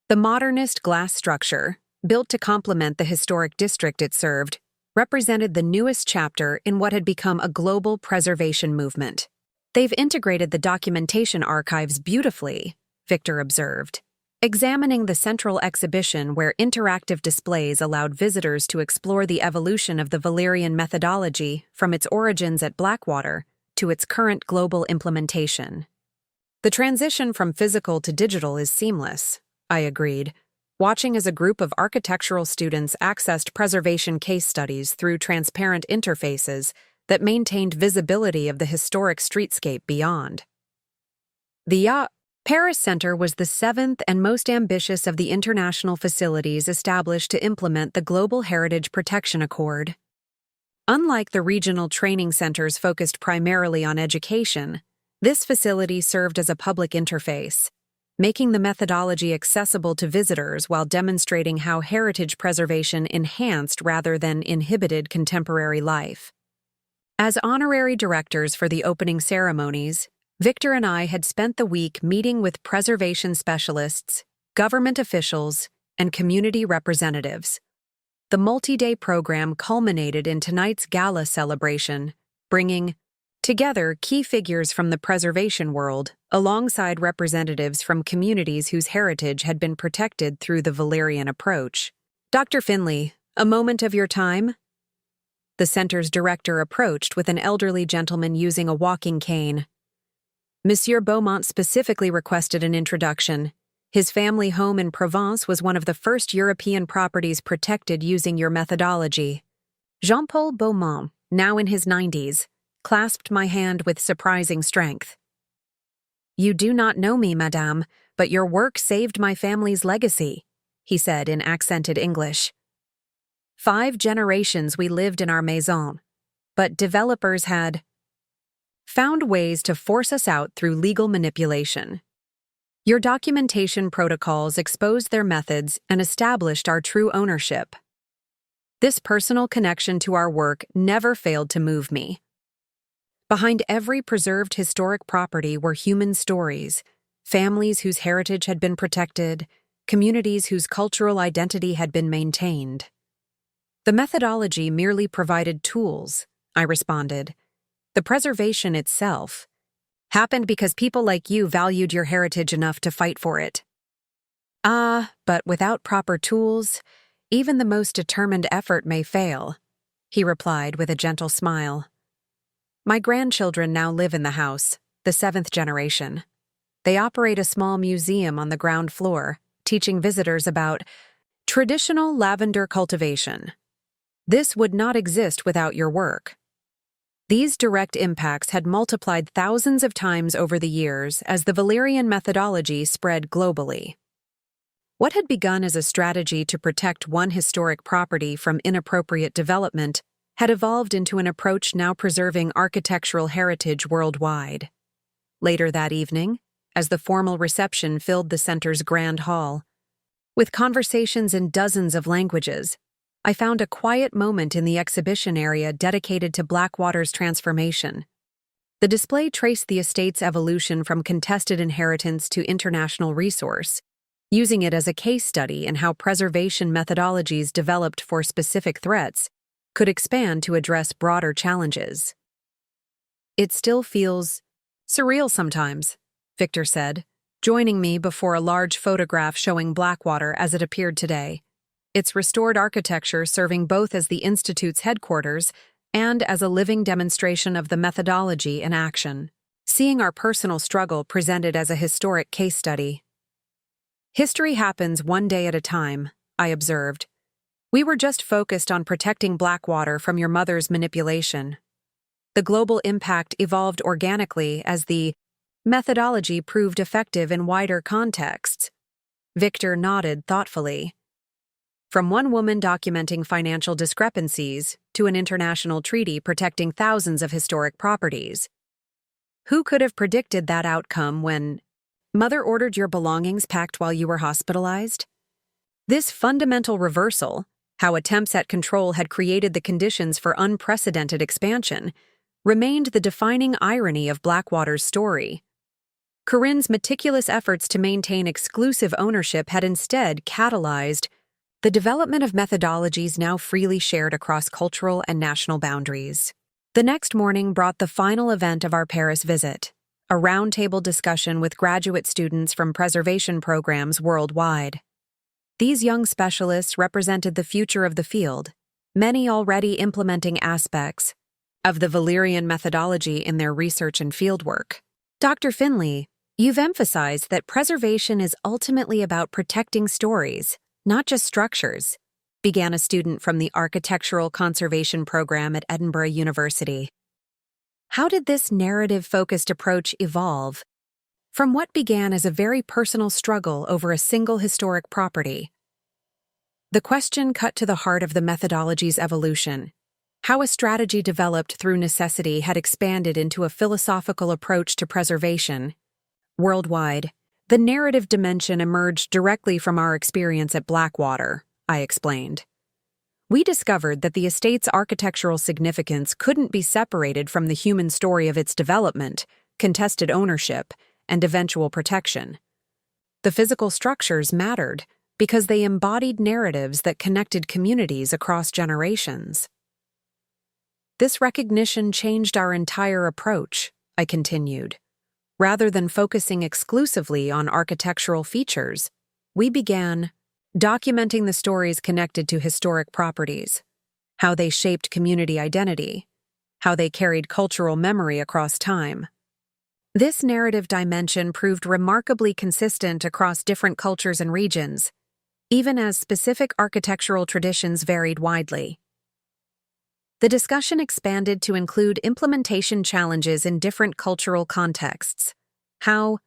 The modernist glass structure, built to complement the historic district it served, represented the newest chapter in what had become a global preservation movement. "They've integrated the documentation archives beautifully," Victor observed, examining the central exhibition where interactive displays allowed visitors to explore the evolution of the Valerian methodology from its origins at Blackwater to its current global implementation. "The transition from physical to digital is seamless," I agreed, watching as a group of architectural students accessed preservation case studies through transparent interfaces that maintained visibility of the historic streetscape beyond. The Paris Center was the 7th and most ambitious of the international facilities established to implement the Global Heritage Protection Accord. Unlike the regional training centers focused primarily on education, this facility served as a public interface, making the methodology accessible to visitors while demonstrating how heritage preservation enhanced rather than inhibited contemporary life. As honorary directors for the opening ceremonies, Victor and I had spent the week meeting with preservation specialists, government officials, and community representatives. The multi-day program culminated in tonight's gala celebration, bringing together key figures from the preservation world, alongside representatives from communities whose heritage had been protected through the Valerian approach. "Dr. Finley, a moment of your time?" The center's director approached with an elderly gentleman using a walking cane. Monsieur Beaumont specifically requested an introduction. His family home in Provence was one of the first European properties protected using your methodology. Jean-Paul Beaumont, now in his 90s, clasped my hand with surprising strength. "You do not know me, madame, but your work saved my family's legacy," he said in accented English. 5 generations we lived in our maison, but developers had found ways to force us out through legal manipulation. Your documentation protocols exposed their methods and established our true ownership. This personal connection to our work never failed to move me. Behind every preserved historic property were human stories, families whose heritage had been protected, communities whose cultural identity had been maintained. The methodology merely provided tools, I responded. The preservation itself happened because people like you valued your heritage enough to fight for it. But without proper tools, even the most determined effort may fail, he replied with a gentle smile. My grandchildren now live in the house, the 7th generation. They operate a small museum on the ground floor, teaching visitors about traditional lavender cultivation. This would not exist without your work. These direct impacts had multiplied thousands of times over the years as the Valerian methodology spread globally. What had begun as a strategy to protect one historic property from inappropriate development had evolved into an approach now preserving architectural heritage worldwide. Later that evening, as the formal reception filled the center's grand hall, with conversations in dozens of languages, I found a quiet moment in the exhibition area dedicated to Blackwater's transformation. The display traced the estate's evolution from contested inheritance to international resource, using it as a case study in how preservation methodologies developed for specific threats could expand to address broader challenges. It still feels surreal sometimes, Victor said, joining me before a large photograph showing Blackwater as it appeared today. Its restored architecture serving both as the Institute's headquarters and as a living demonstration of the methodology in action. Seeing our personal struggle presented as a historic case study. History happens one day at a time, I observed. We were just focused on protecting Blackwater from your mother's manipulation. The global impact evolved organically as the methodology proved effective in wider contexts. Victor nodded thoughtfully. From one woman documenting financial discrepancies to an international treaty protecting thousands of historic properties. Who could have predicted that outcome when Mother ordered your belongings packed while you were hospitalized? This fundamental reversal, how attempts at control had created the conditions for unprecedented expansion, remained the defining irony of Blackwater's story. Corinne's meticulous efforts to maintain exclusive ownership had instead catalyzed the development of methodologies now freely shared across cultural and national boundaries. The next morning brought the final event of our Paris visit, a roundtable discussion with graduate students from preservation programs worldwide. These young specialists represented the future of the field, many already implementing aspects of the Valerian methodology in their research and fieldwork. Dr. Finley, you've emphasized that preservation is ultimately about protecting stories, not just structures, began a student from the Architectural Conservation Program at Edinburgh University. How did this narrative-focused approach evolve from what began as a very personal struggle over a single historic property? The question cut to the heart of the methodology's evolution. How a strategy developed through necessity had expanded into a philosophical approach to preservation. Worldwide, the narrative dimension emerged directly from our experience at Blackwater, I explained. We discovered that the estate's architectural significance couldn't be separated from the human story of its development, contested ownership, and eventual protection. The physical structures mattered because they embodied narratives that connected communities across generations. This recognition changed our entire approach, I continued. Rather than focusing exclusively on architectural features, we began documenting the stories connected to historic properties, how they shaped community identity, how they carried cultural memory across time. This narrative dimension proved remarkably consistent across different cultures and regions, even as specific architectural traditions varied widely. The discussion expanded to include implementation challenges in different cultural contexts, how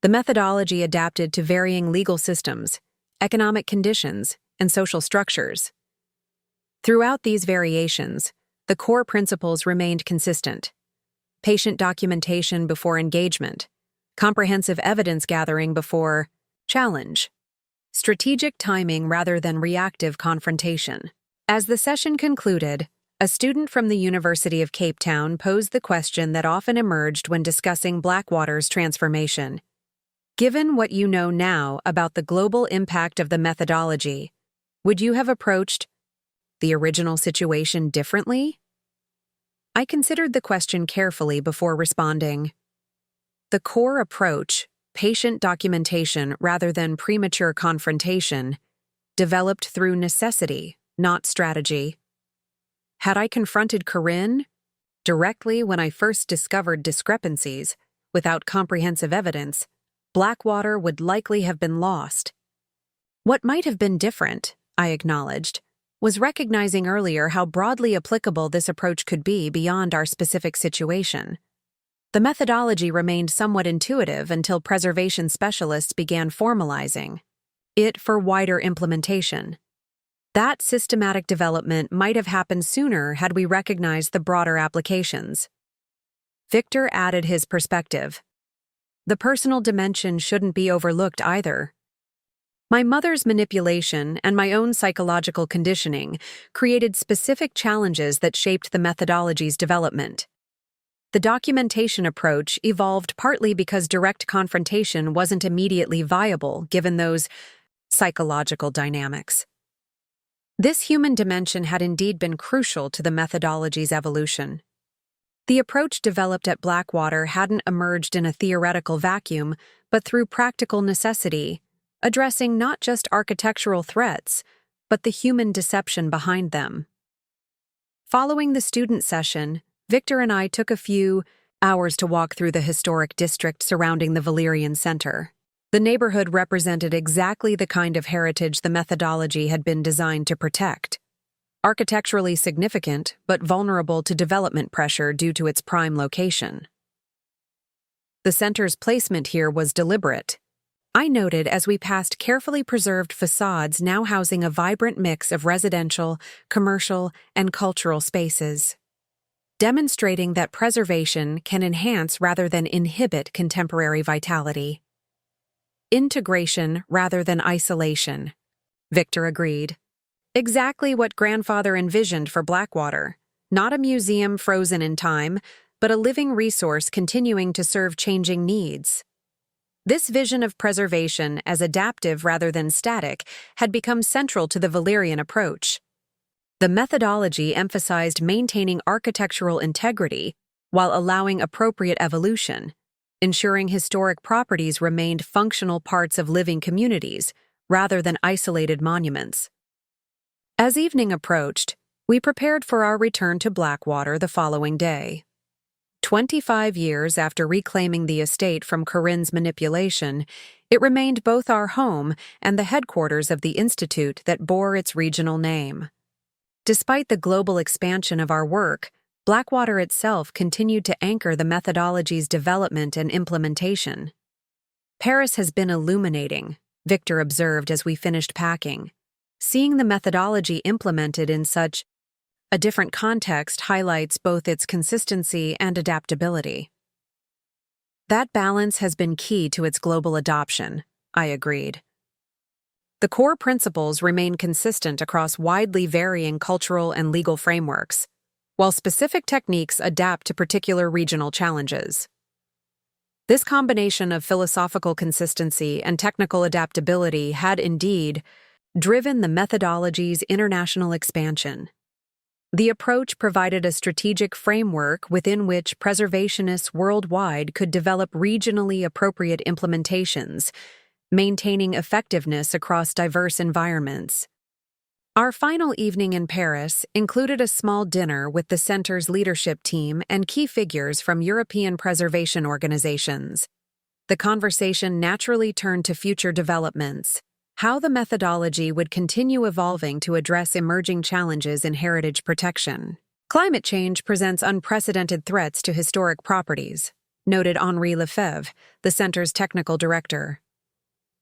the methodology adapted to varying legal systems, economic conditions, and social structures. Throughout these variations, the core principles remained consistent: patient documentation before engagement, comprehensive evidence gathering before challenge, strategic timing rather than reactive confrontation. As the session concluded, a student from the University of Cape Town posed the question that often emerged when discussing Blackwater's transformation. Given what you know now about the global impact of the methodology, would you have approached the original situation differently? I considered the question carefully before responding. The core approach, patient documentation rather than premature confrontation, developed through necessity, not strategy. Had I confronted Corinne directly when I first discovered discrepancies, without comprehensive evidence, Blackwater would likely have been lost. What might have been different, I acknowledged, was recognizing earlier how broadly applicable this approach could be beyond our specific situation. The methodology remained somewhat intuitive until preservation specialists began formalizing it for wider implementation. That systematic development might have happened sooner had we recognized the broader applications. Victor added his perspective. The personal dimension shouldn't be overlooked either. My mother's manipulation and my own psychological conditioning created specific challenges that shaped the methodology's development. The documentation approach evolved partly because direct confrontation wasn't immediately viable given those psychological dynamics. This human dimension had indeed been crucial to the methodology's evolution. The approach developed at Blackwater hadn't emerged in a theoretical vacuum, but through practical necessity, addressing not just architectural threats, but the human deception behind them. Following the student session, Victor and I took a few hours to walk through the historic district surrounding the Valerian Center. The neighborhood represented exactly the kind of heritage the methodology had been designed to protect. Architecturally significant, but vulnerable to development pressure due to its prime location. The center's placement here was deliberate. I noted as we passed carefully preserved facades now housing a vibrant mix of residential, commercial, and cultural spaces, demonstrating that preservation can enhance rather than inhibit contemporary vitality. Integration rather than isolation, Victor agreed. Exactly what grandfather envisioned for Blackwater, not a museum frozen in time, but a living resource continuing to serve changing needs. This vision of preservation as adaptive rather than static had become central to the Valerian approach. The methodology emphasized maintaining architectural integrity while allowing appropriate evolution, ensuring historic properties remained functional parts of living communities rather than isolated monuments. As evening approached, we prepared for our return to Blackwater the following day. 25 years after reclaiming the estate from Corinne's manipulation, it remained both our home and the headquarters of the institute that bore its regional name. Despite the global expansion of our work, Blackwater itself continued to anchor the methodology's development and implementation. Paris has been illuminating, Victor observed as we finished packing. Seeing the methodology implemented in such a different context highlights both its consistency and adaptability. That balance has been key to its global adoption, I agreed. The core principles remain consistent across widely varying cultural and legal frameworks, while specific techniques adapt to particular regional challenges. This combination of philosophical consistency and technical adaptability had indeed driven the methodology's international expansion. The approach provided a strategic framework within which preservationists worldwide could develop regionally appropriate implementations, maintaining effectiveness across diverse environments. Our final evening in Paris included a small dinner with the center's leadership team and key figures from European preservation organizations. The conversation naturally turned to future developments, how the methodology would continue evolving to address emerging challenges in heritage protection. Climate change presents unprecedented threats to historic properties, noted Henri Lefebvre, the center's technical director.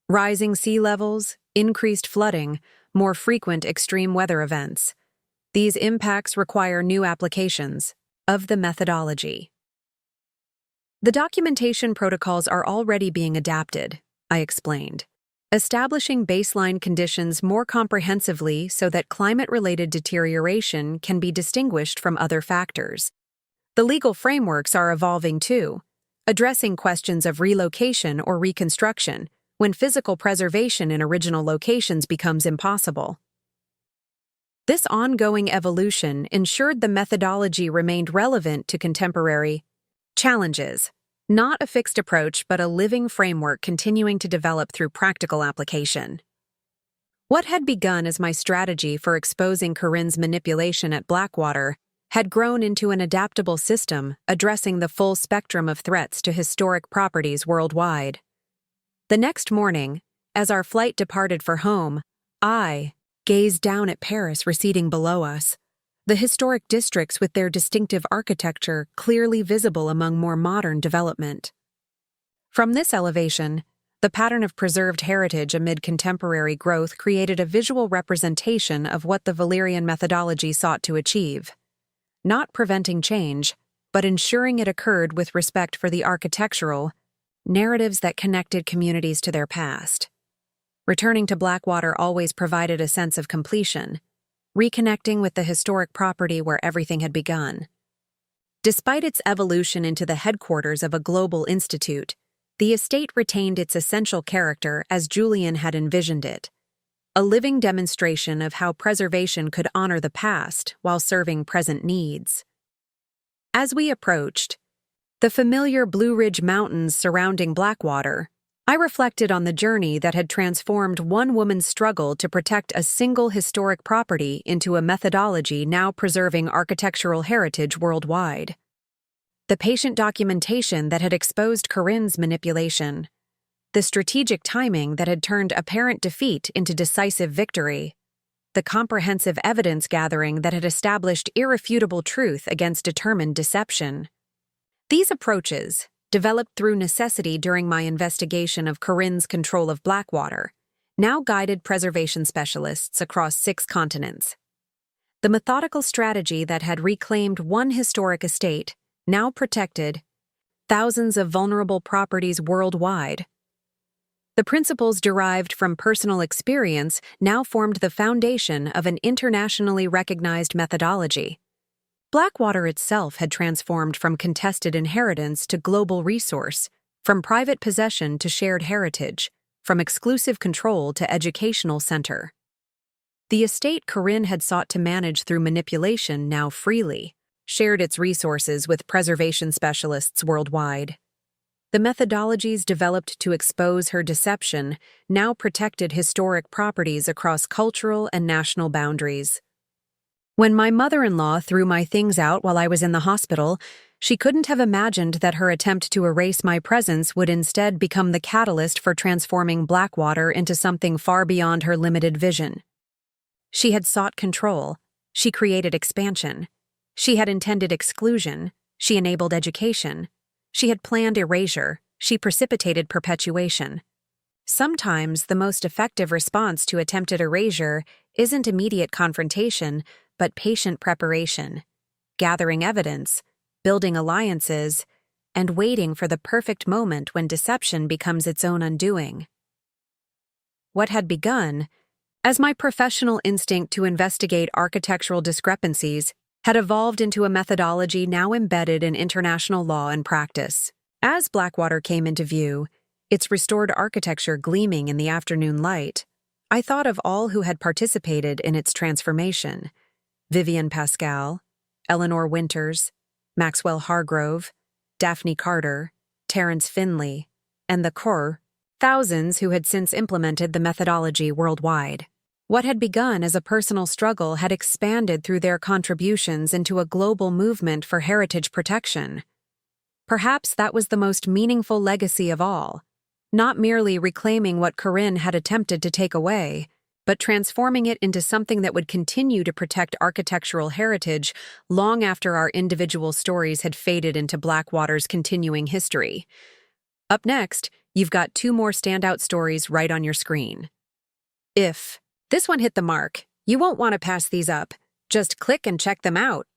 Rising sea levels, increased flooding, more frequent extreme weather events. These impacts require new applications of the methodology. The documentation protocols are already being adapted, I explained, establishing baseline conditions more comprehensively so that climate-related deterioration can be distinguished from other factors. The legal frameworks are evolving too, addressing questions of relocation or reconstruction when physical preservation in original locations becomes impossible. This ongoing evolution ensured the methodology remained relevant to contemporary challenges, not a fixed approach but a living framework continuing to develop through practical application. What had begun as my strategy for exposing Corinne's manipulation at Blackwater had grown into an adaptable system addressing the full spectrum of threats to historic properties worldwide. The next morning, as our flight departed for home, I gazed down at Paris receding below us, the historic districts with their distinctive architecture clearly visible among more modern development. From this elevation, the pattern of preserved heritage amid contemporary growth created a visual representation of what the Valerian methodology sought to achieve, not preventing change, but ensuring it occurred with respect for the architectural narratives that connected communities to their past. Returning to Blackwater always provided a sense of completion, reconnecting with the historic property where everything had begun. Despite its evolution into the headquarters of a global institute, the estate retained its essential character as Julian had envisioned it, a living demonstration of how preservation could honor the past while serving present needs. As we approached the familiar Blue Ridge Mountains surrounding Blackwater, I reflected on the journey that had transformed one woman's struggle to protect a single historic property into a methodology now preserving architectural heritage worldwide. The patient documentation that had exposed Corinne's manipulation, the strategic timing that had turned apparent defeat into decisive victory, the comprehensive evidence gathering that had established irrefutable truth against determined deception. These approaches, developed through necessity during my investigation of Corinne's control of Blackwater, now guided preservation specialists across 6 continents. The methodical strategy that had reclaimed one historic estate now protected thousands of vulnerable properties worldwide. The principles derived from personal experience now formed the foundation of an internationally recognized methodology. Blackwater itself had transformed from contested inheritance to global resource, from private possession to shared heritage, from exclusive control to educational center. The estate Corinne had sought to manage through manipulation now freely shared its resources with preservation specialists worldwide. The methodologies developed to expose her deception now protected historic properties across cultural and national boundaries. When my mother-in-law threw my things out while I was in the hospital, she couldn't have imagined that her attempt to erase my presence would instead become the catalyst for transforming Blackwater into something far beyond her limited vision. She had sought control. She created expansion. She had intended exclusion. She enabled education. She had planned erasure. She precipitated perpetuation. Sometimes the most effective response to attempted erasure isn't immediate confrontation, but patient preparation, gathering evidence, building alliances, and waiting for the perfect moment when deception becomes its own undoing. What had begun, as my professional instinct to investigate architectural discrepancies, had evolved into a methodology now embedded in international law and practice. As Blackwater came into view, its restored architecture gleaming in the afternoon light, I thought of all who had participated in its transformation: Vivian Pascal, Eleanor Winters, Maxwell Hargrove, Daphne Carter, Terence Finley, and the thousands who had since implemented the methodology worldwide. What had begun as a personal struggle had expanded through their contributions into a global movement for heritage protection. Perhaps that was the most meaningful legacy of all, not merely reclaiming what Corinne had attempted to take away, but transforming it into something that would continue to protect architectural heritage long after our individual stories had faded into Blackwater's continuing history. Up next, you've got 2 more standout stories right on your screen. If this one hit the mark, you won't want to pass these up. Just click and check them out.